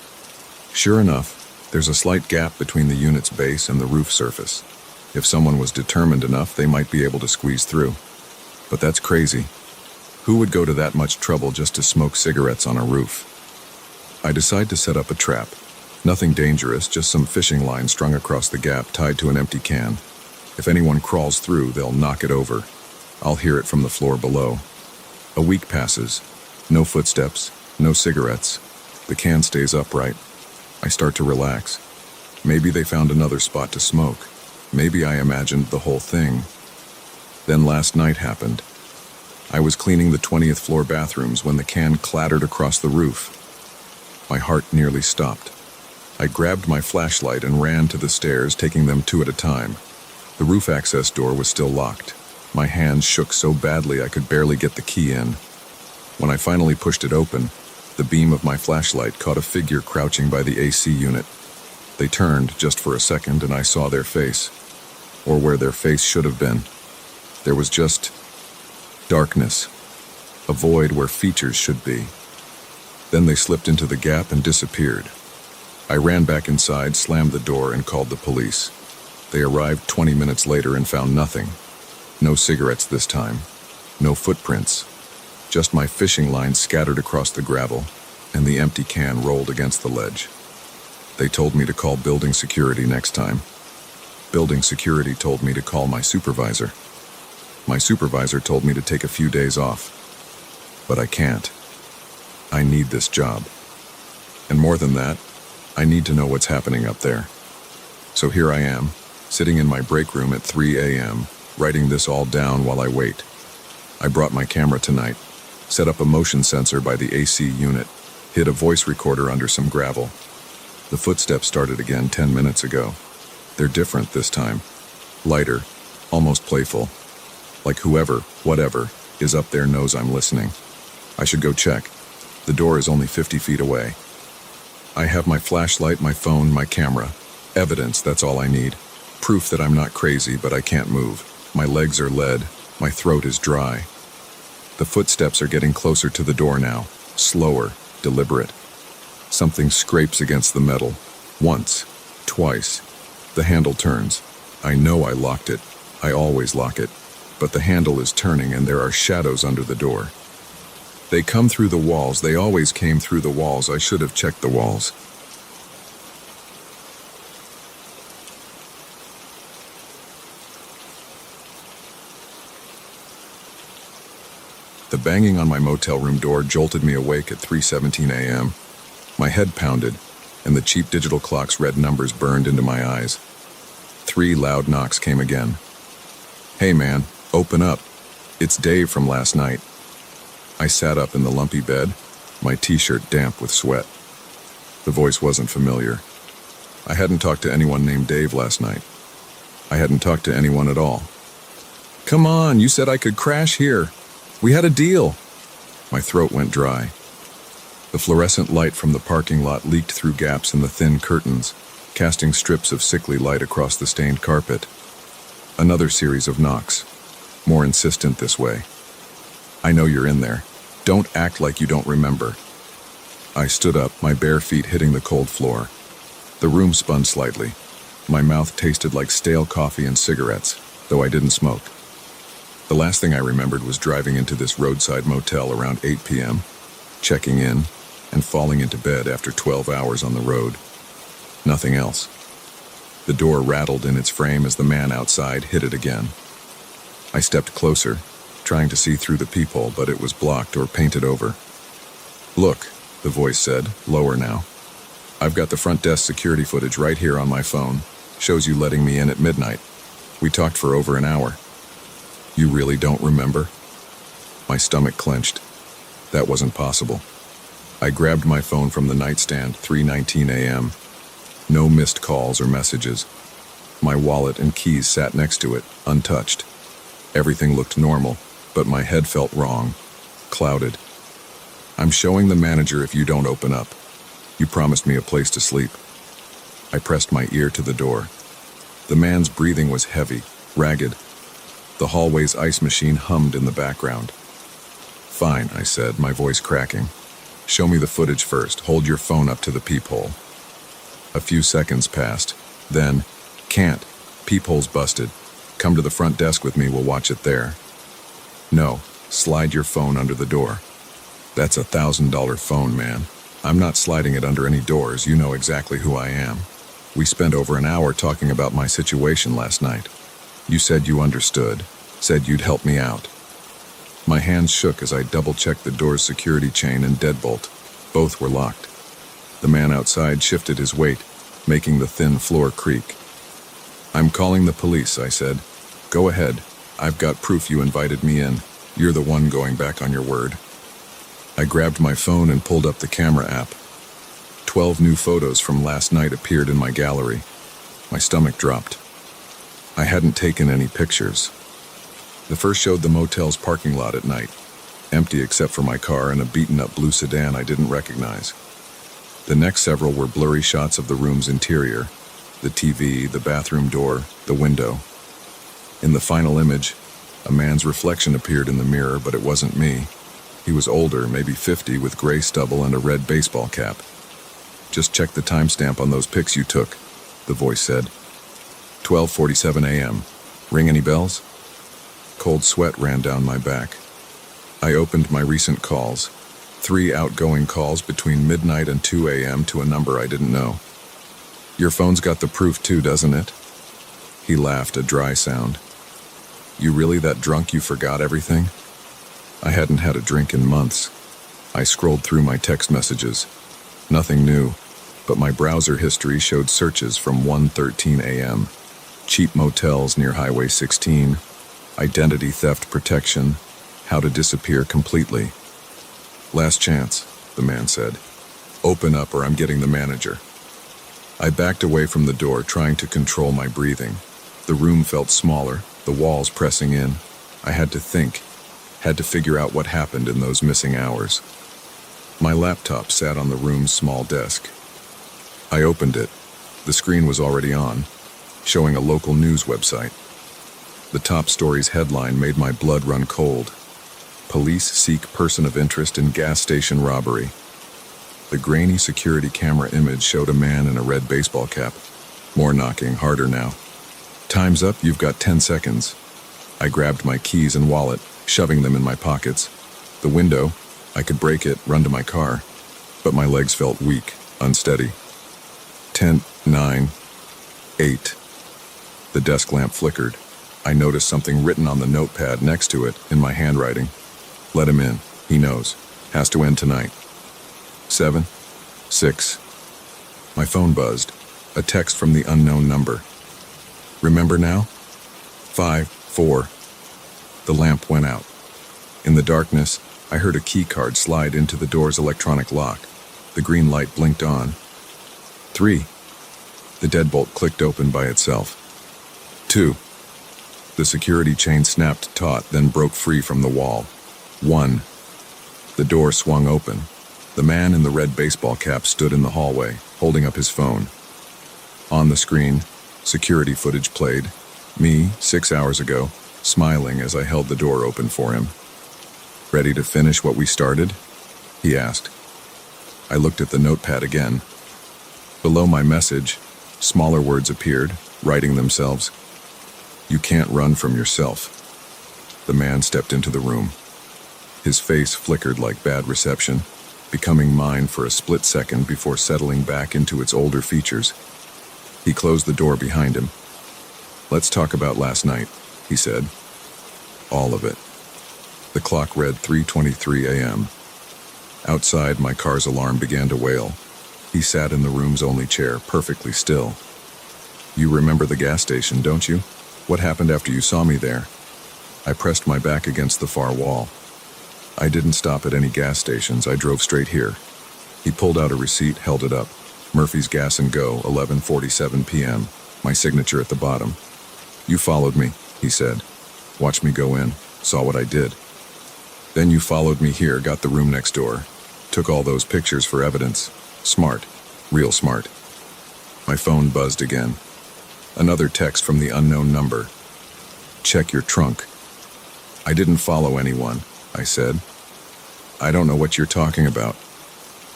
Sure enough, there's a slight gap between the unit's base and the roof surface. If someone was determined enough, they might be able to squeeze through. But that's crazy. Who would go to that much trouble just to smoke cigarettes on a roof? I decide to set up a trap. Nothing dangerous, just some fishing line strung across the gap tied to an empty can. If anyone crawls through, they'll knock it over. I'll hear it from the floor below. A week passes. No footsteps, no cigarettes. The can stays upright. I start to relax. Maybe they found another spot to smoke. Maybe I imagined the whole thing. Then last night happened. I was cleaning the 20th floor bathrooms when the can clattered across the roof. My heart nearly stopped. I grabbed my flashlight and ran to the stairs, taking them 2 at a time. The roof access door was still locked. My hands shook so badly I could barely get the key in. When I finally pushed it open, the beam of my flashlight caught a figure crouching by the AC unit. They turned just for a second and I saw their face. or where their face should have been. There was just darkness, a void where features should be. Then they slipped into the gap and disappeared. I ran back inside, slammed the door, and called the police. They arrived 20 minutes later and found nothing. No cigarettes this time. No footprints. Just my fishing line scattered across the gravel, and the empty can rolled against the ledge. They told me to call building security next time. Building security told me to call my supervisor. My supervisor told me to take a few days off. But I can't. I need this job. And more than that, I need to know what's happening up there. So here I am, sitting in my break room at 3 a.m., writing this all down while I wait. I brought my camera tonight, set up a motion sensor by the AC unit, hid a voice recorder under some gravel. The footsteps started again 10 minutes ago. They're different this time. Lighter, almost playful. Like whoever, whatever, is up there knows I'm listening. I should go check. The door is only 50 feet away. I have my flashlight, my phone, my camera. Evidence, that's all I need. Proof that I'm not crazy, but I can't move. My legs are lead. My throat is dry. The footsteps are getting closer to the door now. Slower, deliberate. Something scrapes against the metal. Once. Twice. The handle turns. I know I locked it. I always lock it. But the handle is turning and there are shadows under the door. They come through the walls. They always came through the walls. I should have checked the walls. The banging on my motel room door jolted me awake at 3:17 a.m. My head pounded, and the cheap digital clock's red numbers burned into my eyes. 3 loud knocks came again. "Hey man, open up. It's Dave from last night." I sat up in the lumpy bed, my t-shirt damp with sweat. The voice wasn't familiar. I hadn't talked to anyone named Dave last night. I hadn't talked to anyone at all. "Come on, you said I could crash here. We had a deal." My throat went dry. The fluorescent light from the parking lot leaked through gaps in the thin curtains, casting strips of sickly light across the stained carpet. Another series of knocks, more insistent this way. "I know you're in there. Don't act like you don't remember." I stood up, my bare feet hitting the cold floor. The room spun slightly. My mouth tasted like stale coffee and cigarettes, though I didn't smoke. The last thing I remembered was driving into this roadside motel around 8 p.m., checking in, and falling into bed after 12 hours on the road. Nothing else. The door rattled in its frame as the man outside hit it again. I stepped closer, trying to see through the peephole, but it was blocked or painted over. "Look," the voice said, lower now. "I've got the front desk security footage right here on my phone. Shows you letting me in at midnight. We talked for over an hour." "You really don't remember?" My stomach clenched. That wasn't possible. I grabbed my phone from the nightstand, 3:19 a.m. No missed calls or messages. My wallet and keys sat next to it, untouched. Everything looked normal, but my head felt wrong, clouded. "I'm showing the manager if you don't open up. You promised me a place to sleep." I pressed my ear to the door. The man's breathing was heavy, ragged. The hallway's ice machine hummed in the background. "Fine," I said, my voice cracking. "Show me the footage first. Hold your phone up to the peephole." A few seconds passed. Then, "Can't. Peephole's busted. Come to the front desk with me, we'll watch it there." "No, slide your phone under the door." "That's a $1,000 phone, man. I'm not sliding it under any doors. You know exactly who I am. We spent over an hour talking about my situation last night. You said you understood, said you'd help me out." My hands shook as I double-checked the door's security chain and deadbolt. Both were locked. The man outside shifted his weight, making the thin floor creak. "I'm calling the police," I said. "Go ahead. I've got proof you invited me in. You're the one going back on your word." I grabbed my phone and pulled up the camera app. 12 new photos from last night appeared in my gallery. My stomach dropped. I hadn't taken any pictures. The first showed the motel's parking lot at night, empty except for my car and a beaten-up blue sedan I didn't recognize. The next several were blurry shots of the room's interior, the TV, the bathroom door, the window. In the final image, a man's reflection appeared in the mirror, but it wasn't me. He was older, maybe 50, with gray stubble and a red baseball cap. "Just check the timestamp on those pics you took," the voice said. 12:47 a.m. Ring any bells? Cold sweat ran down my back. I opened my recent calls. 3 outgoing calls between midnight and 2 a.m. to a number I didn't know. "Your phone's got the proof too, doesn't it?" He laughed, a dry sound. "You really that drunk you forgot everything?" I hadn't had a drink in months. I scrolled through my text messages. Nothing new, but my browser history showed searches from 1:13 a.m. Cheap motels near Highway 16, identity theft protection, how to disappear completely. "Last chance," the man said. "Open up or I'm getting the manager." I backed away from the door, trying to control my breathing. The room felt smaller, the walls pressing in. I had to think, had to figure out what happened in those missing hours. My laptop sat on the room's small desk. I opened it. The screen was already on, showing a local news website. The top story's headline made my blood run cold. "Police seek person of interest in gas station robbery." The grainy security camera image showed a man in a red baseball cap. More knocking, harder now. "Time's up, you've got 10 seconds. I grabbed my keys and wallet, shoving them in my pockets. The window, I could break it, run to my car, but my legs felt weak, unsteady. 10, 9, 8. The desk lamp flickered. I noticed something written on the notepad next to it, in my handwriting. "Let him in, he knows. Has to end tonight." 7, 6. My phone buzzed. A text from the unknown number. "Remember now?" 5, 4. The lamp went out. In the darkness, I heard a key card slide into the door's electronic lock. The green light blinked on. 3. The deadbolt clicked open by itself. 2. The security chain snapped taut, then broke free from the wall. 1. The door swung open. The man in the red baseball cap stood in the hallway, holding up his phone. On the screen, security footage played. Me, 6 hours ago, smiling as I held the door open for him. "Ready to finish what we started?" he asked. I looked at the notepad again. Below my message, smaller words appeared, writing themselves. "You can't run from yourself." The man stepped into the room. His face flickered like bad reception, becoming mine for a split second before settling back into its older features. He closed the door behind him. "Let's talk about last night," he said. "All of it." The clock read 3:23 a.m. Outside, my car's alarm began to wail. He sat in the room's only chair, perfectly still. "You remember the gas station, don't you? What happened after you saw me there?" I pressed my back against the far wall. "I didn't stop at any gas stations. I drove straight here." He pulled out a receipt, held it up. "Murphy's Gas and Go, 11:47 p.m. My signature at the bottom." "You followed me," he said. "Watched me go in, saw what I did. Then you followed me here, got the room next door. Took all those pictures for evidence. Smart. Real smart." My phone buzzed again. Another text from the unknown number. "Check your trunk." "I didn't follow anyone," I said. "I don't know what you're talking about."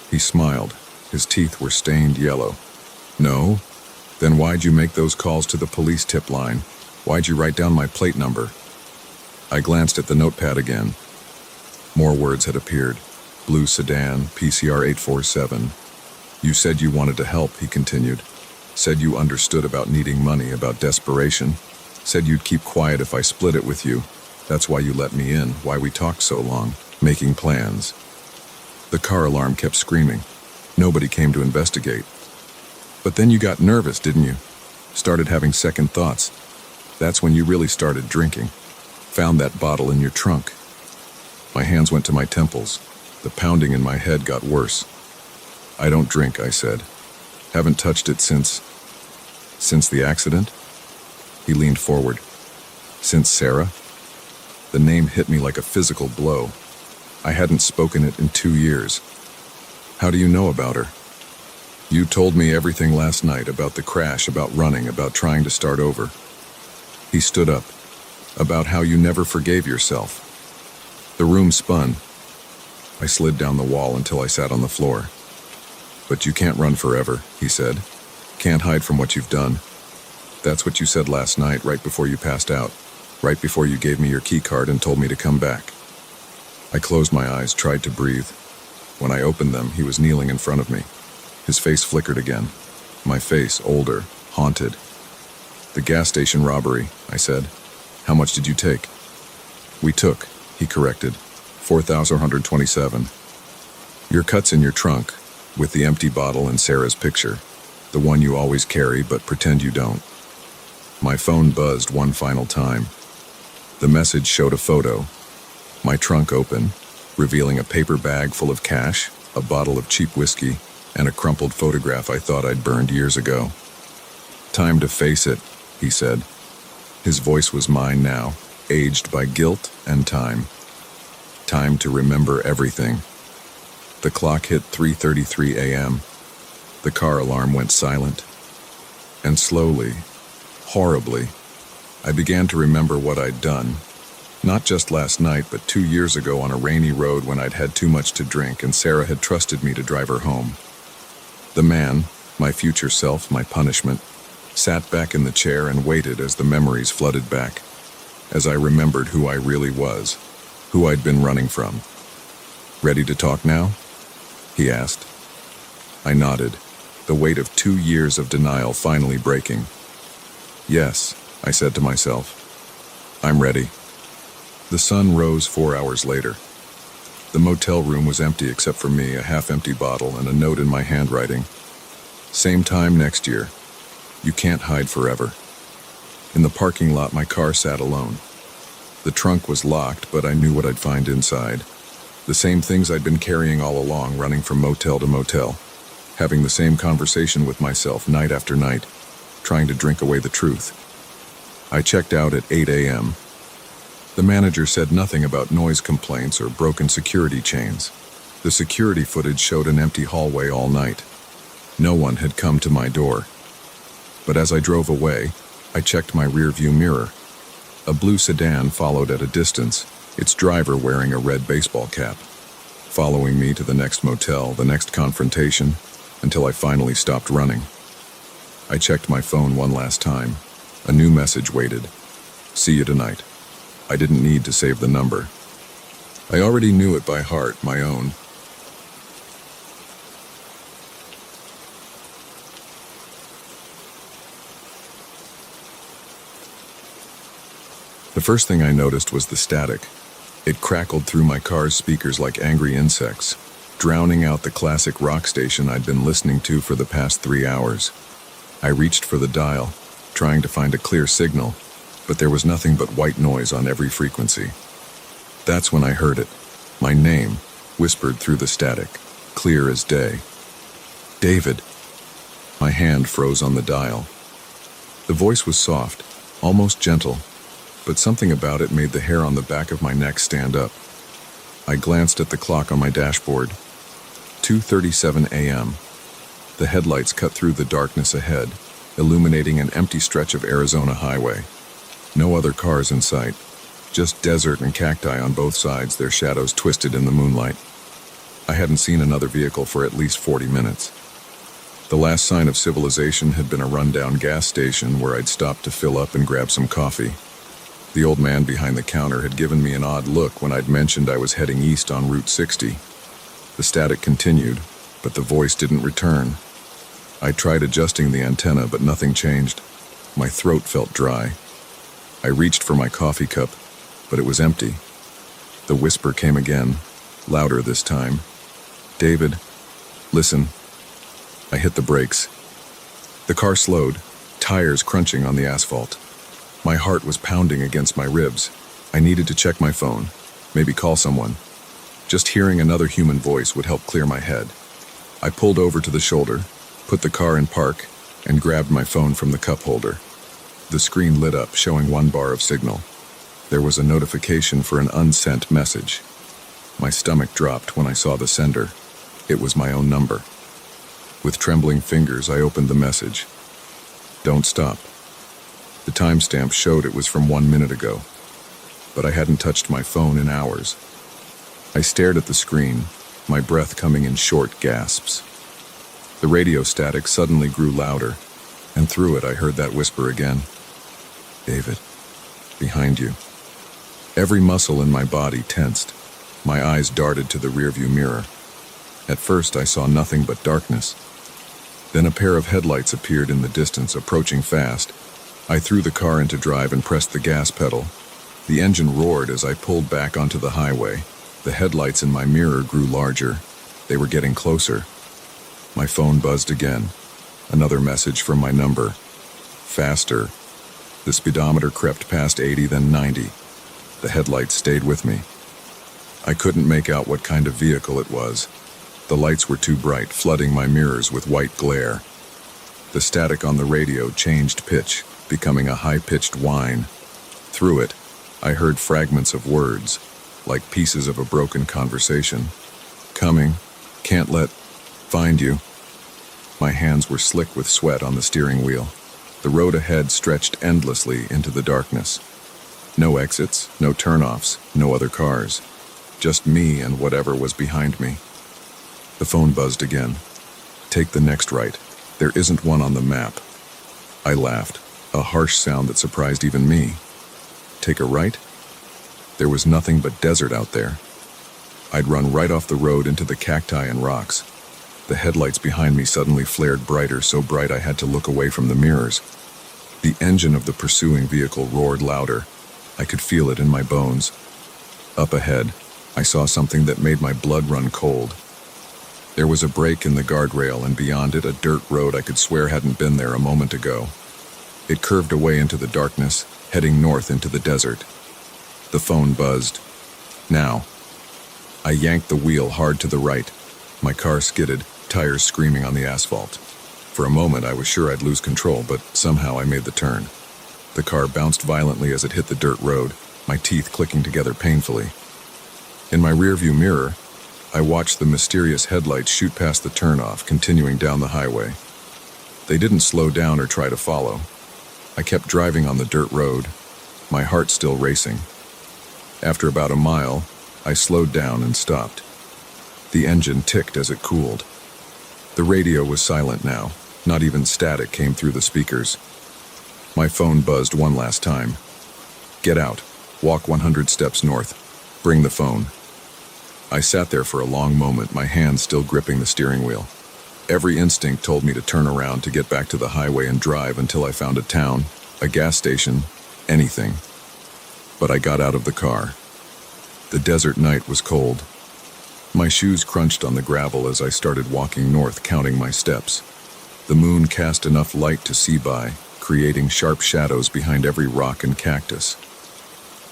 He smiled. His teeth were stained yellow. "No? Then why'd you make those calls to the police tip line? Why'd you write down my plate number?" I glanced at the notepad again. More words had appeared. "Blue sedan, PCR 847. You said you wanted to help," he continued. "Said you understood about needing money, about desperation. Said you'd keep quiet if I split it with you. That's why you let me in, why we talked so long, making plans." The car alarm kept screaming. Nobody came to investigate. "But then you got nervous, didn't you? Started having second thoughts. That's when you really started drinking. Found that bottle in your trunk." My hands went to my temples. The pounding in my head got worse. "I don't drink," I said. "Haven't touched it since the accident?" He leaned forward. "Since Sarah?" The name hit me like a physical blow. I hadn't spoken it in 2 years. "How do you know about her?" "You told me everything last night, about the crash, about running, about trying to start over." He stood up. about how you never forgave yourself. The room spun. I slid down the wall until I sat on the floor. But you can't run forever, he said. Can't hide from what you've done. That's what you said last night, right before you passed out. Right before you gave me your key card and told me to come back. I closed my eyes, tried to breathe. When I opened them, he was kneeling in front of me. His face flickered again. My face, older, haunted. The gas station robbery, I said. How much did you take? We took, he corrected, 4,127. Your cut's in your trunk, with the empty bottle and Sarah's picture, the one you always carry but pretend you don't. My phone buzzed one final time. The message showed a photo. My trunk open, revealing a paper bag full of cash, a bottle of cheap whiskey, and a crumpled photograph I thought I'd burned years ago. Time to face it, he said. His voice was mine now, aged by guilt and time. Time to remember everything. The clock hit 3:33 a.m. The car alarm went silent. And slowly, horribly, I began to remember what I'd done. Not just last night, but 2 years ago on a rainy road when I'd had too much to drink and Sarah had trusted me to drive her home. The man, my future self, my punishment, sat back in the chair and waited as the memories flooded back, as I remembered who I really was, who I'd been running from. Ready to talk now? He asked. I nodded, the weight of 2 years of denial finally breaking. Yes, I said to myself. I'm ready. The sun rose 4 hours later. The motel room was empty except for me, a half-empty bottle, and a note in my handwriting. Same time next year. You can't hide forever. In the parking lot, my car sat alone. The trunk was locked, but I knew what I'd find inside. The same things I'd been carrying all along, running from motel to motel, having the same conversation with myself night after night, trying to drink away the truth. I checked out at 8 a.m. The manager said nothing about noise complaints or broken security chains. The security footage showed an empty hallway all night. No one had come to my door. But as I drove away, I checked my rearview mirror. A blue sedan followed at a distance, its driver wearing a red baseball cap, following me to the next motel, the next confrontation, until I finally stopped running. I checked my phone one last time. A new message waited. See you tonight. I didn't need to save the number. I already knew it by heart, my own. The first thing I noticed was the static. It crackled through my car's speakers like angry insects, drowning out the classic rock station I'd been listening to for the past 3 hours. I reached for the dial, trying to find a clear signal, but there was nothing but white noise on every frequency. That's when I heard it. My name, whispered through the static, clear as day. David. My hand froze on the dial. The voice was soft, almost gentle, but something about it made the hair on the back of my neck stand up. I glanced at the clock on my dashboard. 2:37 a.m. The headlights cut through the darkness ahead, illuminating an empty stretch of Arizona highway. No other cars in sight, just desert and cacti on both sides, their shadows twisted in the moonlight. I hadn't seen another vehicle for at least 40 minutes. The last sign of civilization had been a rundown gas station where I'd stopped to fill up and grab some coffee. The old man behind the counter had given me an odd look when I'd mentioned I was heading east on Route 60. The static continued, but the voice didn't return. I tried adjusting the antenna, but nothing changed. My throat felt dry. I reached for my coffee cup, but it was empty. The whisper came again, louder this time. David, listen. I hit the brakes. The car slowed, tires crunching on the asphalt. My heart was pounding against my ribs. I needed to check my phone, maybe call someone. Just hearing another human voice would help clear my head. I pulled over to the shoulder, put the car in park, and grabbed my phone from the cup holder. The screen lit up, showing 1 bar of signal. There was a notification for an unsent message. My stomach dropped when I saw the sender. It was my own number. With trembling fingers, I opened the message. Don't stop. The timestamp showed it was from 1 minute ago. but I hadn't touched my phone in hours. I stared at the screen, my breath coming in short gasps. The radio static suddenly grew louder, and through it I heard that whisper again. "David, behind you." Every muscle in my body tensed. My eyes darted to the rearview mirror. At first I saw nothing but darkness. Then a pair of headlights appeared in the distance, approaching fast. I threw the car into drive and pressed the gas pedal. The engine roared as I pulled back onto the highway. The headlights in my mirror grew larger. They were getting closer. My phone buzzed again. Another message from my number. Faster. The speedometer crept past 80, then 90. The headlights stayed with me. I couldn't make out what kind of vehicle it was. The lights were too bright, flooding my mirrors with white glare. The static on the radio changed pitch, becoming a high-pitched whine. Through it, I heard fragments of words, like pieces of a broken conversation. "Coming, can't let, find you." My hands were slick with sweat on the steering wheel. The road ahead stretched endlessly into the darkness. No exits, no turnoffs, no other cars. Just me and whatever was behind me. The phone buzzed again. "Take the next right. There isn't one on the map." I laughed, a harsh sound that surprised even me. Take a right? There was nothing but desert out there. I'd run right off the road into the cacti and rocks. The headlights behind me suddenly flared brighter, so bright I had to look away from the mirrors. The engine of the pursuing vehicle roared louder. I could feel it in my bones. Up ahead, I saw something that made my blood run cold. There was a break in the guardrail, and beyond it a dirt road I could swear hadn't been there a moment ago. It curved away into the darkness, heading north into the desert. The phone buzzed. Now. I yanked the wheel hard to the right. My car skidded, tires screaming on the asphalt. For a moment I was sure I'd lose control, but somehow I made the turn. The car bounced violently as it hit the dirt road, my teeth clicking together painfully. In my rearview mirror, I watched the mysterious headlights shoot past the turnoff, continuing down the highway. They didn't slow down or try to follow. I kept driving on the dirt road, my heart still racing. After about a mile, I slowed down and stopped. The engine ticked as it cooled. The radio was silent now. Not even static came through the speakers. My phone buzzed one last time. "Get out. Walk 100 steps north. Bring the phone." I sat there for a long moment, my hands still gripping the steering wheel. Every instinct told me to turn around, to get back to the highway and drive until I found a town, a gas station, anything. But I got out of the car. The desert night was cold. My shoes crunched on the gravel as I started walking north, counting my steps. The moon cast enough light to see by, creating sharp shadows behind every rock and cactus.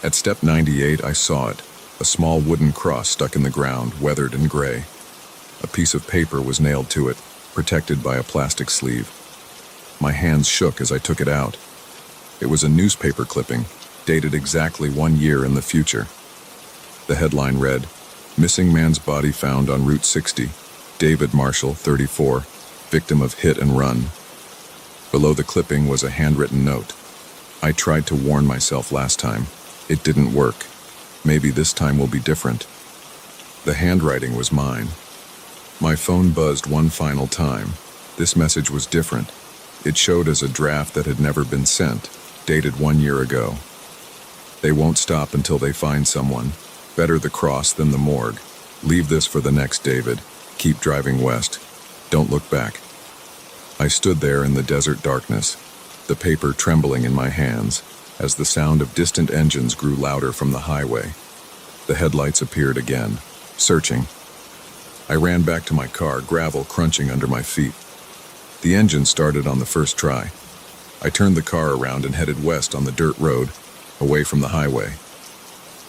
At step 98, I saw it. A small wooden cross stuck in the ground, weathered and gray. A piece of paper was nailed to it, protected by a plastic sleeve. My hands shook as I took it out. It was a newspaper clipping, dated exactly 1 year in the future. The headline read, "Missing man's body found on Route 60. David Marshall, 34, victim of hit and run." Below the clipping was a handwritten note. "I tried to warn myself last time. It didn't work. Maybe this time will be different." The handwriting was mine. My phone buzzed one final time. This message was different. It showed as a draft that had never been sent, dated 1 year ago. "They won't stop until they find someone. Better the cross than the morgue. Leave this for the next David. Keep driving west. Don't look back." I stood there in the desert darkness, the paper trembling in my hands, as the sound of distant engines grew louder from the highway. The headlights appeared again, searching. I ran back to my car, gravel crunching under my feet. The engine started on the first try. I turned the car around and headed west on the dirt road, away from the highway.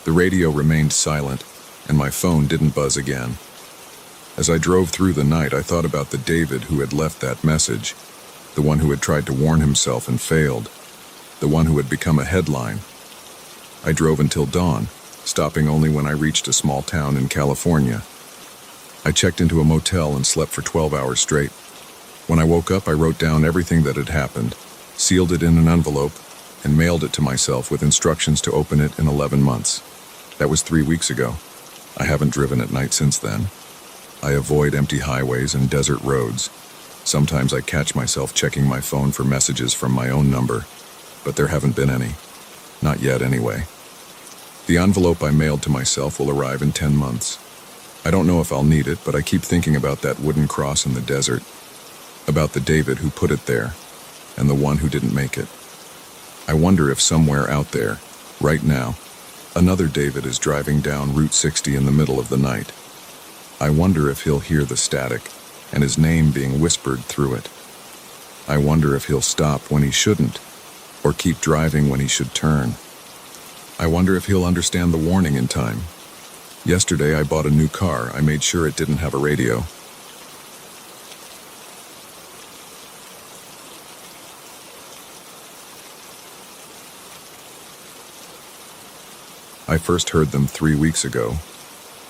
The radio remained silent, and my phone didn't buzz again. As I drove through the night, I thought about the David who had left that message, the one who had tried to warn himself and failed, the one who had become a headline. I drove until dawn, stopping only when I reached a small town in California. I checked into a motel and slept for 12 hours straight. When I woke up, I wrote down everything that had happened, sealed it in an envelope, and mailed it to myself with instructions to open it in 11 months. That was 3 weeks ago. I haven't driven at night since then. I avoid empty highways and desert roads. Sometimes I catch myself checking my phone for messages from my own number, but there haven't been any. Not yet, anyway. The envelope I mailed to myself will arrive in 10 months. I don't know if I'll need it, but I keep thinking about that wooden cross in the desert, about the David who put it there, and the one who didn't make it. I wonder if somewhere out there, right now, another David is driving down Route 60 in the middle of the night. I wonder if he'll hear the static and his name being whispered through it. I wonder if he'll stop when he shouldn't, or keep driving when he should turn. I wonder if he'll understand the warning in time. Yesterday I bought a new car. I made sure it didn't have a radio. I first heard them 3 weeks ago.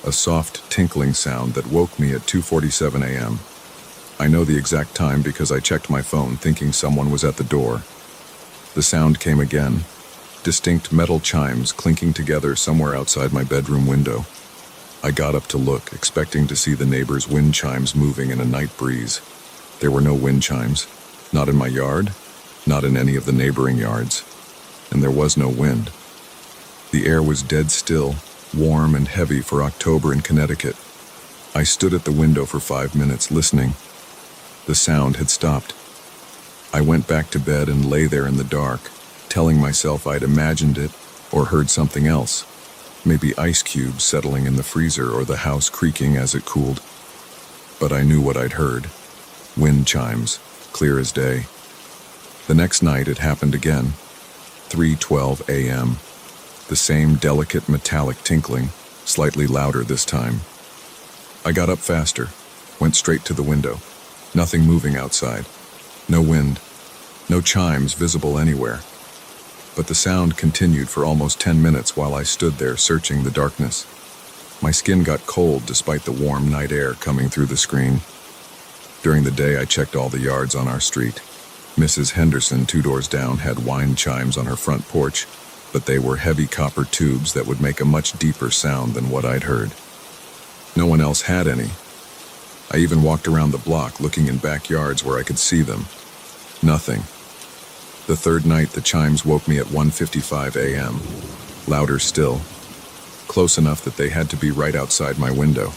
A soft tinkling sound that woke me at 2:47 a.m. I know the exact time because I checked my phone thinking someone was at the door. The sound came again, distinct metal chimes clinking together somewhere outside my bedroom window. I got up to look, expecting to see the neighbor's wind chimes moving in a night breeze. There were no wind chimes, not in my yard, not in any of the neighboring yards, and there was no wind. The air was dead still, warm and heavy for October in Connecticut. I stood at the window for 5 minutes listening. The sound had stopped. I went back to bed and lay there in the dark, telling myself I'd imagined it or heard something else. Maybe ice cubes settling in the freezer or the house creaking as it cooled. But I knew what I'd heard. Wind chimes, clear as day. The next night it happened again. 3:12 a.m. The same delicate metallic tinkling, slightly louder this time. I got up faster, went straight to the window. Nothing moving outside. No wind. No chimes visible anywhere. But the sound continued for almost 10 minutes while I stood there searching the darkness. My skin got cold despite the warm night air coming through the screen. During the day, I checked all the yards on our street. Mrs. Henderson, 2 doors down, had wind chimes on her front porch, but they were heavy copper tubes that would make a much deeper sound than what I'd heard. No one else had any. I even walked around the block looking in backyards where I could see them. Nothing. The third night, the chimes woke me at 1:55 a.m., louder still, close enough that they had to be right outside my window.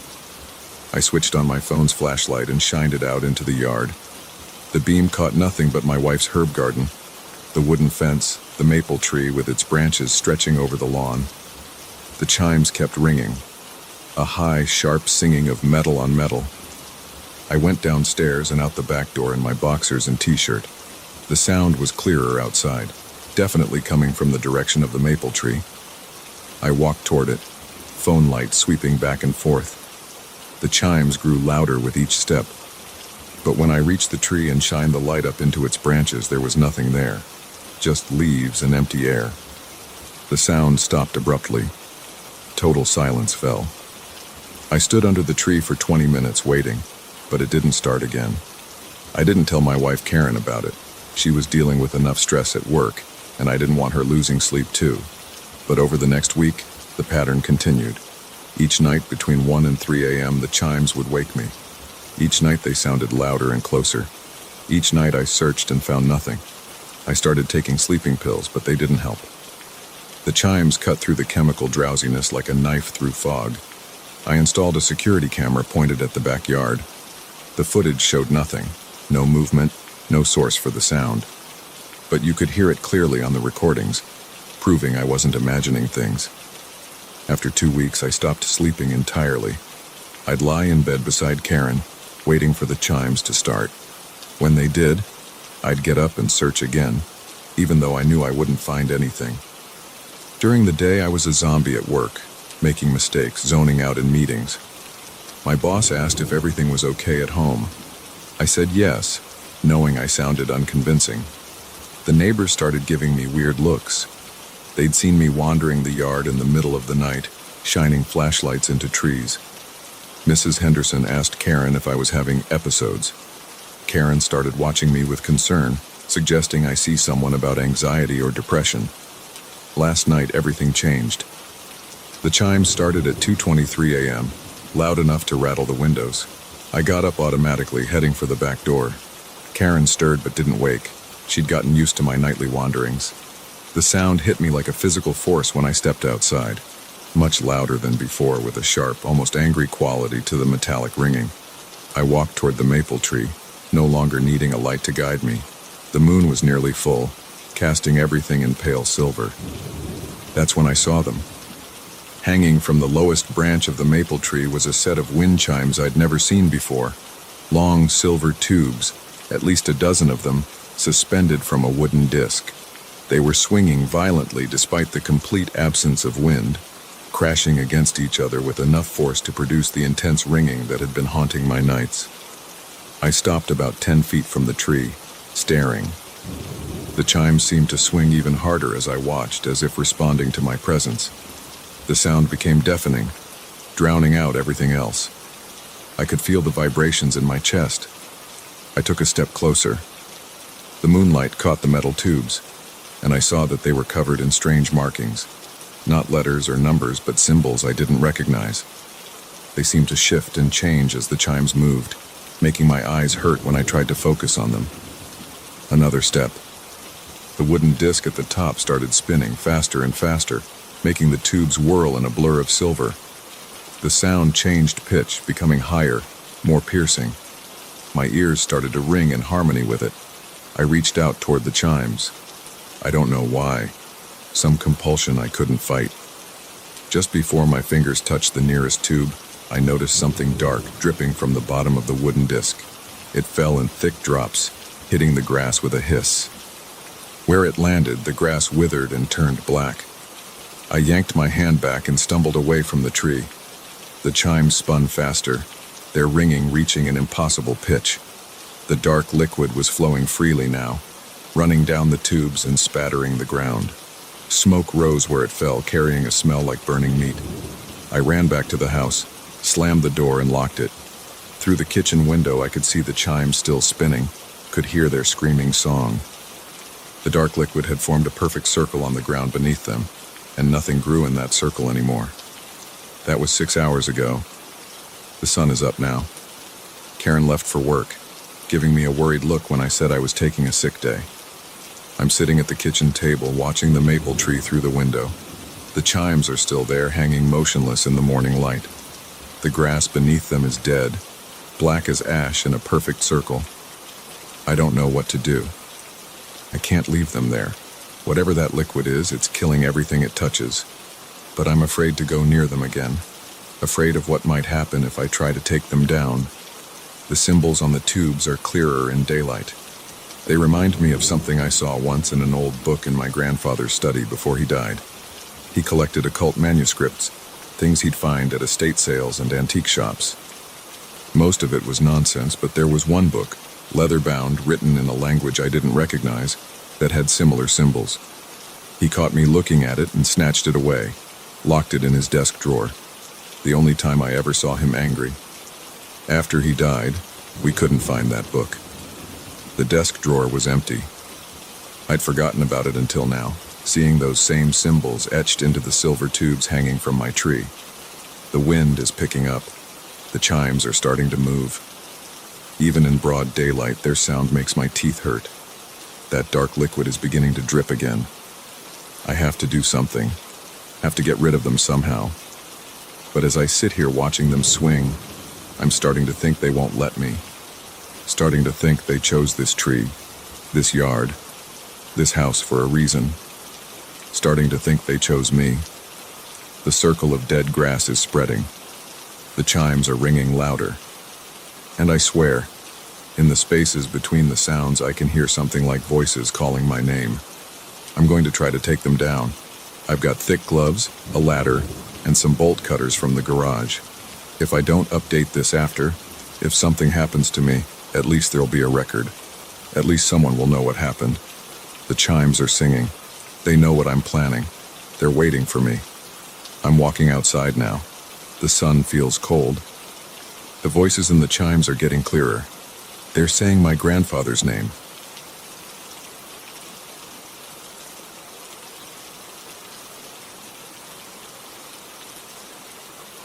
I switched on my phone's flashlight and shined it out into the yard. The beam caught nothing but my wife's herb garden, the wooden fence, the maple tree with its branches stretching over the lawn. The chimes kept ringing, a high, sharp singing of metal on metal. I went downstairs and out the back door in my boxers and t-shirt. The sound was clearer outside, definitely coming from the direction of the maple tree. I walked toward it, phone light sweeping back and forth. The chimes grew louder with each step, but when I reached the tree and shined the light up into its branches, there was nothing there, just leaves and empty air. The sound stopped abruptly. Total silence fell. I stood under the tree for 20 minutes waiting, but it didn't start again. I didn't tell my wife Karen about it. She was dealing with enough stress at work, and I didn't want her losing sleep too. But over the next week, the pattern continued. Each night between 1 and 3 a.m., the chimes would wake me. Each night they sounded louder and closer. Each night I searched and found nothing. I started taking sleeping pills, but they didn't help. The chimes cut through the chemical drowsiness like a knife through fog. I installed a security camera pointed at the backyard. The footage showed nothing, no movement, no source for the sound. But you could hear it clearly on the recordings, proving I wasn't imagining things. After 2 weeks, I stopped sleeping entirely. I'd lie in bed beside Karen, waiting for the chimes to start. When they did, I'd get up and search again, even though I knew I wouldn't find anything. During the day, I was a zombie at work, making mistakes, zoning out in meetings. My boss asked if everything was okay at home. I said yes, knowing I sounded unconvincing. The neighbors started giving me weird looks. They'd seen me wandering the yard in the middle of the night, shining flashlights into trees. Mrs. Henderson asked Karen if I was having episodes. Karen started watching me with concern, suggesting I see someone about anxiety or depression. Last night, everything changed. The chimes started at 2:23 a.m., loud enough to rattle the windows. I got up automatically, heading for the back door. Karen stirred but didn't wake. She'd gotten used to my nightly wanderings. The sound hit me like a physical force when I stepped outside, much louder than before, with a sharp, almost angry quality to the metallic ringing. I walked toward the maple tree, no longer needing a light to guide me. The moon was nearly full, casting everything in pale silver. That's when I saw them. Hanging from the lowest branch of the maple tree was a set of wind chimes I'd never seen before. Long silver tubes, at least a dozen of them, suspended from a wooden disc. They were swinging violently despite the complete absence of wind, crashing against each other with enough force to produce the intense ringing that had been haunting my nights. I stopped about 10 feet from the tree, staring. The chimes seemed to swing even harder as I watched, as if responding to my presence. The sound became deafening, drowning out everything else. I could feel the vibrations in my chest. I took a step closer. The moonlight caught the metal tubes, and I saw that they were covered in strange markings. Not letters or numbers, but symbols I didn't recognize. They seemed to shift and change as the chimes moved, making my eyes hurt when I tried to focus on them. Another step. The wooden disc at the top started spinning faster and faster, making the tubes whirl in a blur of silver. The sound changed pitch, becoming higher, more piercing. My ears started to ring in harmony with it. I reached out toward the chimes. I don't know why. Some compulsion I couldn't fight. Just before my fingers touched the nearest tube, I noticed something dark dripping from the bottom of the wooden disc. It fell in thick drops, hitting the grass with a hiss. Where it landed, the grass withered and turned black. I yanked my hand back and stumbled away from the tree. The chimes spun faster, their ringing reaching an impossible pitch. The dark liquid was flowing freely now, running down the tubes and spattering the ground. Smoke rose where it fell, carrying a smell like burning meat. I ran back to the house, slammed the door and locked it. Through the kitchen window I could see the chimes still spinning, could hear their screaming song. The dark liquid had formed a perfect circle on the ground beneath them, and nothing grew in that circle anymore. That was 6 hours ago. The sun is up now. Karen left for work, giving me a worried look when I said I was taking a sick day. I'm sitting at the kitchen table watching the maple tree through the window. The chimes are still there, hanging motionless in the morning light. The grass beneath them is dead, black as ash in a perfect circle. I don't know what to do. I can't leave them there. Whatever that liquid is, it's killing everything it touches. But I'm afraid to go near them again, afraid of what might happen if I try to take them down. The symbols on the tubes are clearer in daylight. They remind me of something I saw once in an old book in my grandfather's study before he died. He collected occult manuscripts, things he'd find at estate sales and antique shops. Most of it was nonsense, but there was one book, leather-bound, written in a language I didn't recognize, that had similar symbols. He caught me looking at it and snatched it away, locked it in his desk drawer. The only time I ever saw him angry. After he died, we couldn't find that book. The desk drawer was empty. I'd forgotten about it until now, seeing those same symbols etched into the silver tubes hanging from my tree. The wind is picking up. The chimes are starting to move. Even in broad daylight, their sound makes my teeth hurt. That dark liquid is beginning to drip again. I have to do something. Have to get rid of them somehow. But as I sit here watching them swing, I'm starting to think they won't let me. Starting to think they chose this tree, this yard, this house for a reason. Starting to think they chose me. The circle of dead grass is spreading. The chimes are ringing louder. And I swear, in the spaces between the sounds, I can hear something like voices calling my name. I'm going to try to take them down. I've got thick gloves, a ladder, and some bolt cutters from the garage. If I don't update this after, if something happens to me, at least there'll be a record. At least someone will know what happened. The chimes are singing. They know what I'm planning. They're waiting for me. I'm walking outside now. The sun feels cold. The voices in the chimes are getting clearer. They're saying my grandfather's name.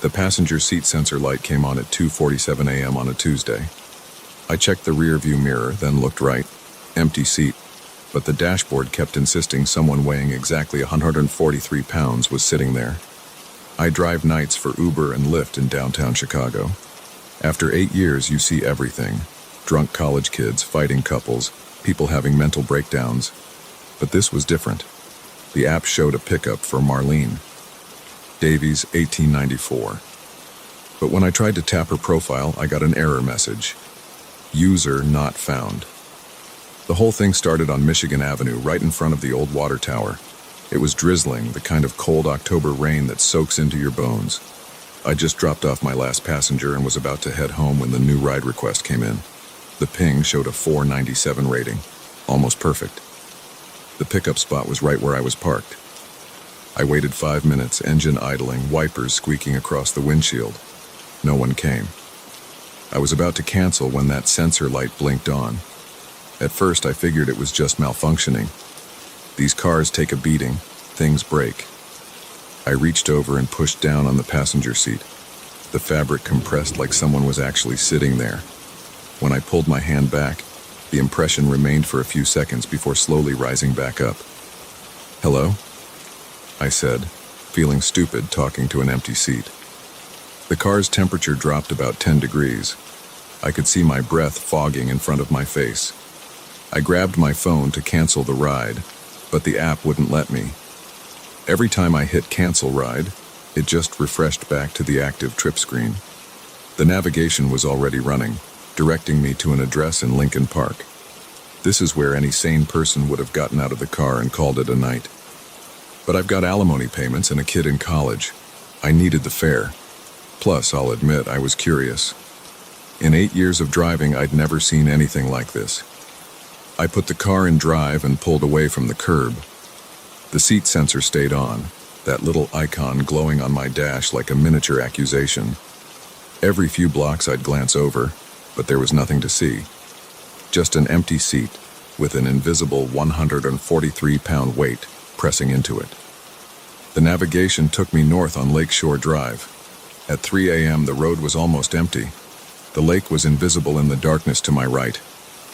The passenger seat sensor light came on at 2:47 a.m. on a Tuesday. I checked the rear view mirror, then looked right. Empty seat. But the dashboard kept insisting someone weighing exactly 143 pounds was sitting there. I drive nights for Uber and Lyft in downtown Chicago. After 8 years, you see everything. Drunk college kids, fighting couples, people having mental breakdowns. But this was different. The app showed a pickup for Marlene Davies, 1894. But when I tried to tap her profile, I got an error message. User not found. The whole thing started on Michigan Avenue, right in front of the old water tower. It was drizzling, the kind of cold October rain that soaks into your bones. I just dropped off my last passenger and was about to head home when the new ride request came in. The ping showed a 497 rating. Almost perfect. The pickup spot was right where I was parked. I waited 5 minutes, engine idling, wipers squeaking across the windshield. No one came. I was about to cancel when that sensor light blinked on. At first, I figured it was just malfunctioning. These cars take a beating, things break. I reached over and pushed down on the passenger seat. The fabric compressed like someone was actually sitting there. When I pulled my hand back, the impression remained for a few seconds before slowly rising back up. "Hello?" I said, feeling stupid talking to an empty seat. The car's temperature dropped about 10 degrees. I could see my breath fogging in front of my face. I grabbed my phone to cancel the ride, but the app wouldn't let me. Every time I hit cancel ride, it just refreshed back to the active trip screen. The navigation was already running, directing me to an address in Lincoln Park. This is where any sane person would have gotten out of the car and called it a night. But I've got alimony payments and a kid in college. I needed the fare. Plus, I'll admit, I was curious. In 8 years of driving, I'd never seen anything like this. I put the car in drive and pulled away from the curb. The seat sensor stayed on, that little icon glowing on my dash like a miniature accusation. Every few blocks I'd glance over, but there was nothing to see. Just an empty seat with an invisible 143-pound weight pressing into it. The navigation took me north on Lakeshore Drive. At 3 a.m., the road was almost empty. The lake was invisible in the darkness to my right,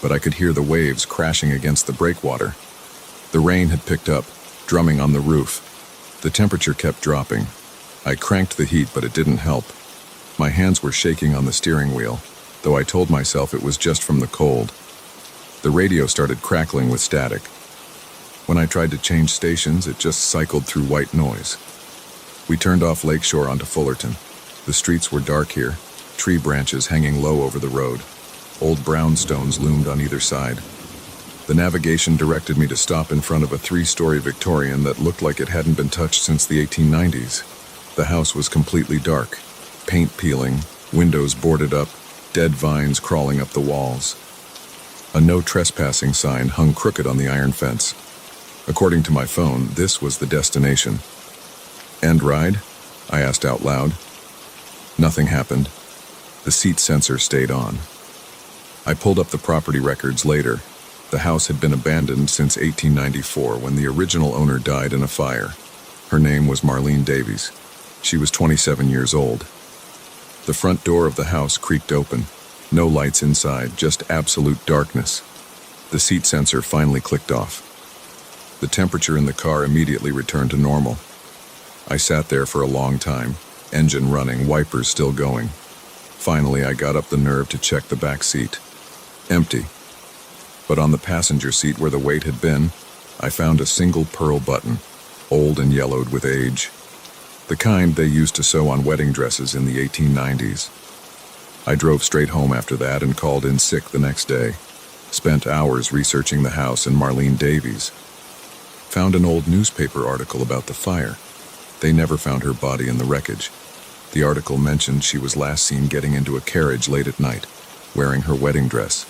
but I could hear the waves crashing against the breakwater. The rain had picked up, drumming on the roof. The temperature kept dropping. I cranked the heat, but it didn't help. My hands were shaking on the steering wheel, though I told myself it was just from the cold. The radio started crackling with static. When I tried to change stations, it just cycled through white noise. We turned off Lakeshore onto Fullerton. The streets were dark here, tree branches hanging low over the road. Old brownstones loomed on either side. The navigation directed me to stop in front of a 3-story Victorian that looked like it hadn't been touched since the 1890s. The house was completely dark, paint peeling, windows boarded up, dead vines crawling up the walls. A no trespassing sign hung crooked on the iron fence. According to my phone, this was the destination. "End ride?" I asked out loud. Nothing happened. The seat sensor stayed on. I pulled up the property records later. The house had been abandoned since 1894 when the original owner died in a fire. Her name was Marlene Davies. She was 27 years old. The front door of the house creaked open. No lights inside, just absolute darkness. The seat sensor finally clicked off. The temperature in the car immediately returned to normal. I sat there for a long time, engine running, wipers still going. Finally, I got up the nerve to check the back seat. Empty. But on the passenger seat where the weight had been, I found a single pearl button, old and yellowed with age. The kind they used to sew on wedding dresses in the 1890s. I drove straight home after that and called in sick the next day. Spent hours researching the house and Marlene Davies. Found an old newspaper article about the fire. They never found her body in the wreckage. The article mentioned she was last seen getting into a carriage late at night, wearing her wedding dress.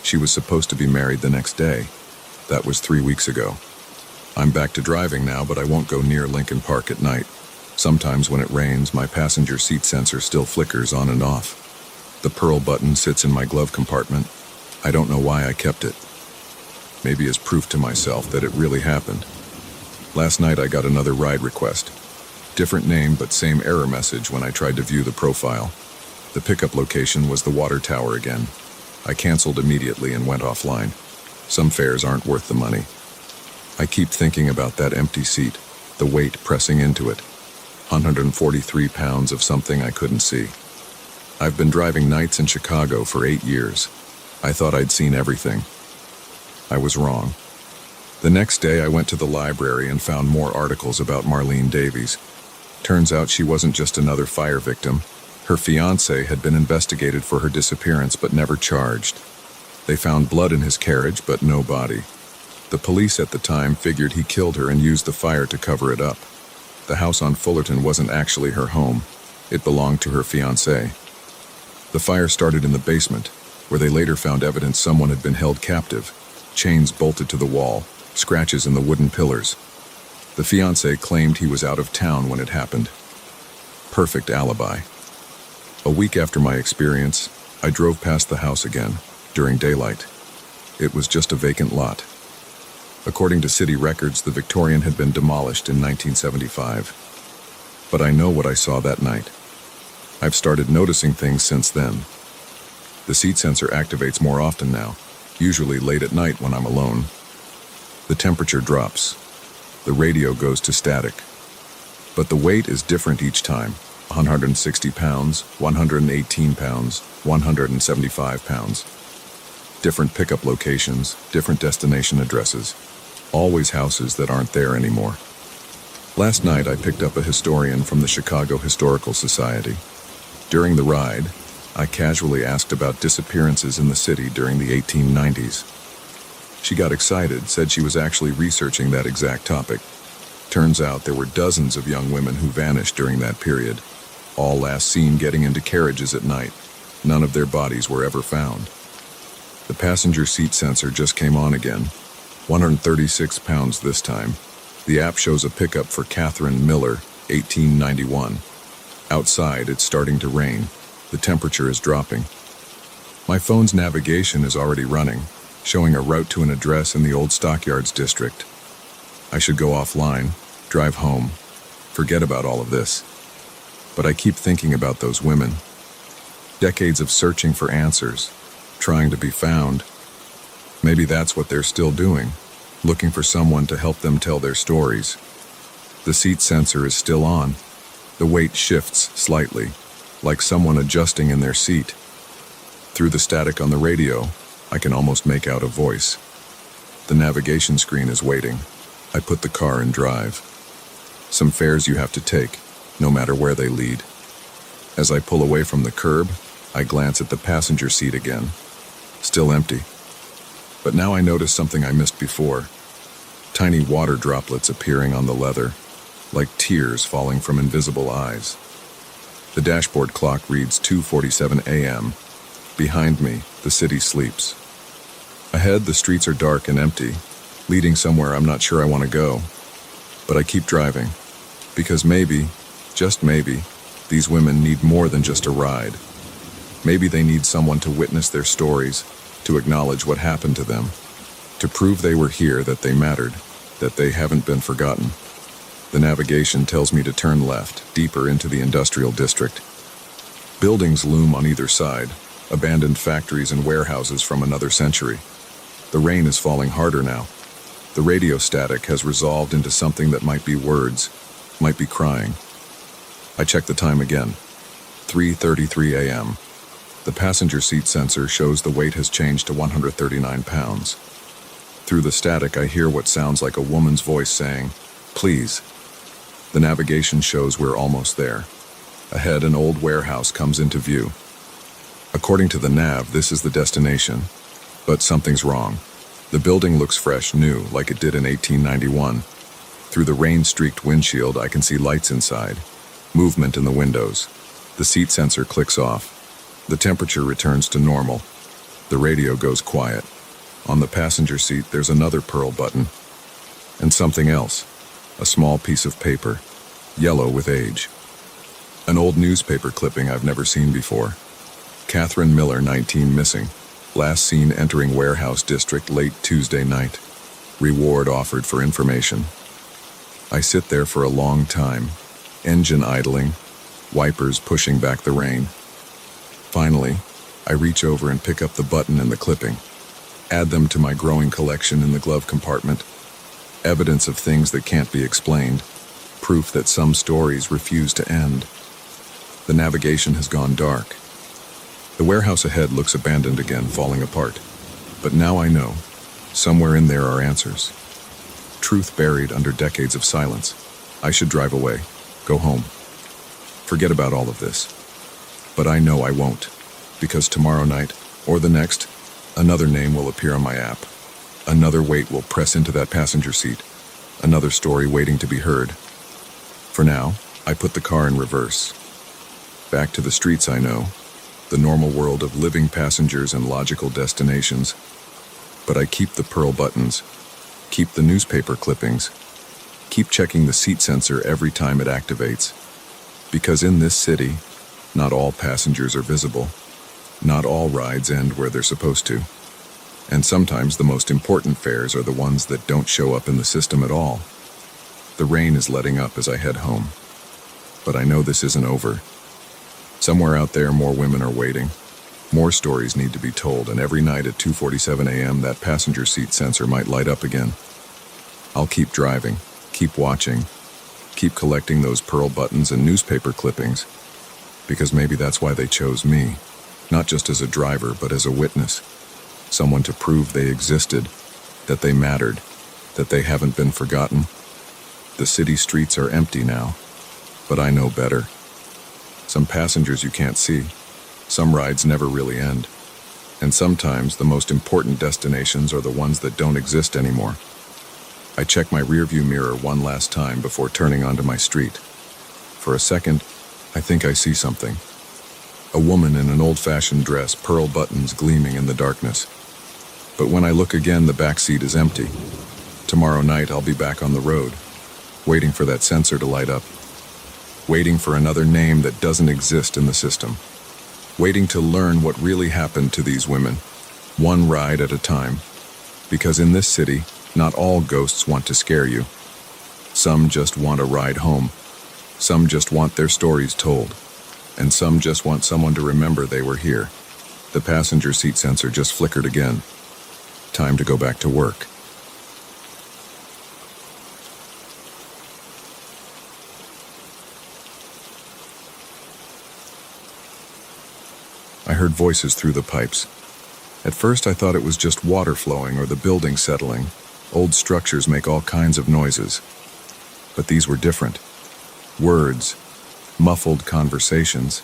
She was supposed to be married the next day. That was 3 weeks ago. I'm back to driving now, but I won't go near Lincoln Park at night. Sometimes when it rains, my passenger seat sensor still flickers on and off. The pearl button sits in my glove compartment. I don't know why I kept it. Maybe as proof to myself that it really happened. Last night I got another ride request. Different name but same error message when I tried to view the profile. The pickup location was the water tower again. I canceled immediately and went offline. Some fares aren't worth the money. I keep thinking about that empty seat, the weight pressing into it. 143 pounds of something I couldn't see. I've been driving nights in Chicago for 8 years. I thought I'd seen everything. I was wrong. The next day I went to the library and found more articles about Marlene Davies. Turns out she wasn't just another fire victim. Her fiancé had been investigated for her disappearance but never charged. They found blood in his carriage but no body. The police at the time figured he killed her and used the fire to cover it up. The house on Fullerton wasn't actually her home. It belonged to her fiancé. The fire started in the basement, where they later found evidence someone had been held captive, chains bolted to the wall, scratches in the wooden pillars. The fiancé claimed he was out of town when it happened. Perfect alibi. A week after my experience, I drove past the house again, during daylight. It was just a vacant lot. According to city records, the Victorian had been demolished in 1975. But I know what I saw that night. I've started noticing things since then. The seat sensor activates more often now, usually late at night when I'm alone. The temperature drops. The radio goes to static. But the weight is different each time. 160 pounds, 118 pounds, 175 pounds. Different pickup locations, different destination addresses. Always houses that aren't there anymore. Last night I picked up a historian from the Chicago Historical Society. During the ride, I casually asked about disappearances in the city during the 1890s. She got excited, said she was actually researching that exact topic. Turns out there were dozens of young women who vanished during that period, all last seen getting into carriages at night. None of their bodies were ever found. The passenger seat sensor just came on again. 136 pounds this time. The app shows a pickup for Catherine Miller, 1891. Outside, it's starting to rain. The temperature is dropping. My phone's navigation is already running, showing a route to an address in the old Stockyards district. I should go offline, drive home, forget about all of this. But I keep thinking about those women. Decades of searching for answers, trying to be found. Maybe that's what they're still doing, looking for someone to help them tell their stories. The seat sensor is still on. The weight shifts slightly, like someone adjusting in their seat. Through the static on the radio, I can almost make out a voice. The navigation screen is waiting. I put the car in drive. Some fares you have to take, no matter where they lead. As I pull away from the curb, I glance at the passenger seat again. Still empty. But now I notice something I missed before. Tiny water droplets appearing on the leather, like tears falling from invisible eyes. The dashboard clock reads 2:47 a.m. Behind me, the city sleeps. Ahead, the streets are dark and empty, leading somewhere I'm not sure I want to go. But I keep driving, because maybe, just maybe, these women need more than just a ride. Maybe they need someone to witness their stories, to acknowledge what happened to them, to prove they were here, that they mattered, that they haven't been forgotten. The navigation tells me to turn left, deeper into the industrial district. Buildings loom on either side, abandoned factories and warehouses from another century. The rain is falling harder now. The radio static has resolved into something that might be words, might be crying. I check the time again. 3:33 a.m. The passenger seat sensor shows the weight has changed to 139 pounds. Through the static, I hear what sounds like a woman's voice saying, "Please." The navigation shows we're almost there. Ahead, an old warehouse comes into view. According to the nav, this is the destination. But something's wrong. The building looks fresh, new, like it did in 1891. Through the rain-streaked windshield, I can see lights inside, movement in the windows. The seat sensor clicks off. The temperature returns to normal. The radio goes quiet. On the passenger seat, there's another pearl button. And something else. A small piece of paper, yellow with age. An old newspaper clipping I've never seen before. Catherine Miller, 19, missing. Last seen entering warehouse district late Tuesday night. Reward offered for information. I sit there for a long time, engine idling, wipers pushing back the rain. Finally, I reach over and pick up the button and the clipping, add them to my growing collection in the glove compartment. Evidence of things that can't be explained, proof that some stories refuse to end. The navigation has gone dark. The warehouse ahead looks abandoned again, falling apart. But now I know, somewhere in there are answers. Truth buried under decades of silence. I should drive away, go home. Forget about all of this. But I know I won't, because tomorrow night, or the next, another name will appear on my app. Another weight will press into that passenger seat. Another story waiting to be heard. For now, I put the car in reverse. Back to the streets I know, the normal world of living passengers and logical destinations. But I keep the pearl buttons, keep the newspaper clippings, keep checking the seat sensor every time it activates. Because in this city, not all passengers are visible. Not all rides end where they're supposed to. And sometimes the most important fares are the ones that don't show up in the system at all. The rain is letting up as I head home. But I know this isn't over. Somewhere out there, more women are waiting. More stories need to be told, and every night at 2:47 a.m. that passenger seat sensor might light up again. I'll keep driving, keep watching, keep collecting those pearl buttons and newspaper clippings, because maybe that's why they chose me, not just as a driver, but as a witness, someone to prove they existed, that they mattered, that they haven't been forgotten. The city streets are empty now, but I know better. Some passengers you can't see. Some rides never really end. And sometimes the most important destinations are the ones that don't exist anymore. I check my rearview mirror one last time before turning onto my street. For a second, I think I see something. A woman in an old-fashioned dress, pearl buttons gleaming in the darkness. But when I look again, the back seat is empty. Tomorrow night, I'll be back on the road, waiting for that sensor to light up. Waiting for another name that doesn't exist in the system. Waiting to learn what really happened to these women, one ride at a time. Because in this city, not all ghosts want to scare you. Some just want a ride home. Some just want their stories told. And some just want someone to remember they were here. The passenger seat sensor just flickered again. Time to go back to work. I heard voices through the pipes. At first I thought it was just water flowing or the building settling. Old structures make all kinds of noises. But these were different. Words, muffled conversations,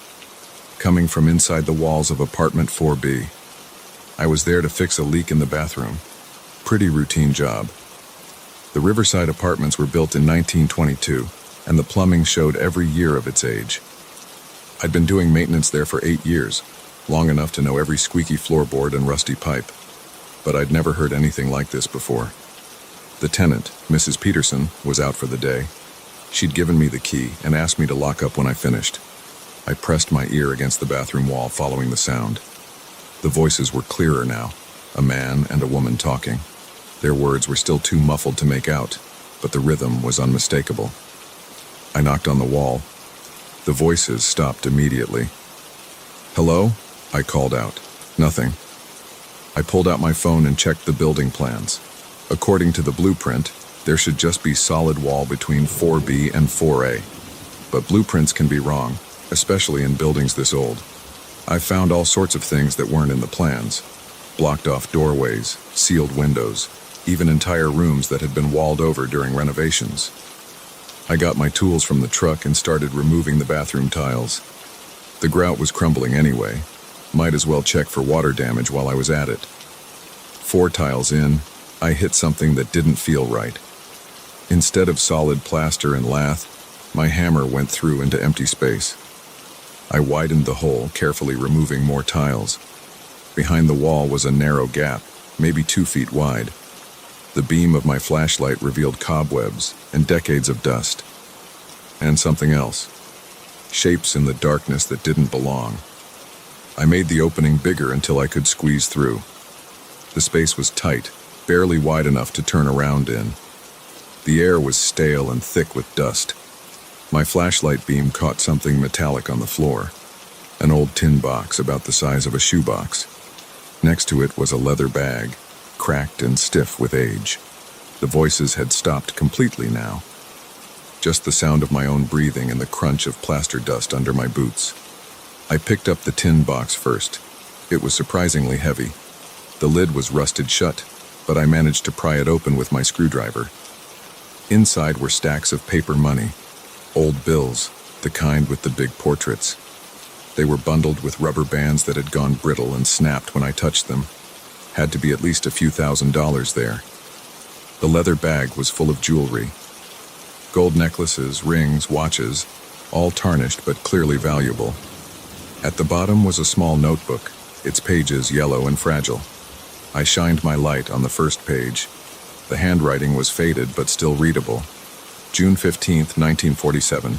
coming from inside the walls of apartment 4B. I was there to fix a leak in the bathroom. Pretty routine job. The Riverside apartments were built in 1922, and the plumbing showed every year of its age. I'd been doing maintenance there for 8 years, long enough to know every squeaky floorboard and rusty pipe. But I'd never heard anything like this before. The tenant, Mrs. Peterson, was out for the day. She'd given me the key and asked me to lock up when I finished. I pressed my ear against the bathroom wall, following the sound. The voices were clearer now, a man and a woman talking. Their words were still too muffled to make out, but the rhythm was unmistakable. I knocked on the wall. The voices stopped immediately. "Hello?" I called out. Nothing. I pulled out my phone and checked the building plans. According to the blueprint, there should just be solid wall between 4B and 4A. But blueprints can be wrong, especially in buildings this old. I found all sorts of things that weren't in the plans. Blocked off doorways, sealed windows, even entire rooms that had been walled over during renovations. I got my tools from the truck and started removing the bathroom tiles. The grout was crumbling anyway. Might as well check for water damage while I was at it. 4 tiles in, I hit something that didn't feel right. Instead of solid plaster and lath, my hammer went through into empty space. I widened the hole, carefully removing more tiles. Behind the wall was a narrow gap, maybe 2 feet wide. The beam of my flashlight revealed cobwebs and decades of dust. And something else. Shapes in the darkness that didn't belong. I made the opening bigger until I could squeeze through. The space was tight, barely wide enough to turn around in. The air was stale and thick with dust. My flashlight beam caught something metallic on the floor, an old tin box about the size of a shoebox. Next to it was a leather bag, cracked and stiff with age. The voices had stopped completely now. Just the sound of my own breathing and the crunch of plaster dust under my boots. I picked up the tin box first. It was surprisingly heavy. The lid was rusted shut, but I managed to pry it open with my screwdriver. Inside were stacks of paper money, old bills, the kind with the big portraits. They were bundled with rubber bands that had gone brittle and snapped when I touched them. Had to be at least a few $1,000s there. The leather bag was full of jewelry. Gold necklaces, rings, watches, all tarnished but clearly valuable. At the bottom was a small notebook, its pages yellow and fragile. I shined my light on the first page. The handwriting was faded but still readable. June 15th, 1947.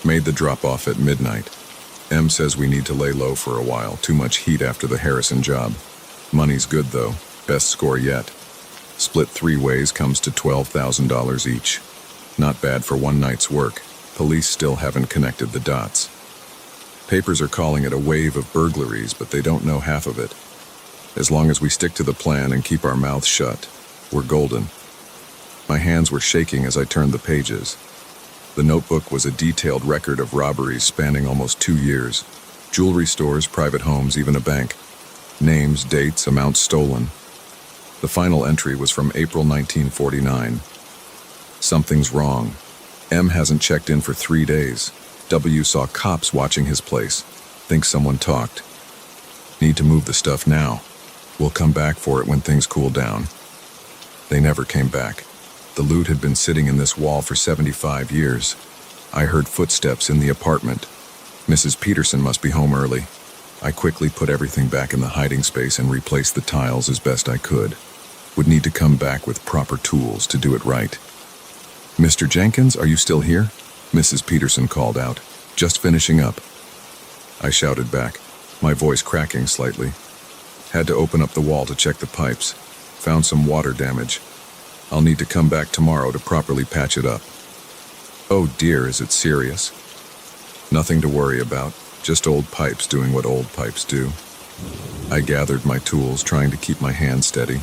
Made the drop-off at midnight. M says we need to lay low for a while, too much heat after the Harrison job. Money's good though, best score yet. Split 3 ways comes to $12,000 each. Not bad for one night's work. Police still haven't connected the dots. Papers are calling it a wave of burglaries, but they don't know half of it. As long as we stick to the plan and keep our mouths shut, we're golden. My hands were shaking as I turned the pages. The notebook was a detailed record of robberies spanning almost 2 years. Jewelry stores, private homes, even a bank. Names, dates, amounts stolen. The final entry was from April 1949. Something's wrong. M hasn't checked in for 3 days. W saw cops watching his place. Thinks someone talked. Need to move the stuff now. We'll come back for it when things cool down. They never came back. The loot had been sitting in this wall for 75 years. I heard footsteps in the apartment. Mrs. Peterson must be home early. I quickly put everything back in the hiding space and replaced the tiles as best I could. Would need to come back with proper tools to do it right. "Mr. Jenkins, are you still here?" Mrs. Peterson called out. "Just finishing up." I shouted back, my voice cracking slightly. Had to open up the wall to check the pipes. Found some water damage. I'll need to come back tomorrow to properly patch it up. "Oh dear, is it serious?" "Nothing to worry about. Just old pipes doing what old pipes do." I gathered my tools, trying to keep my hand steady.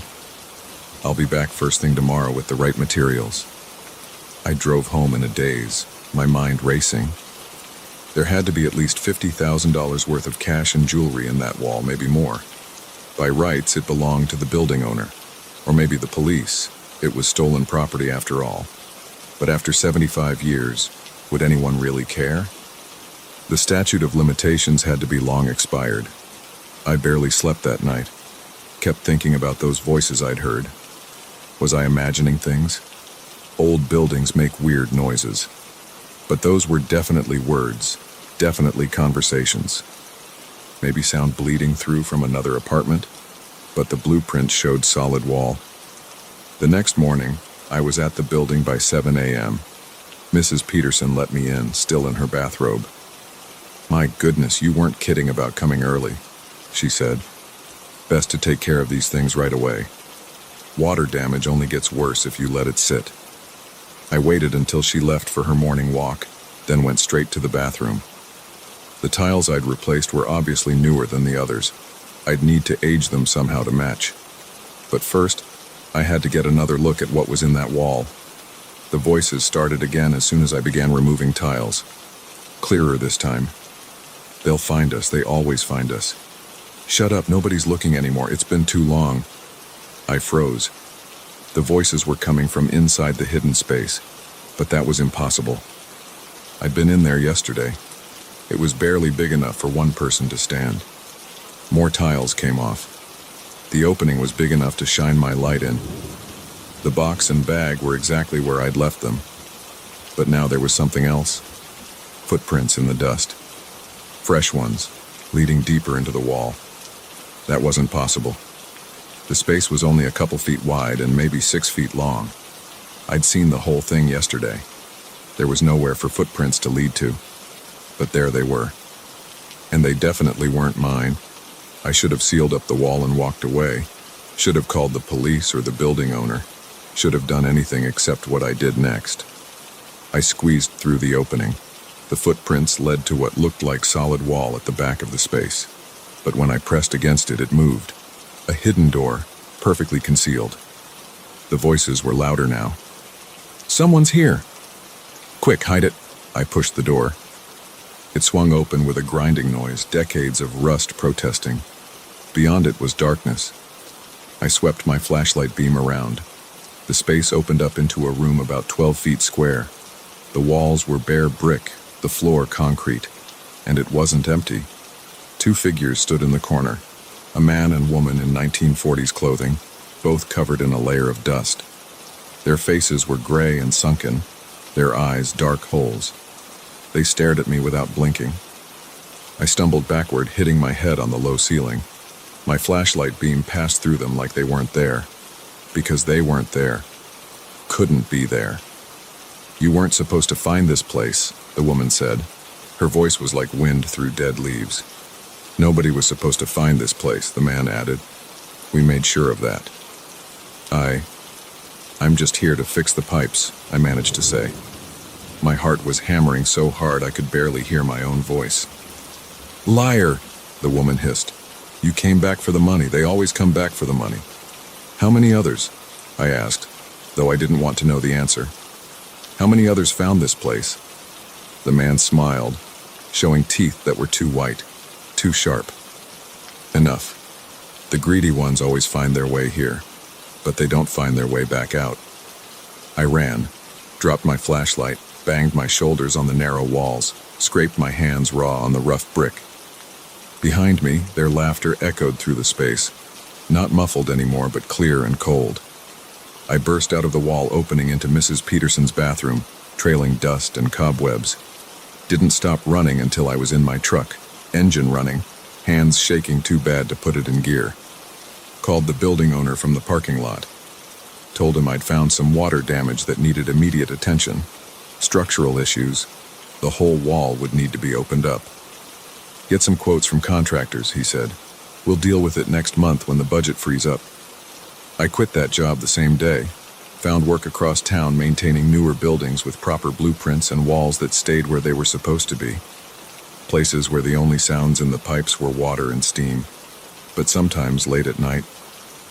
I'll be back first thing tomorrow with the right materials. I drove home in a daze, my mind racing. There had to be at least $50,000 worth of cash and jewelry in that wall, maybe more. By rights, it belonged to the building owner, or maybe the police. It was stolen property after all. But after 75 years, would anyone really care? The statute of limitations had to be long expired. I barely slept that night. Kept thinking about those voices I'd heard. Was I imagining things? Old buildings make weird noises. But those were definitely words, definitely conversations. Maybe sound bleeding through from another apartment, but the blueprint showed solid wall. The next morning, I was at the building by 7 a.m. Mrs. Peterson let me in, still in her bathrobe. "My goodness, you weren't kidding about coming early," she said. "Best to take care of these things right away. Water damage only gets worse if you let it sit." I waited until she left for her morning walk, then went straight to the bathroom. The tiles I'd replaced were obviously newer than the others. I'd need to age them somehow to match. But first, I had to get another look at what was in that wall. The voices started again as soon as I began removing tiles. Clearer this time. "They'll find us, they always find us." "Shut up, nobody's looking anymore, it's been too long." I froze. The voices were coming from inside the hidden space, but that was impossible. I'd been in there yesterday. It was barely big enough for one person to stand. More tiles came off. The opening was big enough to shine my light in. The box and bag were exactly where I'd left them. But now there was something else. Footprints in the dust. Fresh ones, leading deeper into the wall. That wasn't possible. The space was only a couple feet wide and maybe 6 feet long. I'd seen the whole thing yesterday. There was nowhere for footprints to lead to. But there they were. And they definitely weren't mine. I should have sealed up the wall and walked away. Should have called the police or the building owner. Should have done anything except what I did next. I squeezed through the opening. The footprints led to what looked like solid wall at the back of the space. But when I pressed against it, it moved. A hidden door, perfectly concealed. The voices were louder now. "Someone's here!" "Quick, hide it!" I pushed the door. It swung open with a grinding noise, decades of rust protesting. Beyond it was darkness. I swept my flashlight beam around. The space opened up into a room about 12 feet square. The walls were bare brick, the floor concrete, and it wasn't empty. Two figures stood in the corner, a man and woman in 1940s clothing, both covered in a layer of dust. Their faces were gray and sunken, their eyes dark holes. They stared at me without blinking. I stumbled backward, hitting my head on the low ceiling. My flashlight beam passed through them like they weren't there. Because they weren't there. Couldn't be there. "You weren't supposed to find this place," the woman said. Her voice was like wind through dead leaves. "Nobody was supposed to find this place," the man added. "We made sure of that." I'm just here to fix the pipes," I managed to say. My heart was hammering so hard I could barely hear my own voice. "Liar," the woman hissed. "You came back for the money. They always come back for the money." "How many others?" I asked, though I didn't want to know the answer. "How many others found this place?" The man smiled, showing teeth that were too white, too sharp. "Enough. The greedy ones always find their way here, but they don't find their way back out." I ran, dropped my flashlight, banged my shoulders on the narrow walls, scraped my hands raw on the rough brick. Behind me, their laughter echoed through the space, not muffled anymore, but clear and cold. I burst out of the wall opening into Mrs. Peterson's bathroom, trailing dust and cobwebs. Didn't stop running until I was in my truck, engine running, hands shaking too bad to put it in gear. Called the building owner from the parking lot. Told him I'd found some water damage that needed immediate attention. Structural issues. The whole wall would need to be opened up. "Get some quotes from contractors," he said. "We'll deal with it next month when the budget frees up." I quit that job the same day. Found work across town maintaining newer buildings with proper blueprints and walls that stayed where they were supposed to be. Places where the only sounds in the pipes were water and steam. But sometimes, late at night,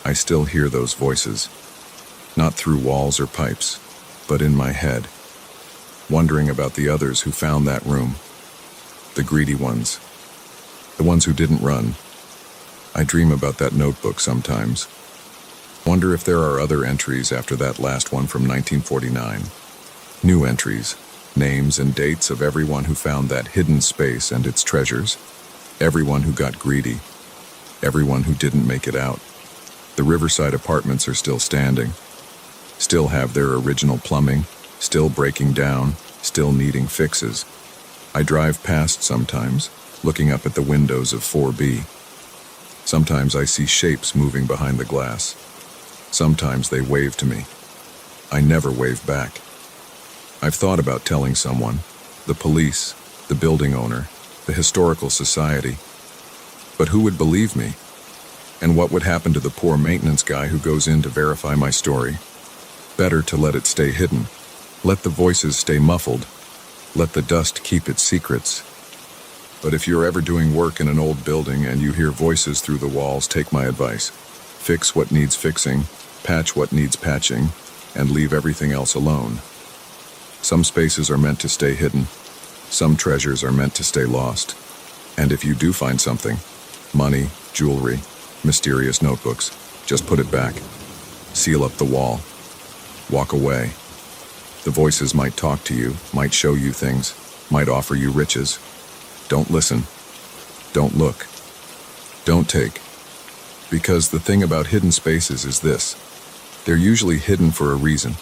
I still hear those voices. Not through walls or pipes, but in my head. Wondering about the others who found that room. The greedy ones. The ones who didn't run. I dream about that notebook sometimes. Wonder if there are other entries after that last one from 1949. New entries, names and dates of everyone who found that hidden space and its treasures. Everyone who got greedy. Everyone who didn't make it out. The Riverside apartments are still standing. Still have their original plumbing. Still breaking down. Still needing fixes. I drive past sometimes, looking up at the windows of 4B. Sometimes I see shapes moving behind the glass. Sometimes they wave to me. I never wave back. I've thought about telling someone, the police, the building owner, the historical society. But who would believe me? And what would happen to the poor maintenance guy who goes in to verify my story? Better to let it stay hidden. Let the voices stay muffled. Let the dust keep its secrets. But if you're ever doing work in an old building and you hear voices through the walls, take my advice. Fix what needs fixing, patch what needs patching, and leave everything else alone. Some spaces are meant to stay hidden. Some treasures are meant to stay lost. And if you do find something, money, jewelry, mysterious notebooks, just put it back. Seal up the wall. Walk away. The voices might talk to you, might show you things, might offer you riches. Don't listen. Don't look. Don't take. Because the thing about hidden spaces is this. They're usually hidden for a reason.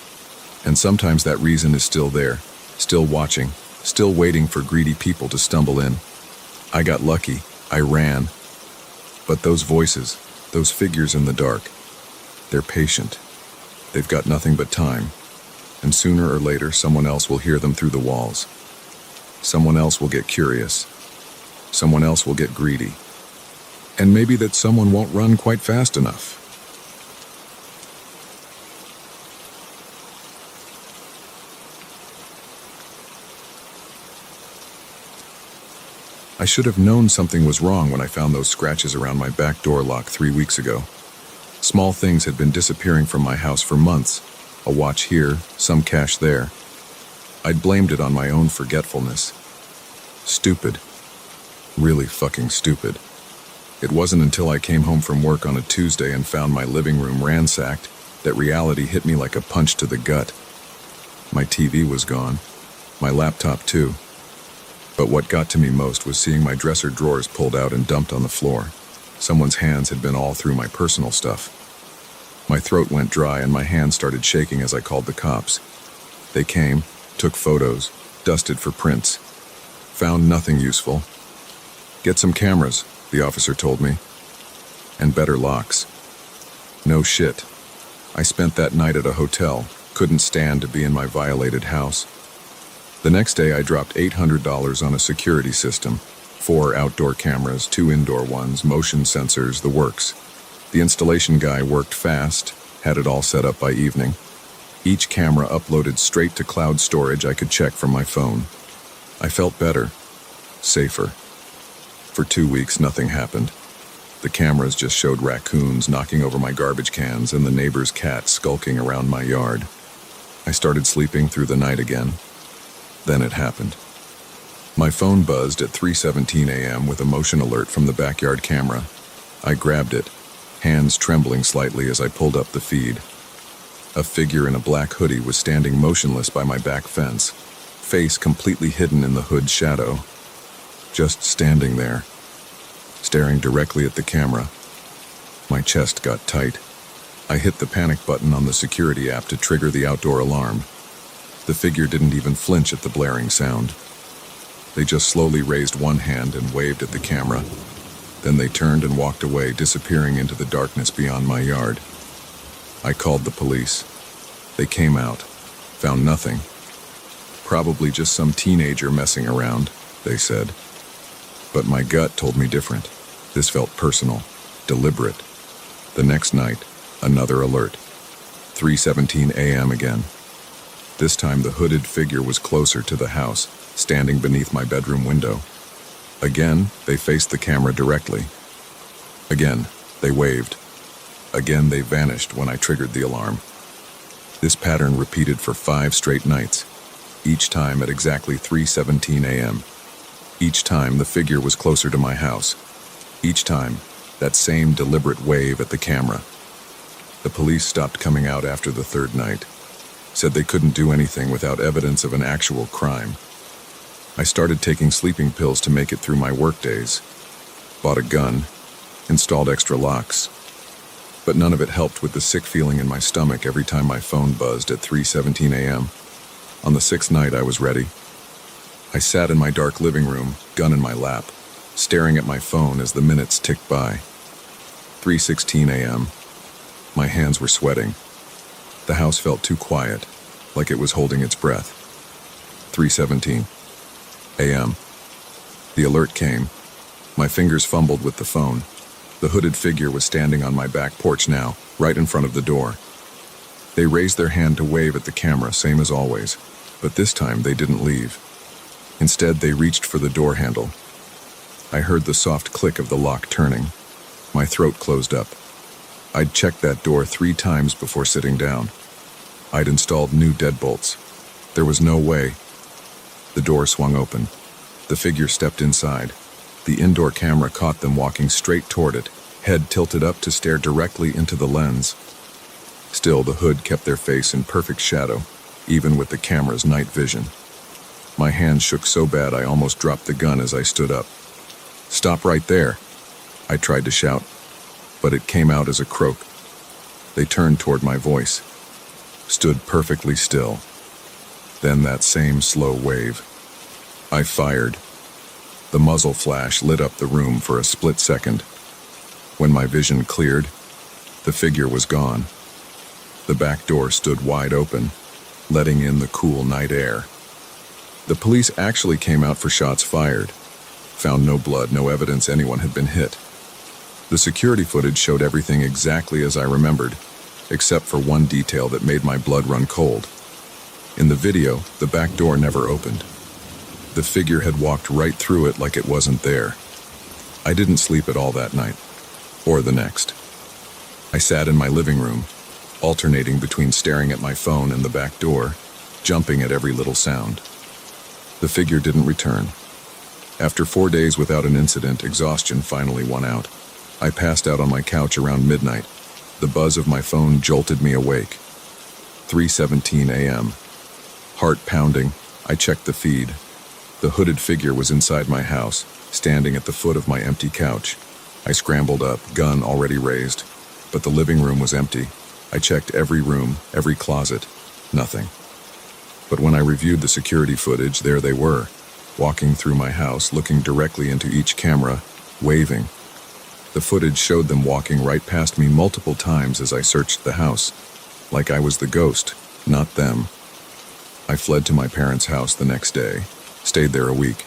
And sometimes that reason is still there, still watching, still waiting for greedy people to stumble in. I got lucky. I ran. But those voices, those figures in the dark, they're patient. They've got nothing but time. And sooner or later, someone else will hear them through the walls. Someone else will get curious. Someone else will get greedy. And maybe that someone won't run quite fast enough. I should have known something was wrong when I found those scratches around my back door lock 3 weeks ago. Small things had been disappearing from my house for months. A watch here, some cash there. I'd blamed it on my own forgetfulness. Stupid. Really fucking stupid. It wasn't until I came home from work on a Tuesday and found my living room ransacked that reality hit me like a punch to the gut. My TV was gone. My laptop too. But what got to me most was seeing my dresser drawers pulled out and dumped on the floor. Someone's hands had been all through my personal stuff. My throat went dry and my hands started shaking as I called the cops. They came, took photos, dusted for prints. Found nothing useful. "Get some cameras," the officer told me. "And better locks." No shit. I spent that night at a hotel, couldn't stand to be in my violated house. The next day I dropped $800 on a security system. 4 outdoor cameras, 2 indoor ones, motion sensors, the works. The installation guy worked fast, had it all set up by evening. Each camera uploaded straight to cloud storage I could check from my phone. I felt better, safer. For 2 weeks, nothing happened. The cameras just showed raccoons knocking over my garbage cans and the neighbor's cat skulking around my yard. I started sleeping through the night again. Then it happened. My phone buzzed at 3:17 a.m. with a motion alert from the backyard camera. I grabbed it, hands trembling slightly as I pulled up the feed. A figure in a black hoodie was standing motionless by my back fence, face completely hidden in the hood's shadow. Just standing there, staring directly at the camera. My chest got tight. I hit the panic button on the security app to trigger the outdoor alarm. The figure didn't even flinch at the blaring sound. They just slowly raised one hand and waved at the camera. Then they turned and walked away, disappearing into the darkness beyond my yard. I called the police. They came out, found nothing. Probably just some teenager messing around, they said. But my gut told me different. This felt personal, deliberate. The next night, another alert. 3:17 a.m. again. This time the hooded figure was closer to the house, standing beneath my bedroom window. Again, they faced the camera directly. Again, they waved. Again, they vanished when I triggered the alarm. This pattern repeated for 5 straight nights, each time at exactly 3:17 a.m. Each time the figure was closer to my house. Each time, that same deliberate wave at the camera. The police stopped coming out after the 3rd night. Said they couldn't do anything without evidence of an actual crime. I started taking sleeping pills to make it through my work days. Bought a gun, installed extra locks. But none of it helped with the sick feeling in my stomach every time my phone buzzed at 3:17 a.m. On the 6th night, I was ready. I sat in my dark living room, gun in my lap, staring at my phone as the minutes ticked by. 3:16 a.m. My hands were sweating. The house felt too quiet, like it was holding its breath. 3:17 a.m. The alert came. My fingers fumbled with the phone. The hooded figure was standing on my back porch now, right in front of the door. They raised their hand to wave at the camera, same as always, but this time they didn't leave. Instead, they reached for the door handle. I heard the soft click of the lock turning. My throat closed up. I'd checked that door 3 times before sitting down. I'd installed new deadbolts. There was no way. The door swung open. The figure stepped inside. The indoor camera caught them walking straight toward it, head tilted up to stare directly into the lens. Still, the hood kept their face in perfect shadow, even with the camera's night vision. My hands shook so bad I almost dropped the gun as I stood up. "Stop right there," I tried to shout, but it came out as a croak. They turned toward my voice, stood perfectly still. Then that same slow wave. I fired. The muzzle flash lit up the room for a split second. When my vision cleared, the figure was gone. The back door stood wide open, letting in the cool night air. The police actually came out for shots fired. Found no blood, no evidence anyone had been hit. The security footage showed everything exactly as I remembered, except for one detail that made my blood run cold. In the video, the back door never opened. The figure had walked right through it like it wasn't there. I didn't sleep at all that night, or the next. I sat in my living room, alternating between staring at my phone and the back door, jumping at every little sound. The figure didn't return. After 4 days without an incident, exhaustion finally won out. I passed out on my couch around midnight. The buzz of my phone jolted me awake. 3:17 a.m. Heart pounding, I checked the feed. The hooded figure was inside my house, standing at the foot of my empty couch. I scrambled up, gun already raised, but the living room was empty. I checked every room, every closet, nothing. But when I reviewed the security footage, there they were, walking through my house, looking directly into each camera, waving. The footage showed them walking right past me multiple times as I searched the house, like I was the ghost, not them. I fled to my parents' house the next day, stayed there a week.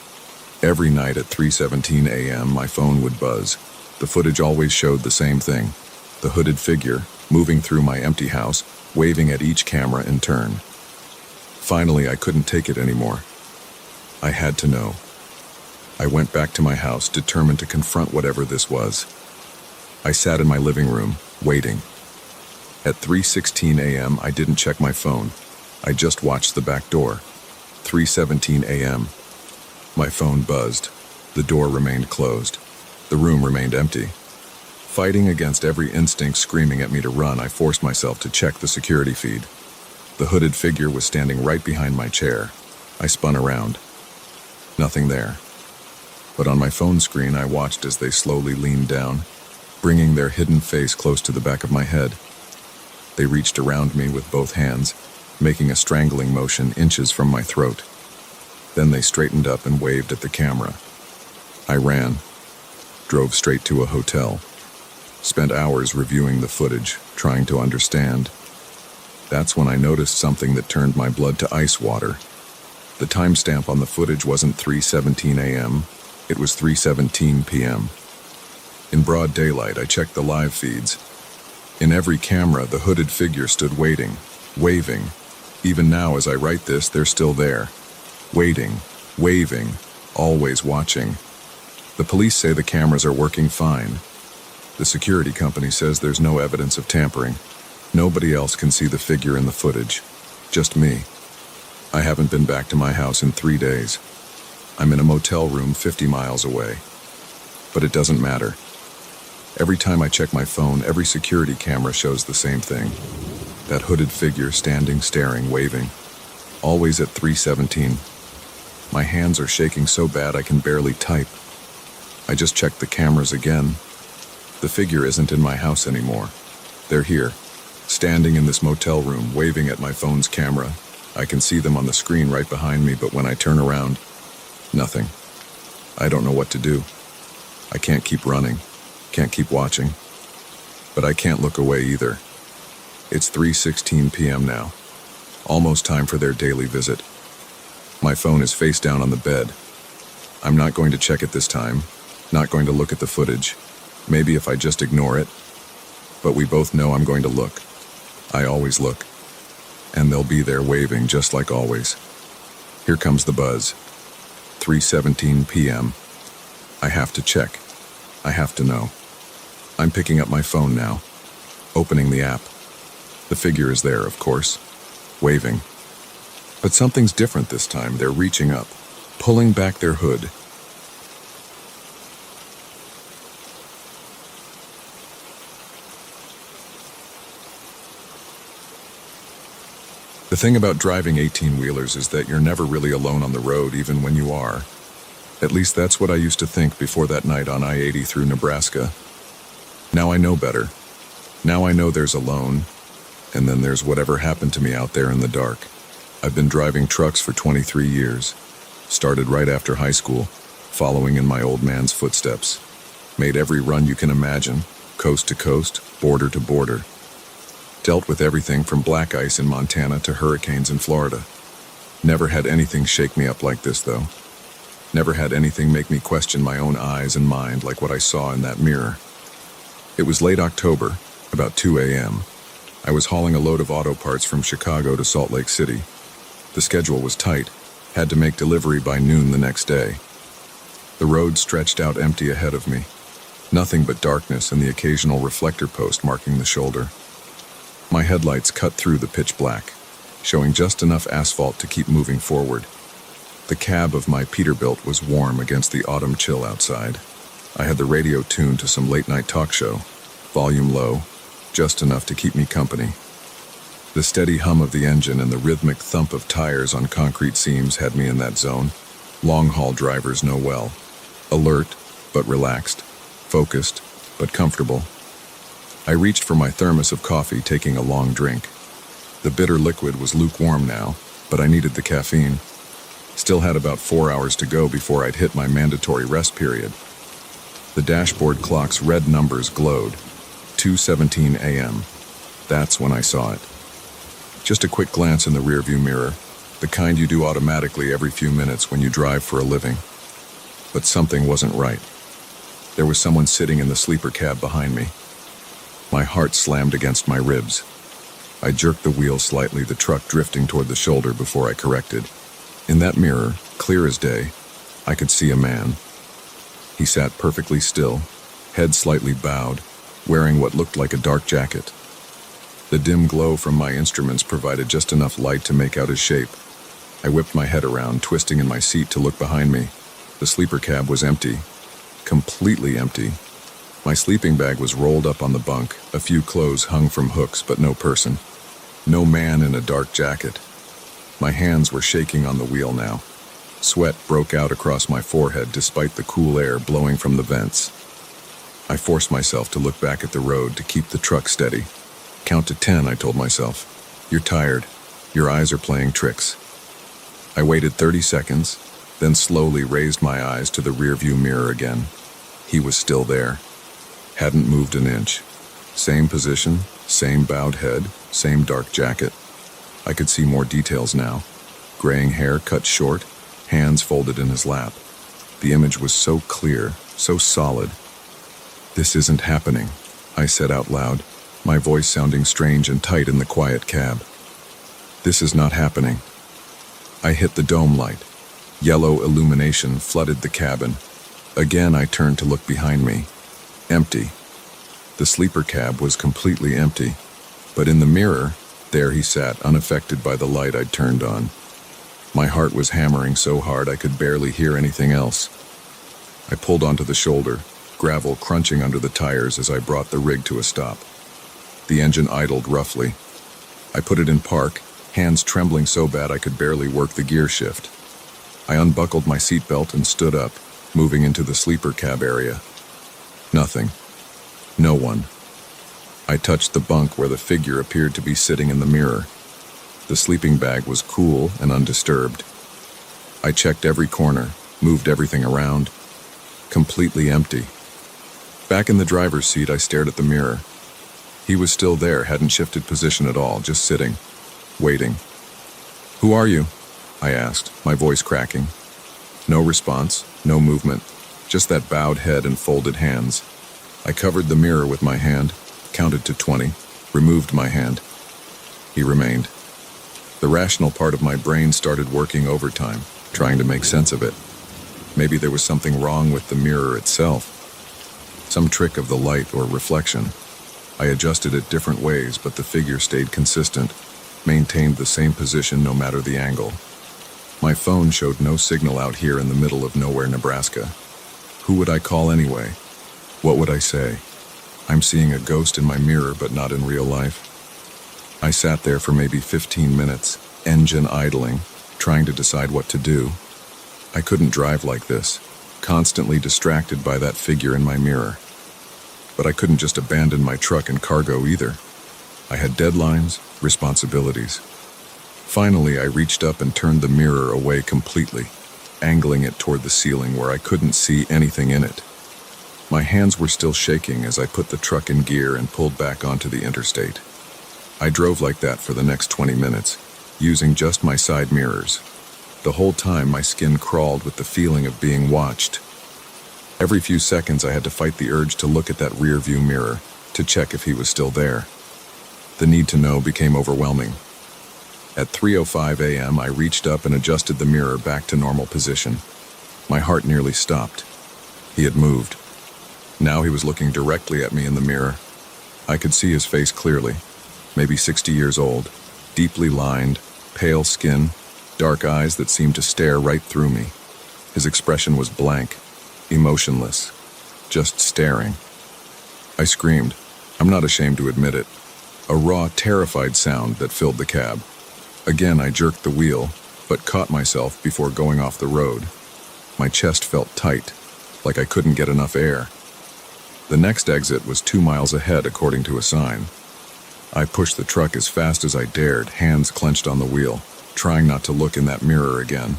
Every night at 3:17 a.m., my phone would buzz. The footage always showed the same thing, the hooded figure moving through my empty house, waving at each camera in turn. Finally, I couldn't take it anymore. I had to know. I went back to my house, determined to confront whatever this was. I sat in my living room, waiting. At 3:16 a.m., I didn't check my phone. I just watched the back door. 3:17 a.m. My phone buzzed. The door remained closed. The room remained empty. Fighting against every instinct screaming at me to run, I forced myself to check the security feed. The hooded figure was standing right behind my chair. I spun around. Nothing there. But on my phone screen, I watched as they slowly leaned down, bringing their hidden face close to the back of my head. They reached around me with both hands, making a strangling motion inches from my throat. Then they straightened up and waved at the camera. I ran, drove straight to a hotel, spent hours reviewing the footage, trying to understand. That's when I noticed something that turned my blood to ice water. The timestamp on the footage wasn't 3:17 a.m., it was 3:17 p.m. In broad daylight, I checked the live feeds. In every camera, the hooded figure stood waiting, waving. Even now, as I write this, they're still there. Waiting, waving, always watching. The police say the cameras are working fine. The security company says there's no evidence of tampering. Nobody else can see the figure in the footage. Just me. I haven't been back to my house in 3 days. I'm in a motel room 50 miles away. But it doesn't matter. Every time I check my phone, every security camera shows the same thing. That hooded figure standing, staring, waving. Always at 3:17. My hands are shaking so bad I can barely type. I just checked the cameras again. The figure isn't in my house anymore. They're here, standing in this motel room, waving at my phone's camera. I can see them on the screen right behind me, but when I turn around, nothing. I don't know what to do. I can't keep running, can't keep watching. But I can't look away either. It's 3:16 p.m. now. Almost time for their daily visit. My phone is face down on the bed. I'm not going to check it this time, not going to look at the footage. Maybe if I just ignore it. But we both know I'm going to look. I always look. And they'll be there waving just like always. Here comes the buzz. 3:17 p.m. I have to check. I have to know. I'm picking up my phone now, opening the app. The figure is there, of course, waving. But something's different this time. They're reaching up, pulling back their hood. The thing about driving 18-wheelers is that you're never really alone on the road, even when you are. At least that's what I used to think before that night on I-80 through Nebraska. Now I know better. Now I know there's alone, and then there's whatever happened to me out there in the dark. I've been driving trucks for 23 years. Started right after high school, following in my old man's footsteps. Made every run you can imagine, coast to coast, border to border. Dealt with everything from black ice in Montana to hurricanes in Florida. Never had anything shake me up like this, though. Never had anything make me question my own eyes and mind like what I saw in that mirror. It was late October, about 2 a.m. I was hauling a load of auto parts from Chicago to Salt Lake City. The schedule was tight. Had to make delivery by noon the next day. The road stretched out empty ahead of me. Nothing but darkness and the occasional reflector post marking the shoulder. My headlights cut through the pitch black, showing just enough asphalt to keep moving forward. The cab of my Peterbilt was warm against the autumn chill outside. I had the radio tuned to some late-night talk show, volume low, just enough to keep me company. The steady hum of the engine and the rhythmic thump of tires on concrete seams had me in that zone. Long-haul drivers know well. Alert, but relaxed. Focused, but comfortable. I reached for my thermos of coffee, taking a long drink. The bitter liquid was lukewarm now, but I needed the caffeine. Still had about 4 hours to go before I'd hit my mandatory rest period. The dashboard clock's red numbers glowed. 2:17 a.m. That's when I saw it. Just a quick glance in the rearview mirror, the kind you do automatically every few minutes when you drive for a living. But something wasn't right. There was someone sitting in the sleeper cab behind me. My heart slammed against my ribs. I jerked the wheel slightly, the truck drifting toward the shoulder before I corrected. In that mirror, clear as day, I could see a man. He sat perfectly still, head slightly bowed, wearing what looked like a dark jacket. The dim glow from my instruments provided just enough light to make out his shape. I whipped my head around, twisting in my seat to look behind me. The sleeper cab was empty. Completely empty. My sleeping bag was rolled up on the bunk, a few clothes hung from hooks, but no person. No man in a dark jacket. My hands were shaking on the wheel now. Sweat broke out across my forehead despite the cool air blowing from the vents. I forced myself to look back at the road to keep the truck steady. Count to 10, I told myself. You're tired. Your eyes are playing tricks. I waited 30 seconds, then slowly raised my eyes to the rearview mirror again. He was still there. Hadn't moved an inch. Same position, same bowed head, same dark jacket. I could see more details now. Graying hair cut short, hands folded in his lap. The image was so clear, so solid. This isn't happening, I said out loud, my voice sounding strange and tight in the quiet cab. This is not happening. I hit the dome light. Yellow illumination flooded the cabin. Again, I turned to look behind me. Empty. The sleeper cab was completely empty. But in the mirror, there he sat, unaffected by the light I'd turned on. My heart was hammering so hard I could barely hear anything else. I pulled onto the shoulder, gravel crunching under the tires as I brought the rig to a stop. The engine idled roughly. I put it in park, hands trembling so bad I could barely work the gear shift. I unbuckled my seatbelt and stood up, moving into the sleeper cab area. Nothing. No one. I touched the bunk where the figure appeared to be sitting in the mirror. The sleeping bag was cool and undisturbed. I checked every corner, moved everything around. Completely empty. Back in the driver's seat, I stared at the mirror. He was still there, hadn't shifted position at all, just sitting, waiting. "Who are you?" I asked, my voice cracking. No response, no movement, just that bowed head and folded hands. I covered the mirror with my hand, counted to 20, removed my hand. He remained. The rational part of my brain started working overtime, trying to make sense of it. Maybe there was something wrong with the mirror itself. Some trick of the light or reflection. I adjusted it different ways, but the figure stayed consistent, maintained the same position no matter the angle. My phone showed no signal out here in the middle of nowhere, Nebraska. Who would I call anyway? What would I say? I'm seeing a ghost in my mirror, but not in real life. I sat there for maybe 15 minutes, engine idling, trying to decide what to do. I couldn't drive like this, constantly distracted by that figure in my mirror. But I couldn't just abandon my truck and cargo either. I had deadlines, responsibilities. Finally, I reached up and turned the mirror away completely, angling it toward the ceiling where I couldn't see anything in it. My hands were still shaking as I put the truck in gear and pulled back onto the interstate. I drove like that for the next 20 minutes, using just my side mirrors. The whole time my skin crawled with the feeling of being watched. Every few seconds I had to fight the urge to look at that rear view mirror, to check if he was still there. The need to know became overwhelming. At 3:05 a.m., I reached up and adjusted the mirror back to normal position. My heart nearly stopped. He had moved. Now he was looking directly at me in the mirror. I could see his face clearly, maybe 60 years old, deeply lined, pale skin, dark eyes that seemed to stare right through me. His expression was blank, emotionless, just staring. I screamed. I'm not ashamed to admit it. A raw, terrified sound that filled the cab. Again, I jerked the wheel, but caught myself before going off the road. My chest felt tight, like I couldn't get enough air. The next exit was 2 miles ahead, according to a sign. I pushed the truck as fast as I dared, hands clenched on the wheel, trying not to look in that mirror again.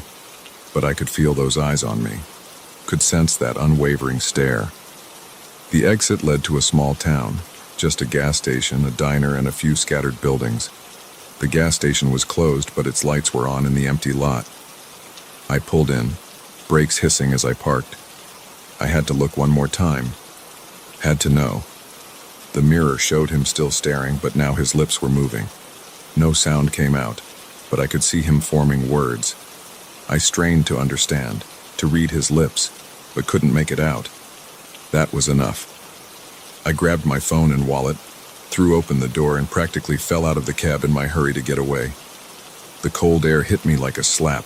But I could feel those eyes on me, could sense that unwavering stare. The exit led to a small town, just a gas station, a diner, and a few scattered buildings. The gas station was closed, but its lights were on in the empty lot. I pulled in, brakes hissing as I parked. I had to look one more time. Had to know. The mirror showed him still staring, but now his lips were moving. No sound came out, but I could see him forming words. I strained to understand, to read his lips, but couldn't make it out. That was enough. I grabbed my phone and wallet, threw open the door, and practically fell out of the cab in my hurry to get away. The cold air hit me like a slap.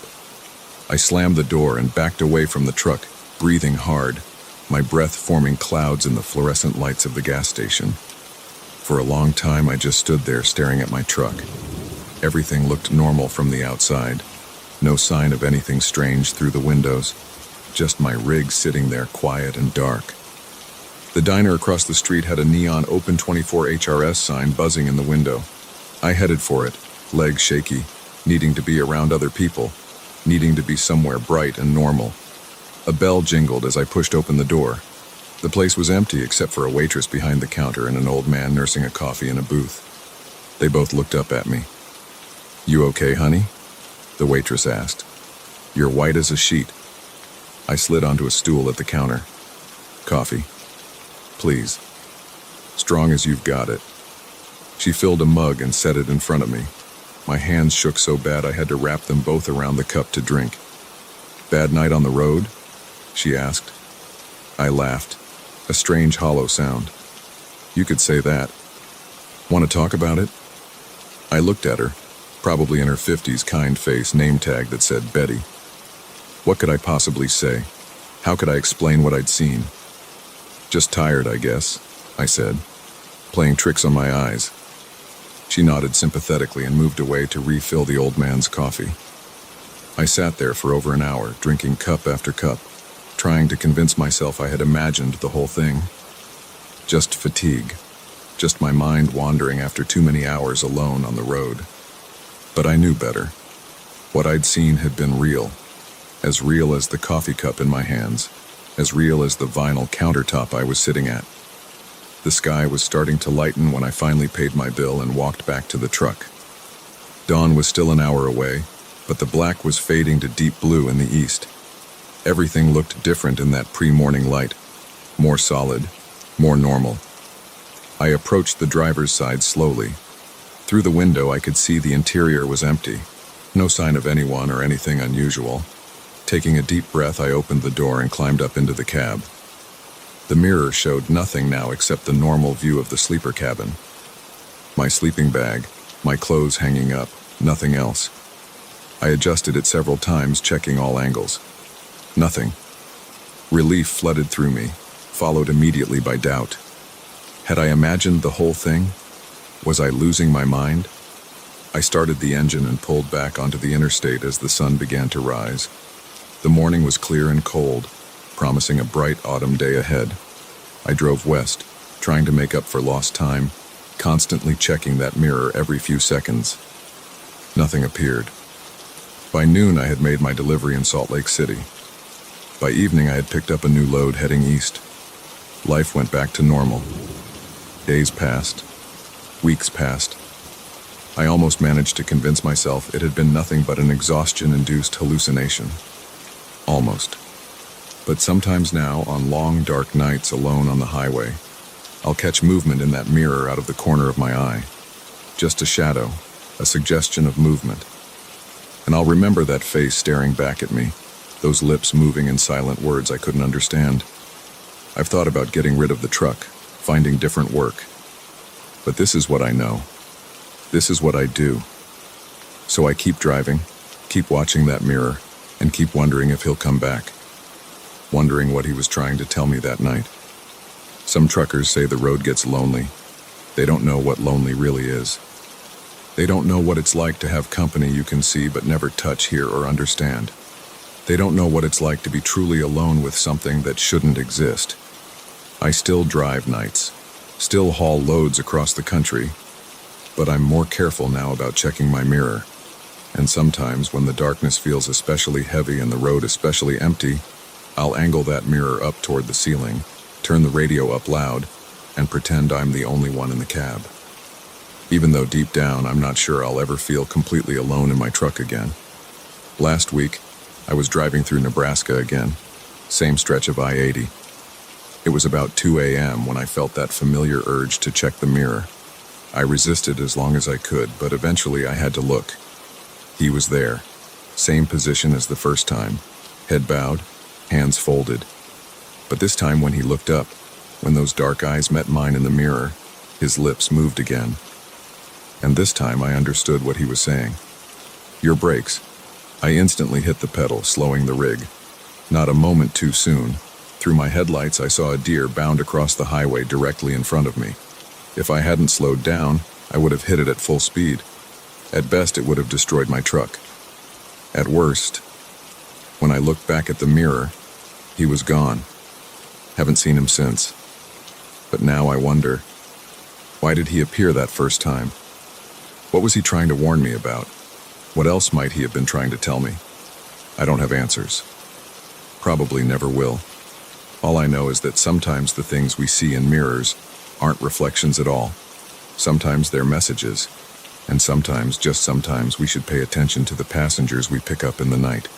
I slammed the door and backed away from the truck, breathing hard, my breath forming clouds in the fluorescent lights of the gas station. For a long time, I just stood there staring at my truck. Everything looked normal from the outside. No sign of anything strange through the windows. Just my rig sitting there quiet and dark. The diner across the street had a neon Open 24 HRS sign buzzing in the window. I headed for it, legs shaky, needing to be around other people, needing to be somewhere bright and normal. A bell jingled as I pushed open the door. The place was empty except for a waitress behind the counter and an old man nursing a coffee in a booth. They both looked up at me. "You okay, honey?" the waitress asked. "You're white as a sheet." I slid onto a stool at the counter. "Coffee, please. Strong as you've got it." She filled a mug and set it in front of me. My hands shook so bad I had to wrap them both around the cup to drink. "Bad night on the road?" she asked. I laughed, a strange hollow sound. "You could say that. Want to talk about it?" I looked at her, probably in her 50s, kind face, name tag that said Betty. What could I possibly say? How could I explain what I'd seen? "Just tired, I guess," I said, playing tricks on my eyes. She nodded sympathetically and moved away to refill the old man's coffee. I sat there for over an hour, drinking cup after cup, trying to convince myself I had imagined the whole thing. Just fatigue, just my mind wandering after too many hours alone on the road. But I knew better. What I'd seen had been real as the coffee cup in my hands, as real as the vinyl countertop I was sitting at. The sky was starting to lighten when I finally paid my bill and walked back to the truck. Dawn was still an hour away, but the black was fading to deep blue in the east. Everything looked different in that pre-morning light, more solid, more normal. I approached the driver's side slowly. Through the window, I could see the interior was empty. No sign of anyone or anything unusual. Taking a deep breath, I opened the door and climbed up into the cab. The mirror showed nothing now except the normal view of the sleeper cabin. My sleeping bag, my clothes hanging up, nothing else. I adjusted it several times, checking all angles. Nothing. Relief flooded through me, followed immediately by doubt. Had I imagined the whole thing? Was I losing my mind? I started the engine and pulled back onto the interstate as the sun began to rise. The morning was clear and cold, promising a bright autumn day ahead. I drove west, trying to make up for lost time, constantly checking that mirror every few seconds. Nothing appeared. By noon, I had made my delivery in Salt Lake City. By evening, I had picked up a new load heading east. Life went back to normal. Days passed. Weeks passed. I almost managed to convince myself it had been nothing but an exhaustion-induced hallucination. Almost. But sometimes now, on long, dark nights alone on the highway, I'll catch movement in that mirror out of the corner of my eye. Just a shadow, a suggestion of movement. And I'll remember that face staring back at me, those lips moving in silent words I couldn't understand. I've thought about getting rid of the truck, finding different work. But this is what I know. This is what I do. So I keep driving, keep watching that mirror, and keep wondering if he'll come back. Wondering what he was trying to tell me that night. Some truckers say the road gets lonely. They don't know what lonely really is. They don't know what it's like to have company you can see but never touch, hear, or understand. They don't know what it's like to be truly alone with something that shouldn't exist. I still drive nights, still haul loads across the country, but I'm more careful now about checking my mirror. And sometimes when the darkness feels especially heavy and the road especially empty, I'll angle that mirror up toward the ceiling, turn the radio up loud, and pretend I'm the only one in the cab. Even though deep down I'm not sure I'll ever feel completely alone in my truck again. Last week, I was driving through Nebraska again, same stretch of I-80. It was about 2 a.m. when I felt that familiar urge to check the mirror. I resisted as long as I could, but eventually I had to look. He was there, same position as the first time, head bowed, hands folded. But this time when he looked up, when those dark eyes met mine in the mirror, his lips moved again. And this time I understood what he was saying. Your brakes. I instantly hit the pedal, slowing the rig. Not a moment too soon. Through my headlights I saw a deer bound across the highway directly in front of me. If I hadn't slowed down, I would have hit it at full speed. At best, it would have destroyed my truck. At worst, when I looked back at the mirror, he was gone. Haven't seen him since. But now I wonder, why did he appear that first time? What was he trying to warn me about? What else might he have been trying to tell me? I don't have answers. Probably never will. All I know is that sometimes the things we see in mirrors aren't reflections at all. Sometimes they're messages. And sometimes, just sometimes, we should pay attention to the passengers we pick up in the night,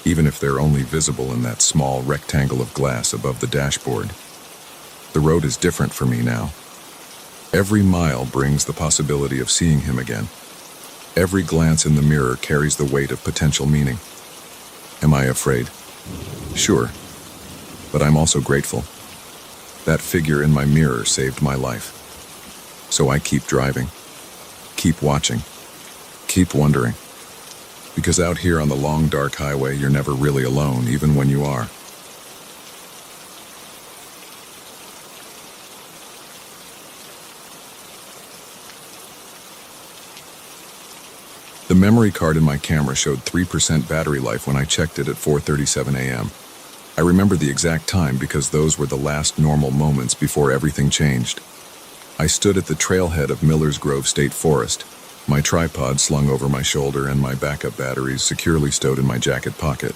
even if they're only visible in that small rectangle of glass above the dashboard. The road is different for me now. Every mile brings the possibility of seeing him again. Every glance in the mirror carries the weight of potential meaning. Am I afraid? Sure. But I'm also grateful. That figure in my mirror saved my life. So I keep driving. Keep watching. Keep wondering. Because out here on the long, dark highway, you're never really alone, even when you are. The memory card in my camera showed 3% battery life when I checked it at 4:37 a.m. I remember the exact time because those were the last normal moments before everything changed. I stood at the trailhead of Miller's Grove State Forest, my tripod slung over my shoulder and my backup batteries securely stowed in my jacket pocket.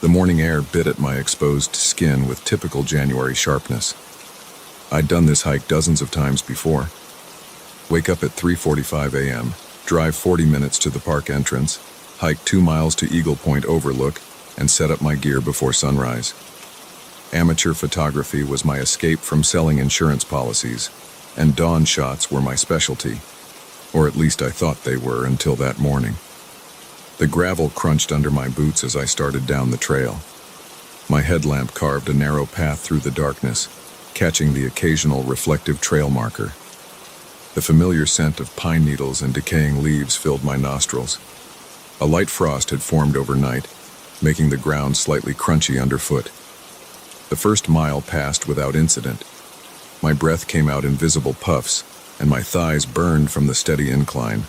The morning air bit at my exposed skin with typical January sharpness. I'd done this hike dozens of times before. Wake up at 3:45 a.m., drive 40 minutes to the park entrance, hike 2 miles to Eagle Point Overlook, and set up my gear before sunrise. Amateur photography was my escape from selling insurance policies, and dawn shots were my specialty. Or at least I thought they were until that morning. The gravel crunched under my boots as I started down the trail. My headlamp carved a narrow path through the darkness, catching the occasional reflective trail marker. The familiar scent of pine needles and decaying leaves filled my nostrils. A light frost had formed overnight, making the ground slightly crunchy underfoot. The first mile passed without incident. My breath came out in visible puffs, and my thighs burned from the steady incline.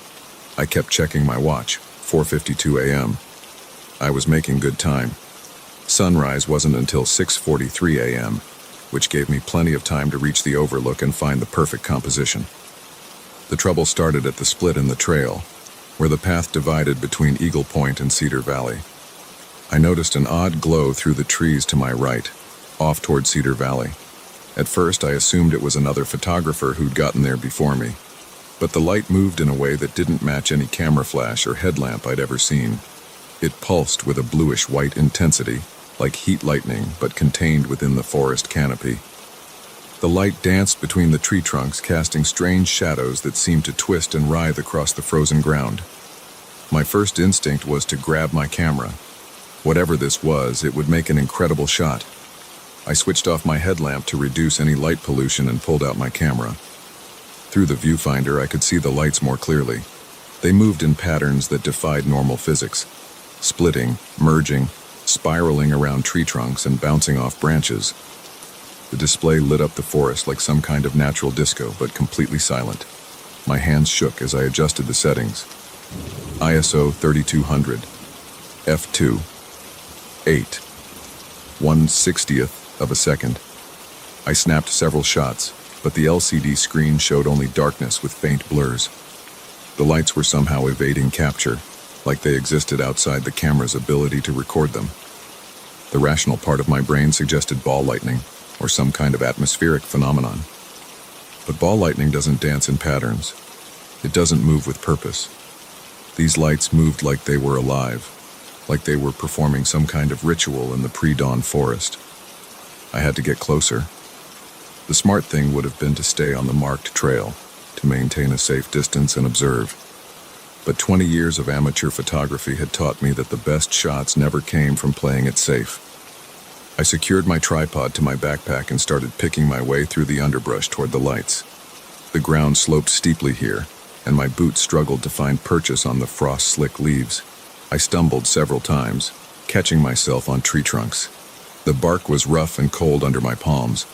I kept checking my watch, 4:52 a.m. I was making good time. Sunrise wasn't until 6:43 a.m., which gave me plenty of time to reach the overlook and find the perfect composition. The trouble started at the split in the trail, where the path divided between Eagle Point and Cedar Valley. I noticed an odd glow through the trees to my right, off toward Cedar Valley. At first, I assumed it was another photographer who'd gotten there before me, but the light moved in a way that didn't match any camera flash or headlamp I'd ever seen. It pulsed with a bluish-white intensity, like heat lightning, but contained within the forest canopy. The light danced between the tree trunks, casting strange shadows that seemed to twist and writhe across the frozen ground. My first instinct was to grab my camera. Whatever this was, it would make an incredible shot. I switched off my headlamp to reduce any light pollution and pulled out my camera. Through the viewfinder, I could see the lights more clearly. They moved in patterns that defied normal physics, splitting, merging, spiraling around tree trunks and bouncing off branches. The display lit up the forest like some kind of natural disco, but completely silent. My hands shook as I adjusted the settings. ISO 3200, f2, 8, 1/60th of a second. I snapped several shots, but the LCD screen showed only darkness with faint blurs. The lights were somehow evading capture, like they existed outside the camera's ability to record them. The rational part of my brain suggested ball lightning, or some kind of atmospheric phenomenon. But ball lightning doesn't dance in patterns. It doesn't move with purpose. These lights moved like they were alive, like they were performing some kind of ritual in the pre-dawn forest. I had to get closer. The smart thing would have been to stay on the marked trail, to maintain a safe distance and observe. But 20 years of amateur photography had taught me that the best shots never came from playing it safe. I secured my tripod to my backpack and started picking my way through the underbrush toward the lights. The ground sloped steeply here, and my boots struggled to find purchase on the frost-slick leaves. I stumbled several times, catching myself on tree trunks. The bark was rough and cold under my palms.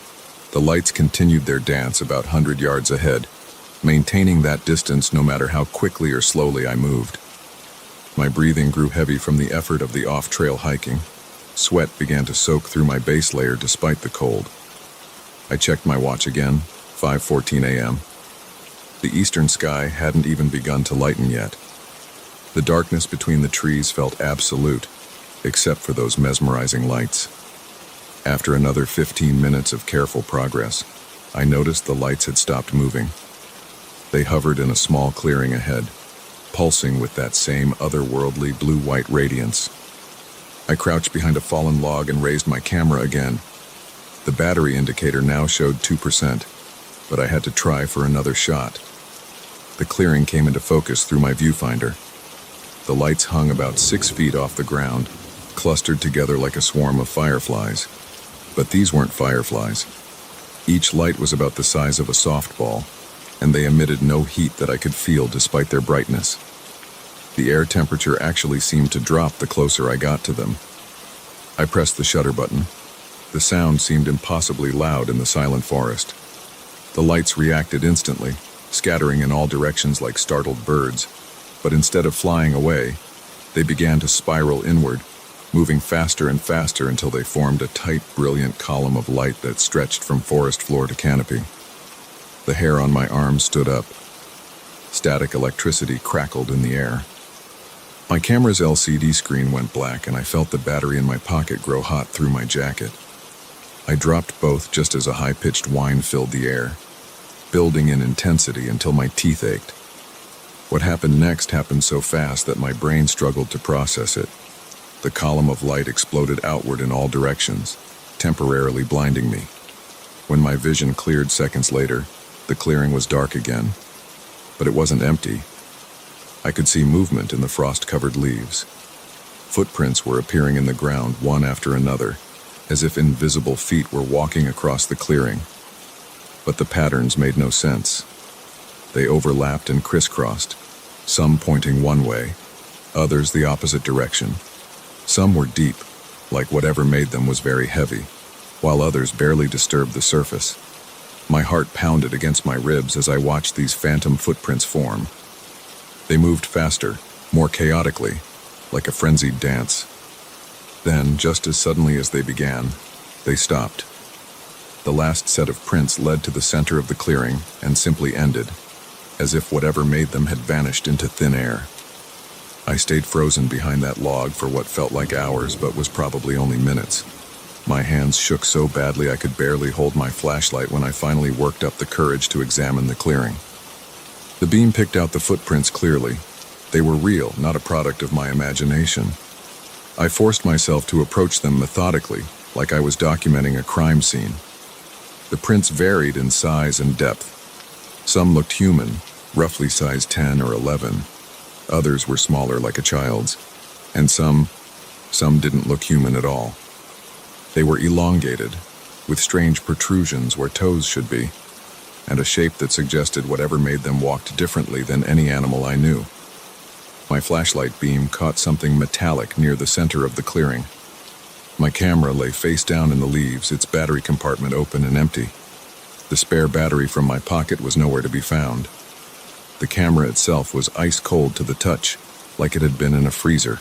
The lights continued their dance about 100 yards ahead, maintaining that distance no matter how quickly or slowly I moved. My breathing grew heavy from the effort of the off-trail hiking. Sweat began to soak through my base layer despite the cold. I checked my watch again, 5:14 a.m. The eastern sky hadn't even begun to lighten yet. The darkness between the trees felt absolute, except for those mesmerizing lights. After another 15 minutes of careful progress, I noticed the lights had stopped moving. They hovered in a small clearing ahead, pulsing with that same otherworldly blue-white radiance. I crouched behind a fallen log and raised my camera again. The battery indicator now showed 2%, but I had to try for another shot. The clearing came into focus through my viewfinder. The lights hung about 6 feet off the ground, clustered together like a swarm of fireflies. But these weren't fireflies. Each light was about the size of a softball, and they emitted no heat that I could feel despite their brightness. The air temperature actually seemed to drop the closer I got to them. I pressed the shutter button. The sound seemed impossibly loud in the silent forest. The lights reacted instantly, scattering in all directions like startled birds, but instead of flying away, they began to spiral inward, moving faster and faster until they formed a tight, brilliant column of light that stretched from forest floor to canopy. The hair on my arms stood up. Static electricity crackled in the air. My camera's LCD screen went black, and I felt the battery in my pocket grow hot through my jacket. I dropped both just as a high-pitched whine filled the air, building in intensity until my teeth ached. What happened next happened so fast that my brain struggled to process it. The column of light exploded outward in all directions, temporarily blinding me. When my vision cleared seconds later, the clearing was dark again. But it wasn't empty. I could see movement in the frost-covered leaves. Footprints were appearing in the ground one after another, as if invisible feet were walking across the clearing. But the patterns made no sense. They overlapped and crisscrossed, some pointing one way, others the opposite direction. Some were deep, like whatever made them was very heavy, while others barely disturbed the surface. My heart pounded against my ribs as I watched these phantom footprints form. They moved faster, more chaotically, like a frenzied dance. Then, just as suddenly as they began, they stopped. The last set of prints led to the center of the clearing and simply ended, as if whatever made them had vanished into thin air. I stayed frozen behind that log for what felt like hours, but was probably only minutes. My hands shook so badly I could barely hold my flashlight when I finally worked up the courage to examine the clearing. The beam picked out the footprints clearly. They were real, not a product of my imagination. I forced myself to approach them methodically, like I was documenting a crime scene. The prints varied in size and depth. Some looked human, roughly size 10 or 11. Others were smaller, like a child's. And some didn't look human at all. They were elongated, with strange protrusions where toes should be, and a shape that suggested whatever made them walked differently than any animal I knew. My flashlight beam caught something metallic near the center of the clearing. My camera lay face down in the leaves, its battery compartment open and empty. The spare battery from my pocket was nowhere to be found. The camera itself was ice cold to the touch, like it had been in a freezer.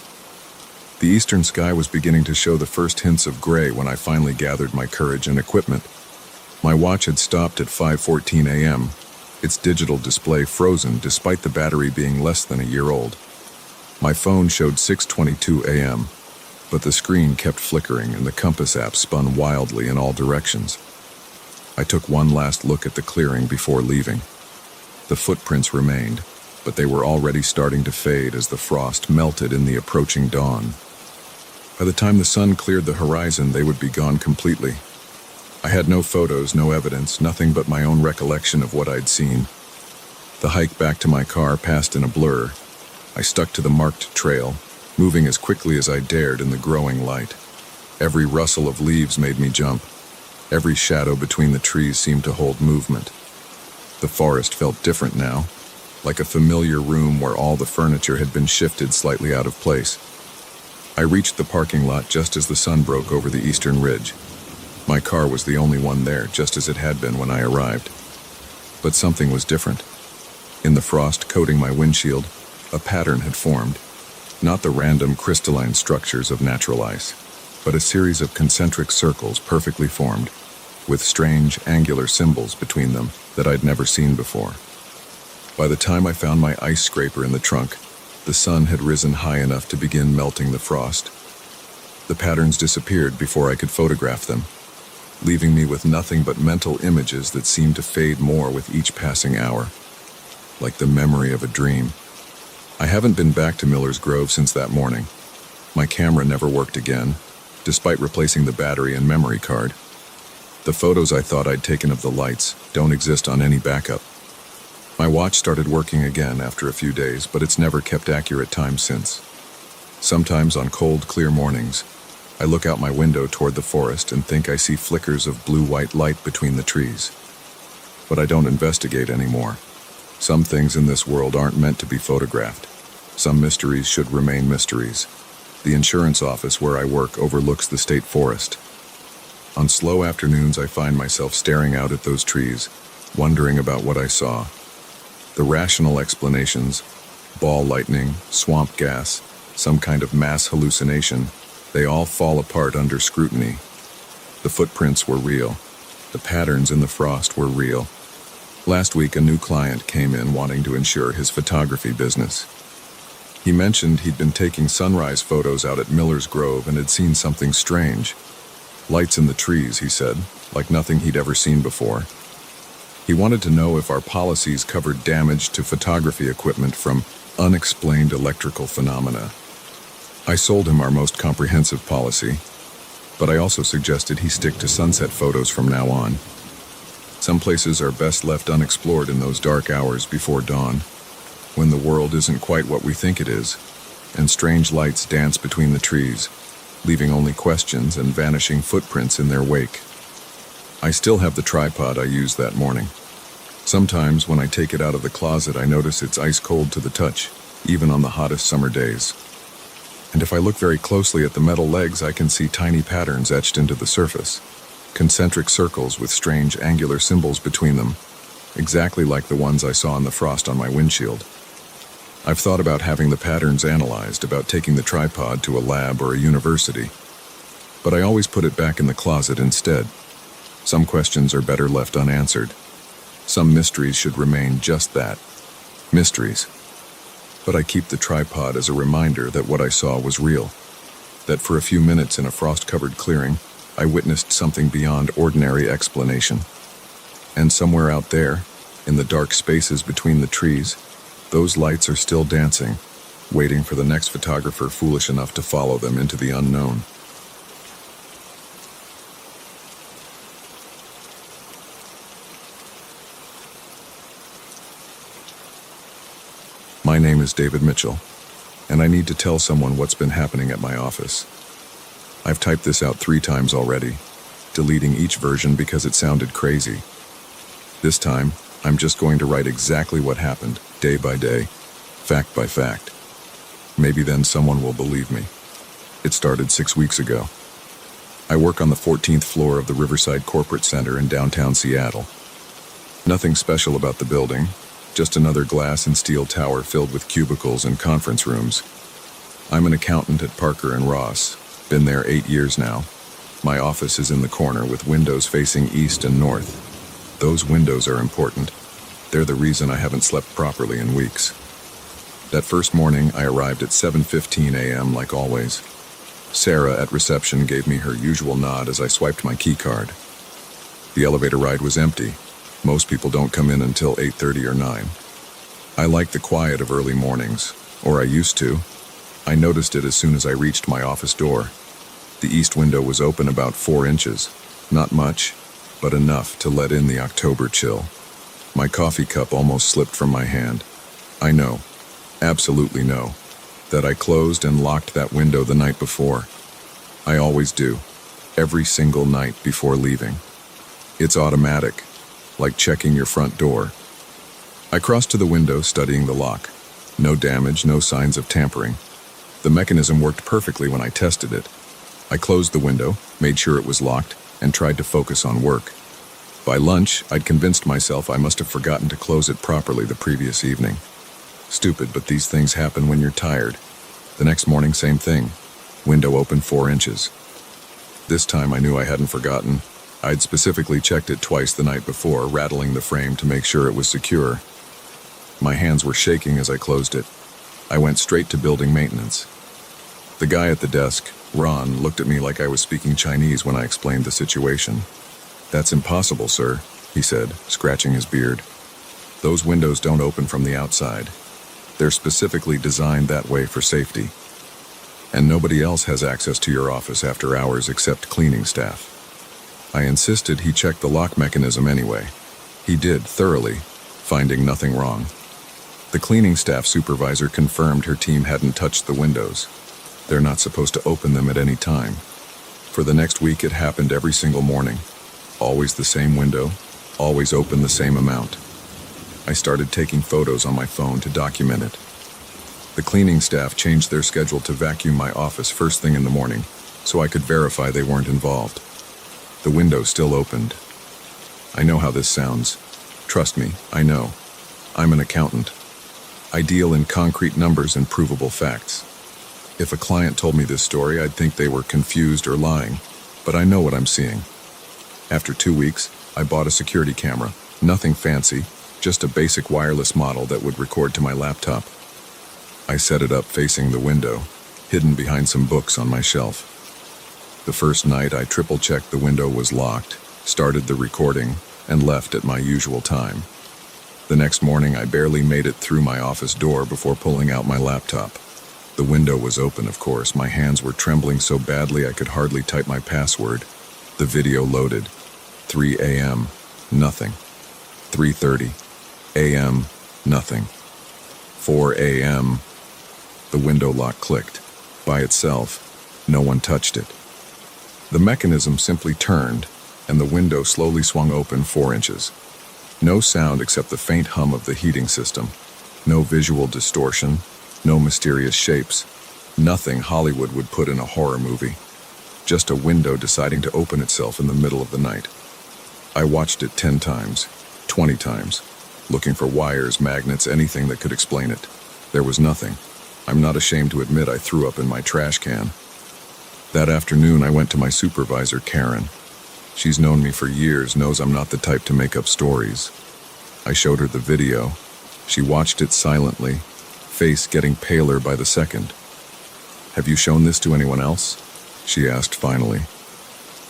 The eastern sky was beginning to show the first hints of gray when I finally gathered my courage and equipment. My watch had stopped at 5:14 a.m., its digital display frozen despite the battery being less than a year old. My phone showed 6:22 a.m., but the screen kept flickering and the compass app spun wildly in all directions. I took one last look at the clearing before leaving. The footprints remained, but they were already starting to fade as the frost melted in the approaching dawn. By the time the sun cleared the horizon, they would be gone completely. I had no photos, no evidence, nothing but my own recollection of what I'd seen. The hike back to my car passed in a blur. I stuck to the marked trail, moving as quickly as I dared in the growing light. Every rustle of leaves made me jump. Every shadow between the trees seemed to hold movement. The forest felt different now, like a familiar room where all the furniture had been shifted slightly out of place. I reached the parking lot just as the sun broke over the eastern ridge. My car was the only one there, just as it had been when I arrived. But something was different. In the frost coating my windshield, a pattern had formed. Not the random crystalline structures of natural ice, but a series of concentric circles perfectly formed, with strange angular symbols between them that I'd never seen before. By the time I found my ice scraper in the trunk, the sun had risen high enough to begin melting the frost. The patterns disappeared before I could photograph them, leaving me with nothing but mental images that seemed to fade more with each passing hour, like the memory of a dream. I haven't been back to Miller's Grove since that morning. My camera never worked again, despite replacing the battery and memory card. The photos I thought I'd taken of the lights don't exist on any backup. My watch started working again after a few days, but it's never kept accurate time since. Sometimes on cold, clear mornings, I look out my window toward the forest and think I see flickers of blue-white light between the trees. But I don't investigate anymore. Some things in this world aren't meant to be photographed. Some mysteries should remain mysteries. The insurance office where I work overlooks the state forest. On slow afternoons, I find myself staring out at those trees, wondering about what I saw. The rational explanations, ball lightning, swamp gas, some kind of mass hallucination, they all fall apart under scrutiny. The footprints were real. The patterns in the frost were real. Last week, a new client came in wanting to insure his photography business. He mentioned he'd been taking sunrise photos out at Miller's Grove and had seen something strange. Lights in the trees, he said, like nothing he'd ever seen before. He wanted to know if our policies covered damage to photography equipment from unexplained electrical phenomena. I sold him our most comprehensive policy, but I also suggested he stick to sunset photos from now on. Some places are best left unexplored in those dark hours before dawn, when the world isn't quite what we think it is, and strange lights dance between the trees, leaving only questions and vanishing footprints in their wake. I still have the tripod I used that morning. Sometimes when I take it out of the closet, I notice it's ice cold to the touch, even on the hottest summer days. And if I look very closely at the metal legs, I can see tiny patterns etched into the surface, concentric circles with strange angular symbols between them, exactly like the ones I saw in the frost on my windshield. I've thought about having the patterns analyzed, about taking the tripod to a lab or a university, but I always put it back in the closet instead. Some questions are better left unanswered. Some mysteries should remain just that, mysteries. But I keep the tripod as a reminder that what I saw was real, that for a few minutes in a frost-covered clearing, I witnessed something beyond ordinary explanation. And somewhere out there, in the dark spaces between the trees, those lights are still dancing, waiting for the next photographer foolish enough to follow them into the unknown. My name is David Mitchell, and I need to tell someone what's been happening at my office. I've typed this out 3 times already, deleting each version because it sounded crazy. This time, I'm just going to write exactly what happened, day by day, fact by fact. Maybe then someone will believe me. It started 6 weeks ago. I work on the 14th floor of the Riverside Corporate Center in downtown Seattle. Nothing special about the building, just another glass and steel tower filled with cubicles and conference rooms. I'm an accountant at Parker & Ross, been there 8 years now. My office is in the corner with windows facing east and north. Those windows are important. They're the reason I haven't slept properly in weeks. That first morning, I arrived at 7:15 a.m. like always. Sarah at reception gave me her usual nod as I swiped my key card. The elevator ride was empty. Most people don't come in until 8:30 or 9. I like the quiet of early mornings, or I used to. I noticed it as soon as I reached my office door. The east window was open about 4 inches. Not much, but enough to let in the October chill. My coffee cup almost slipped from my hand. I know, absolutely know, that I closed and locked that window the night before. I always do, every single night before leaving. It's automatic, like checking your front door. I crossed to the window, studying the lock. No damage, no signs of tampering. The mechanism worked perfectly when I tested it. I closed the window, made sure it was locked, and tried to focus on work. By lunch, I'd convinced myself I must have forgotten to close it properly the previous evening. Stupid, but these things happen when you're tired. The next morning, same thing. Window open 4 inches. This time I knew I hadn't forgotten. I'd specifically checked it twice the night before, rattling the frame to make sure it was secure. My hands were shaking as I closed it. I went straight to building maintenance. The guy at the desk, Ron, looked at me like I was speaking Chinese when I explained the situation. "That's impossible, sir," he said, scratching his beard. "Those windows don't open from the outside. They're specifically designed that way for safety. And nobody else has access to your office after hours except cleaning staff." I insisted he check the lock mechanism anyway. He did, thoroughly, finding nothing wrong. The cleaning staff supervisor confirmed her team hadn't touched the windows. They're not supposed to open them at any time. For the next week, it happened every single morning. Always the same window, always open the same amount. I started taking photos on my phone to document it. The cleaning staff changed their schedule to vacuum my office first thing in the morning, so I could verify they weren't involved. The window still opened. I know how this sounds. Trust me, I know. I'm an accountant. I deal in concrete numbers and provable facts. If a client told me this story, I'd think they were confused or lying, but I know what I'm seeing. After 2 weeks, I bought a security camera. Nothing fancy, just a basic wireless model that would record to my laptop. I set it up facing the window, hidden behind some books on my shelf. The first night, I triple-checked the window was locked, started the recording, and left at my usual time. The next morning, I barely made it through my office door before pulling out my laptop. The window was open, of course. My hands were trembling so badly I could hardly type my password. The video loaded. 3 a.m., nothing. 3:30 a.m., nothing. 4 a.m., the window lock clicked. By itself, no one touched it. The mechanism simply turned, and the window slowly swung open 4 inches. No sound except the faint hum of the heating system. No visual distortion, no mysterious shapes. Nothing Hollywood would put in a horror movie. Just a window deciding to open itself in the middle of the night. I watched it 10 times, 20 times, looking for wires, magnets, anything that could explain it. There was nothing. I'm not ashamed to admit I threw up in my trash can. That afternoon, I went to my supervisor, Karen. She's known me for years, knows I'm not the type to make up stories. I showed her the video. She watched it silently, face getting paler by the second. "Have you shown this to anyone else?" she asked finally.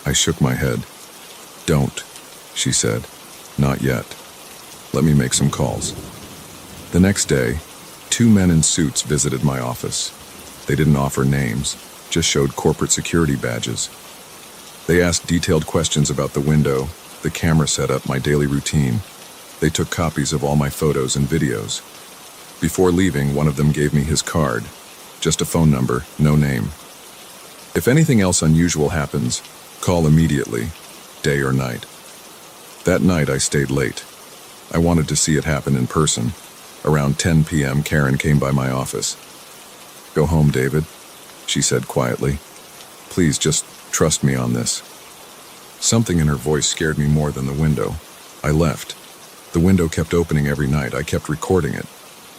I shook my head. "Don't," she said. "Not yet. Let me make some calls." The next day, 2 men in suits visited my office. They didn't offer names, just showed corporate security badges. They asked detailed questions about the window, the camera setup, my daily routine. They took copies of all my photos and videos. Before leaving, one of them gave me his card. Just a phone number, no name. If anything else unusual happens, call immediately, day or night. That night I stayed late. I wanted to see it happen in person. Around 10 p.m., Karen came by my office. "Go home, David," she said quietly. "Please just trust me on this." Something in her voice scared me more than the window. I left. The window kept opening every night. I kept recording it.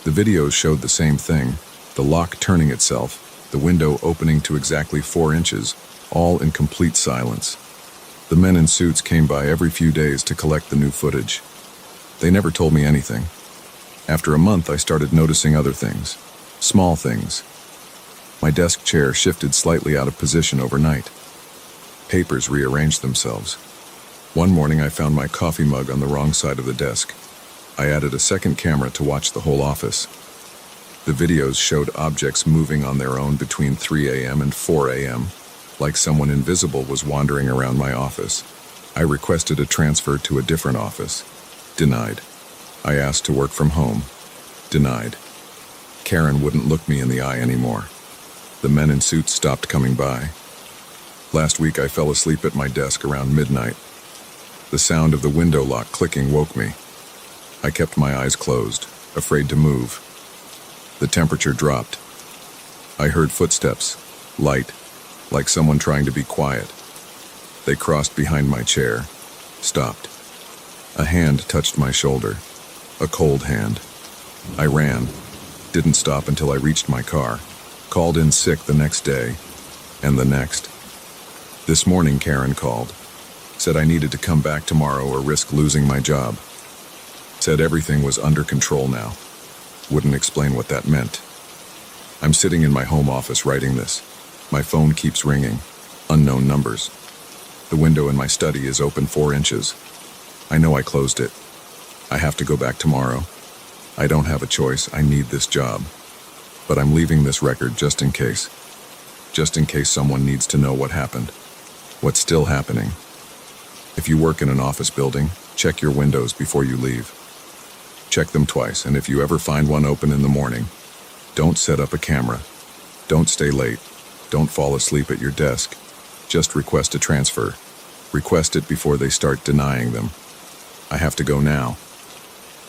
The videos showed the same thing, the lock turning itself, the window opening to exactly 4 inches, all in complete silence. The men in suits came by every few days to collect the new footage. They never told me anything. After a month, I started noticing other things, small things. My desk chair shifted slightly out of position overnight. Papers rearranged themselves. One morning, I found my coffee mug on the wrong side of the desk. I added a second camera to watch the whole office. The videos showed objects moving on their own between 3 a.m. and 4 a.m., like someone invisible was wandering around my office. I requested a transfer to a different office. Denied. I asked to work from home. Denied. Karen wouldn't look me in the eye anymore. The men in suits stopped coming by. Last week I fell asleep at my desk around midnight. The sound of the window lock clicking woke me. I kept my eyes closed, afraid to move. The temperature dropped. I heard footsteps, light, like someone trying to be quiet. They crossed behind my chair, stopped. A hand touched my shoulder, a cold hand. I ran, didn't stop until I reached my car, called in sick the next day, and the next. This morning Karen called, said I needed to come back tomorrow or risk losing my job. Said everything was under control now. Wouldn't explain what that meant. I'm sitting in my home office writing this. My phone keeps ringing, unknown numbers. The window in my study is open 4 inches. I know I closed it. I have to go back tomorrow. I don't have a choice, I need this job. But I'm leaving this record just in case. Just in case someone needs to know what happened. What's still happening. If you work in an office building, check your windows before you leave. Check them twice, and if you ever find one open in the morning, don't set up a camera. Don't stay late. Don't fall asleep at your desk. Just request a transfer. Request it before they start denying them. I have to go now.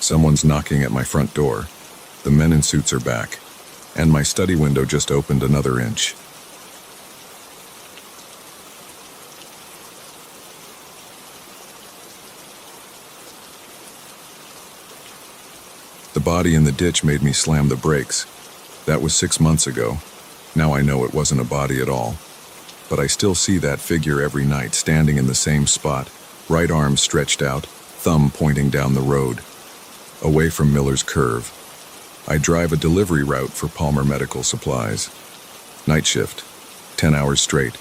Someone's knocking at my front door. The men in suits are back, and my study window just opened another inch. The body in the ditch made me slam the brakes. That was 6 months ago. Now I know it wasn't a body at all. But I still see that figure every night, standing in the same spot, right arm stretched out, thumb pointing down the road, away from Miller's Curve. I drive a delivery route for Palmer Medical Supplies. Night shift, 10 hours straight,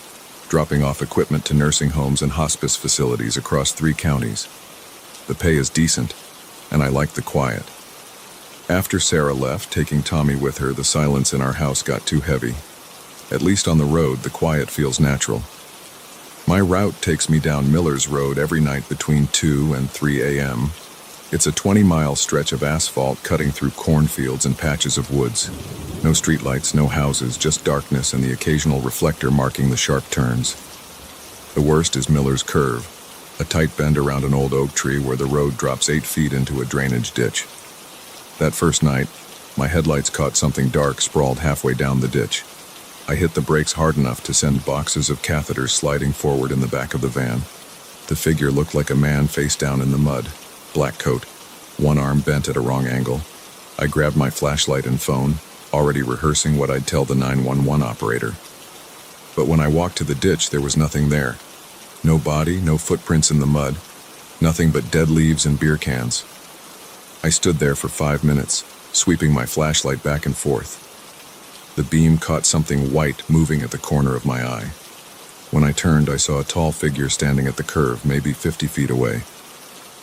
dropping off equipment to nursing homes and hospice facilities across 3 counties. The pay is decent, and I like the quiet. After Sarah left, taking Tommy with her, the silence in our house got too heavy. At least on the road, the quiet feels natural. My route takes me down Miller's Road every night between 2 and 3 a.m. It's a 20-mile stretch of asphalt cutting through cornfields and patches of woods. No streetlights, no houses, just darkness and the occasional reflector marking the sharp turns. The worst is Miller's Curve, a tight bend around an old oak tree where the road drops 8 feet into a drainage ditch. That first night, my headlights caught something dark sprawled halfway down the ditch. I hit the brakes hard enough to send boxes of catheters sliding forward in the back of the van. The figure looked like a man face down in the mud, black coat, one arm bent at a wrong angle. I grabbed my flashlight and phone, already rehearsing what I'd tell the 911 operator. But when I walked to the ditch, there was nothing there. No body, no footprints in the mud, nothing but dead leaves and beer cans. I stood there for 5 minutes, sweeping my flashlight back and forth. The beam caught something white moving at the corner of my eye. When I turned, I saw a tall figure standing at the curve, maybe 50 feet away.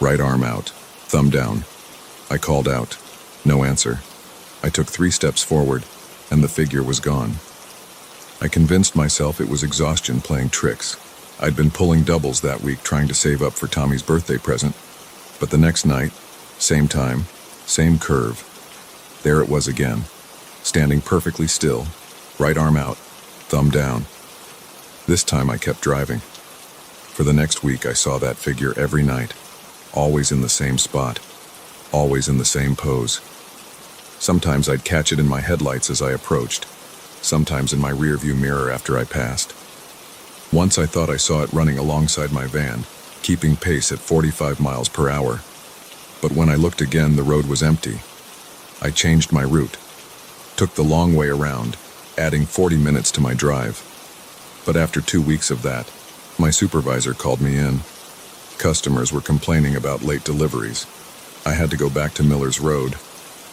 Right arm out, thumb down. I called out. No answer. I took 3 steps forward, and the figure was gone. I convinced myself it was exhaustion playing tricks. I'd been pulling doubles that week trying to save up for Tommy's birthday present. But the next night, same time, same curve. There it was again, standing perfectly still, right arm out, thumb down. This time I kept driving. For the next week I saw that figure every night, always in the same spot, always in the same pose. Sometimes I'd catch it in my headlights as I approached, sometimes in my rearview mirror after I passed. Once I thought I saw it running alongside my van, keeping pace at 45 miles per hour. But when I looked again, the road was empty. I changed my route, took the long way around, adding 40 minutes to my drive. But after 2 weeks of that, my supervisor called me in. Customers were complaining about late deliveries. I had to go back to Miller's Road.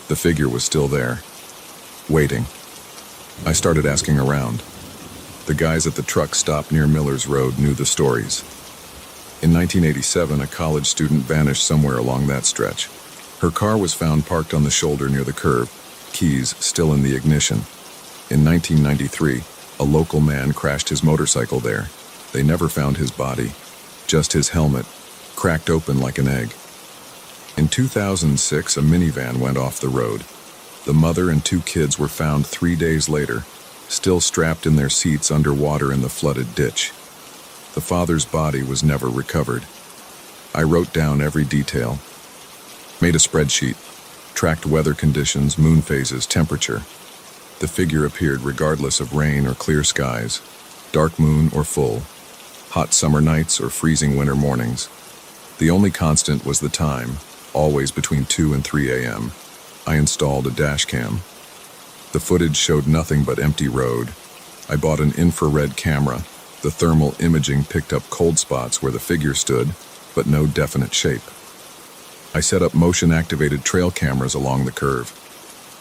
The figure was still there, waiting. I started asking around. The guys at the truck stop near Miller's Road knew the stories. In 1987, a college student vanished somewhere along that stretch. Her car was found parked on the shoulder near the curb, keys still in the ignition. In 1993, a local man crashed his motorcycle there. They never found his body, just his helmet, cracked open like an egg. In 2006, a minivan went off the road. The mother and 2 kids were found 3 days later, still strapped in their seats underwater in the flooded ditch. The father's body was never recovered. I wrote down every detail, made a spreadsheet, tracked weather conditions, moon phases, temperature. The figure appeared regardless of rain or clear skies, dark moon or full, hot summer nights or freezing winter mornings. The only constant was the time, always between 2 and 3 a.m. I installed a dash cam. The footage showed nothing but empty road. I bought an infrared camera. The thermal imaging picked up cold spots where the figure stood, but no definite shape. I set up motion-activated trail cameras along the curve.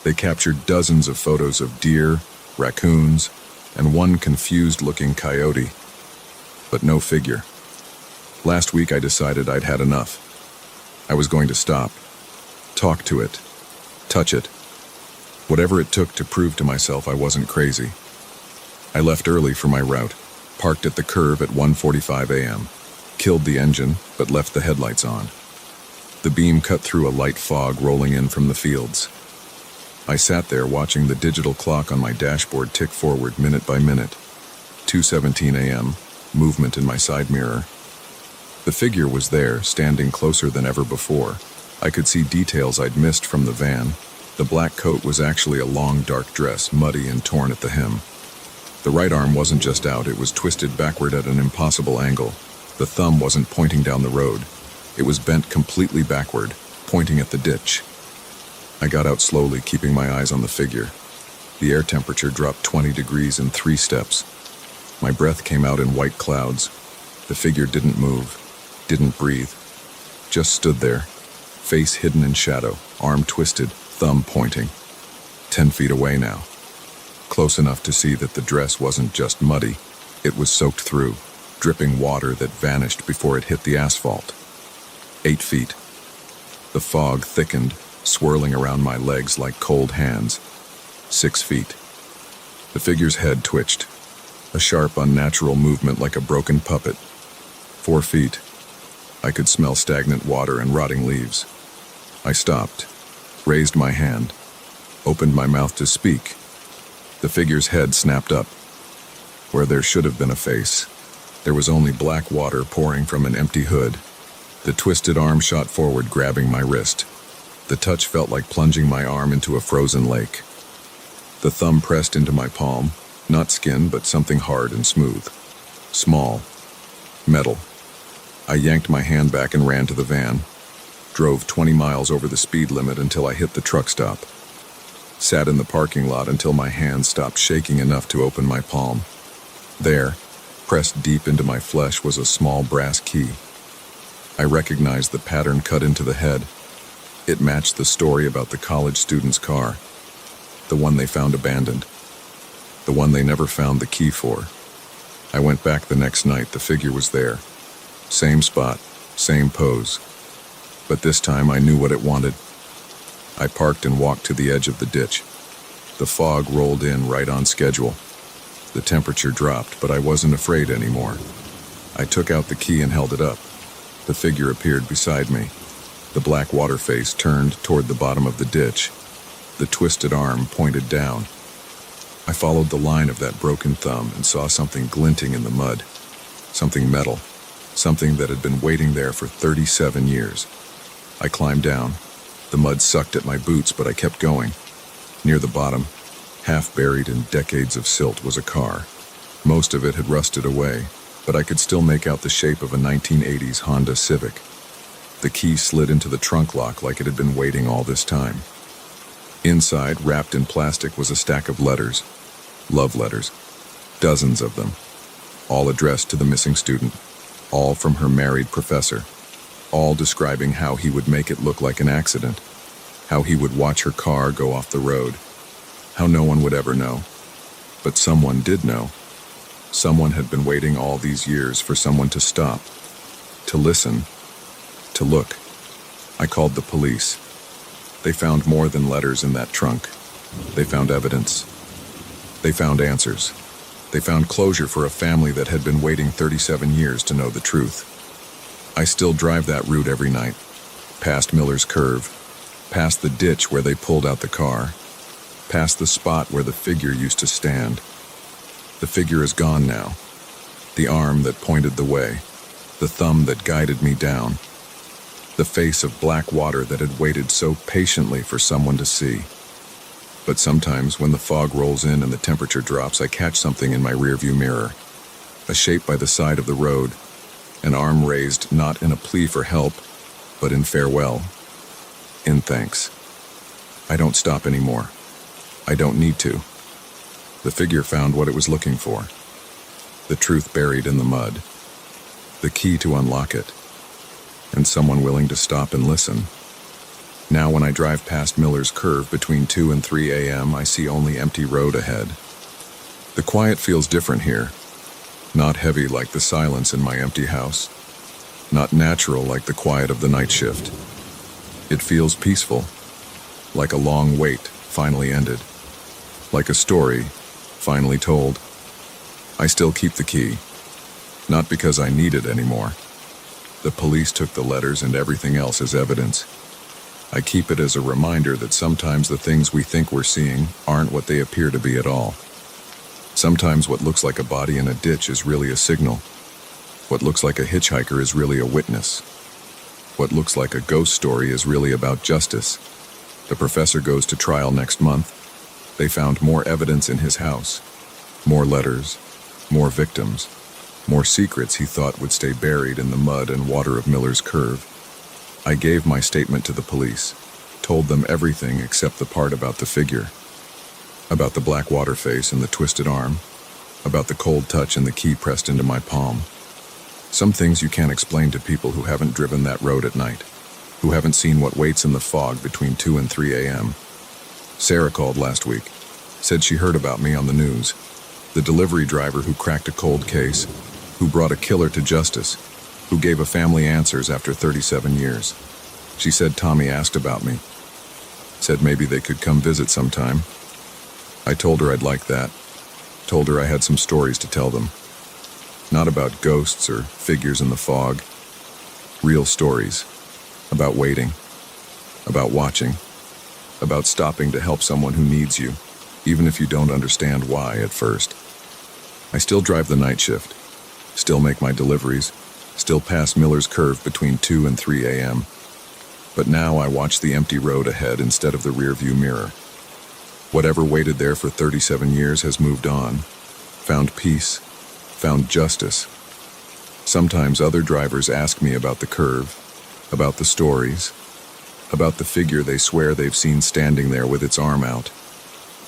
They captured dozens of photos of deer, raccoons, and one confused-looking coyote, but no figure. Last week I decided I'd had enough. I was going to stop, talk to it, touch it, whatever it took to prove to myself I wasn't crazy. I left early for my route, parked at the curve at 1:45 a.m., killed the engine, but left the headlights on. The beam cut through a light fog rolling in from the fields. I sat there watching the digital clock on my dashboard tick forward minute by minute. 2:17 a.m., movement in my side mirror. The figure was there, standing closer than ever before. I could see details I'd missed from the van. The black coat was actually a long dark dress, muddy and torn at the hem. The right arm wasn't just out, it was twisted backward at an impossible angle. The thumb wasn't pointing down the road. It was bent completely backward, pointing at the ditch. I got out slowly, keeping my eyes on the figure. The air temperature dropped 20 degrees in 3 steps. My breath came out in white clouds. The figure didn't move, didn't breathe, just stood there, face hidden in shadow, arm twisted, thumb pointing. 10 feet away now. Close enough to see that the dress wasn't just muddy, it was soaked through, dripping water that vanished before it hit the asphalt. 8 feet. The fog thickened, swirling around my legs like cold hands. 6 feet. The figure's head twitched, a sharp, unnatural movement like a broken puppet. 4 feet. I could smell stagnant water and rotting leaves. I stopped, raised my hand, opened my mouth to speak. The figure's head snapped up. Where there should have been a face, there was only black water pouring from an empty hood. The twisted arm shot forward, grabbing my wrist. The touch felt like plunging my arm into a frozen lake. The thumb pressed into my palm, not skin, but something hard and smooth. Small. Metal. I yanked my hand back and ran to the van. Drove 20 miles over the speed limit until I hit the truck stop. Sat in the parking lot until my hand stopped shaking enough to open my palm. There, pressed deep into my flesh, was a small brass key. I recognized the pattern cut into the head. It matched the story about the college student's car. The one they found abandoned. The one they never found the key for. I went back the next night. The figure was there. Same spot, same pose. But this time I knew what it wanted. I parked and walked to the edge of the ditch. The fog rolled in right on schedule. The temperature dropped, but I wasn't afraid anymore. I took out the key and held it up. The figure appeared beside me. The black water face turned toward the bottom of the ditch. The twisted arm pointed down. I followed the line of that broken thumb and saw something glinting in the mud. Something metal. Something that had been waiting there for 37 years. I climbed down. The mud sucked at my boots, but I kept going. Near the bottom, half buried in decades of silt, was a car. Most of it had rusted away, but I could still make out the shape of a 1980s Honda Civic. The key slid into the trunk lock like it had been waiting all this time. Inside, wrapped in plastic, was a stack of letters. Love letters. Dozens of them. All addressed to the missing student. All from her married professor. All describing how he would make it look like an accident. How he would watch her car go off the road. How no one would ever know. But someone did know. Someone had been waiting all these years for someone to stop. To listen. To look. I called the police. They found more than letters in that trunk. They found evidence. They found answers. They found closure for a family that had been waiting 37 years to know the truth. I still drive that route every night. Past Miller's Curve. Past the ditch where they pulled out the car. Past the spot where the figure used to stand. The figure is gone now. The arm that pointed the way. The thumb that guided me down. The face of black water that had waited so patiently for someone to see. But sometimes when the fog rolls in and the temperature drops, I catch something in my rearview mirror. A shape by the side of the road. An arm raised not in a plea for help, but in farewell. In thanks. I don't stop anymore. I don't need to. The figure found what it was looking for. The truth buried in the mud. The key to unlock it. And someone willing to stop and listen. Now when I drive past Miller's Curve between 2 and 3 a.m., I see only empty road ahead. The quiet feels different here. Not heavy like the silence in my empty house. Not natural like the quiet of the night shift. It feels peaceful. Like a long wait finally ended. Like a story finally told. I still keep the key. Not because I need it anymore. The police took the letters and everything else as evidence. I keep it as a reminder that sometimes the things we think we're seeing aren't what they appear to be at all. Sometimes what looks like a body in a ditch is really a signal. What looks like a hitchhiker is really a witness. What looks like a ghost story is really about justice. The professor goes to trial next month. They found more evidence in his house. More letters. More victims. More secrets he thought would stay buried in the mud and water of Miller's Curve. I gave my statement to the police, told them everything except the part about the figure, about the black water face and the twisted arm, about the cold touch and the key pressed into my palm. Some things you can't explain to people who haven't driven that road at night, who haven't seen what waits in the fog between 2 and 3 a.m. Sarah called last week, said she heard about me on the news, the delivery driver who cracked a cold case, who brought a killer to justice, who gave a family answers after 37 years. She said Tommy asked about me. Said maybe they could come visit sometime. I told her I'd like that. Told her I had some stories to tell them. Not about ghosts or figures in the fog. Real stories. About waiting. About watching. About stopping to help someone who needs you, even if you don't understand why at first. I still drive the night shift. Still make my deliveries. Still pass Miller's Curve between 2 and 3 a.m. But now I watch the empty road ahead instead of the rearview mirror. Whatever waited there for 37 years has moved on, found peace, found justice. Sometimes other drivers ask me about the curve, about the stories, about the figure they swear they've seen standing there with its arm out.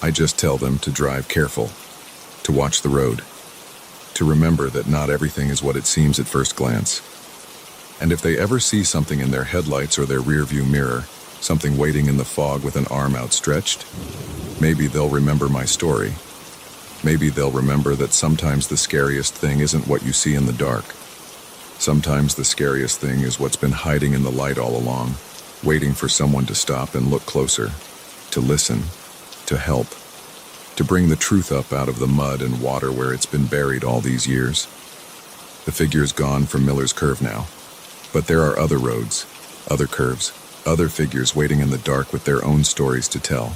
I just tell them to drive careful, to watch the road, to remember that not everything is what it seems at first glance. And if they ever see something in their headlights or their rearview mirror, something waiting in the fog with an arm outstretched, maybe they'll remember my story. Maybe they'll remember that sometimes the scariest thing isn't what you see in the dark. Sometimes the scariest thing is what's been hiding in the light all along, waiting for someone to stop and look closer, to listen, to help, to bring the truth up out of the mud and water where it's been buried all these years. The figure's gone from Miller's Curve now, but there are other roads, other curves, other figures waiting in the dark with their own stories to tell.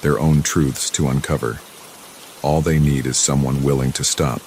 their own truths to uncover. All they need is someone willing to stop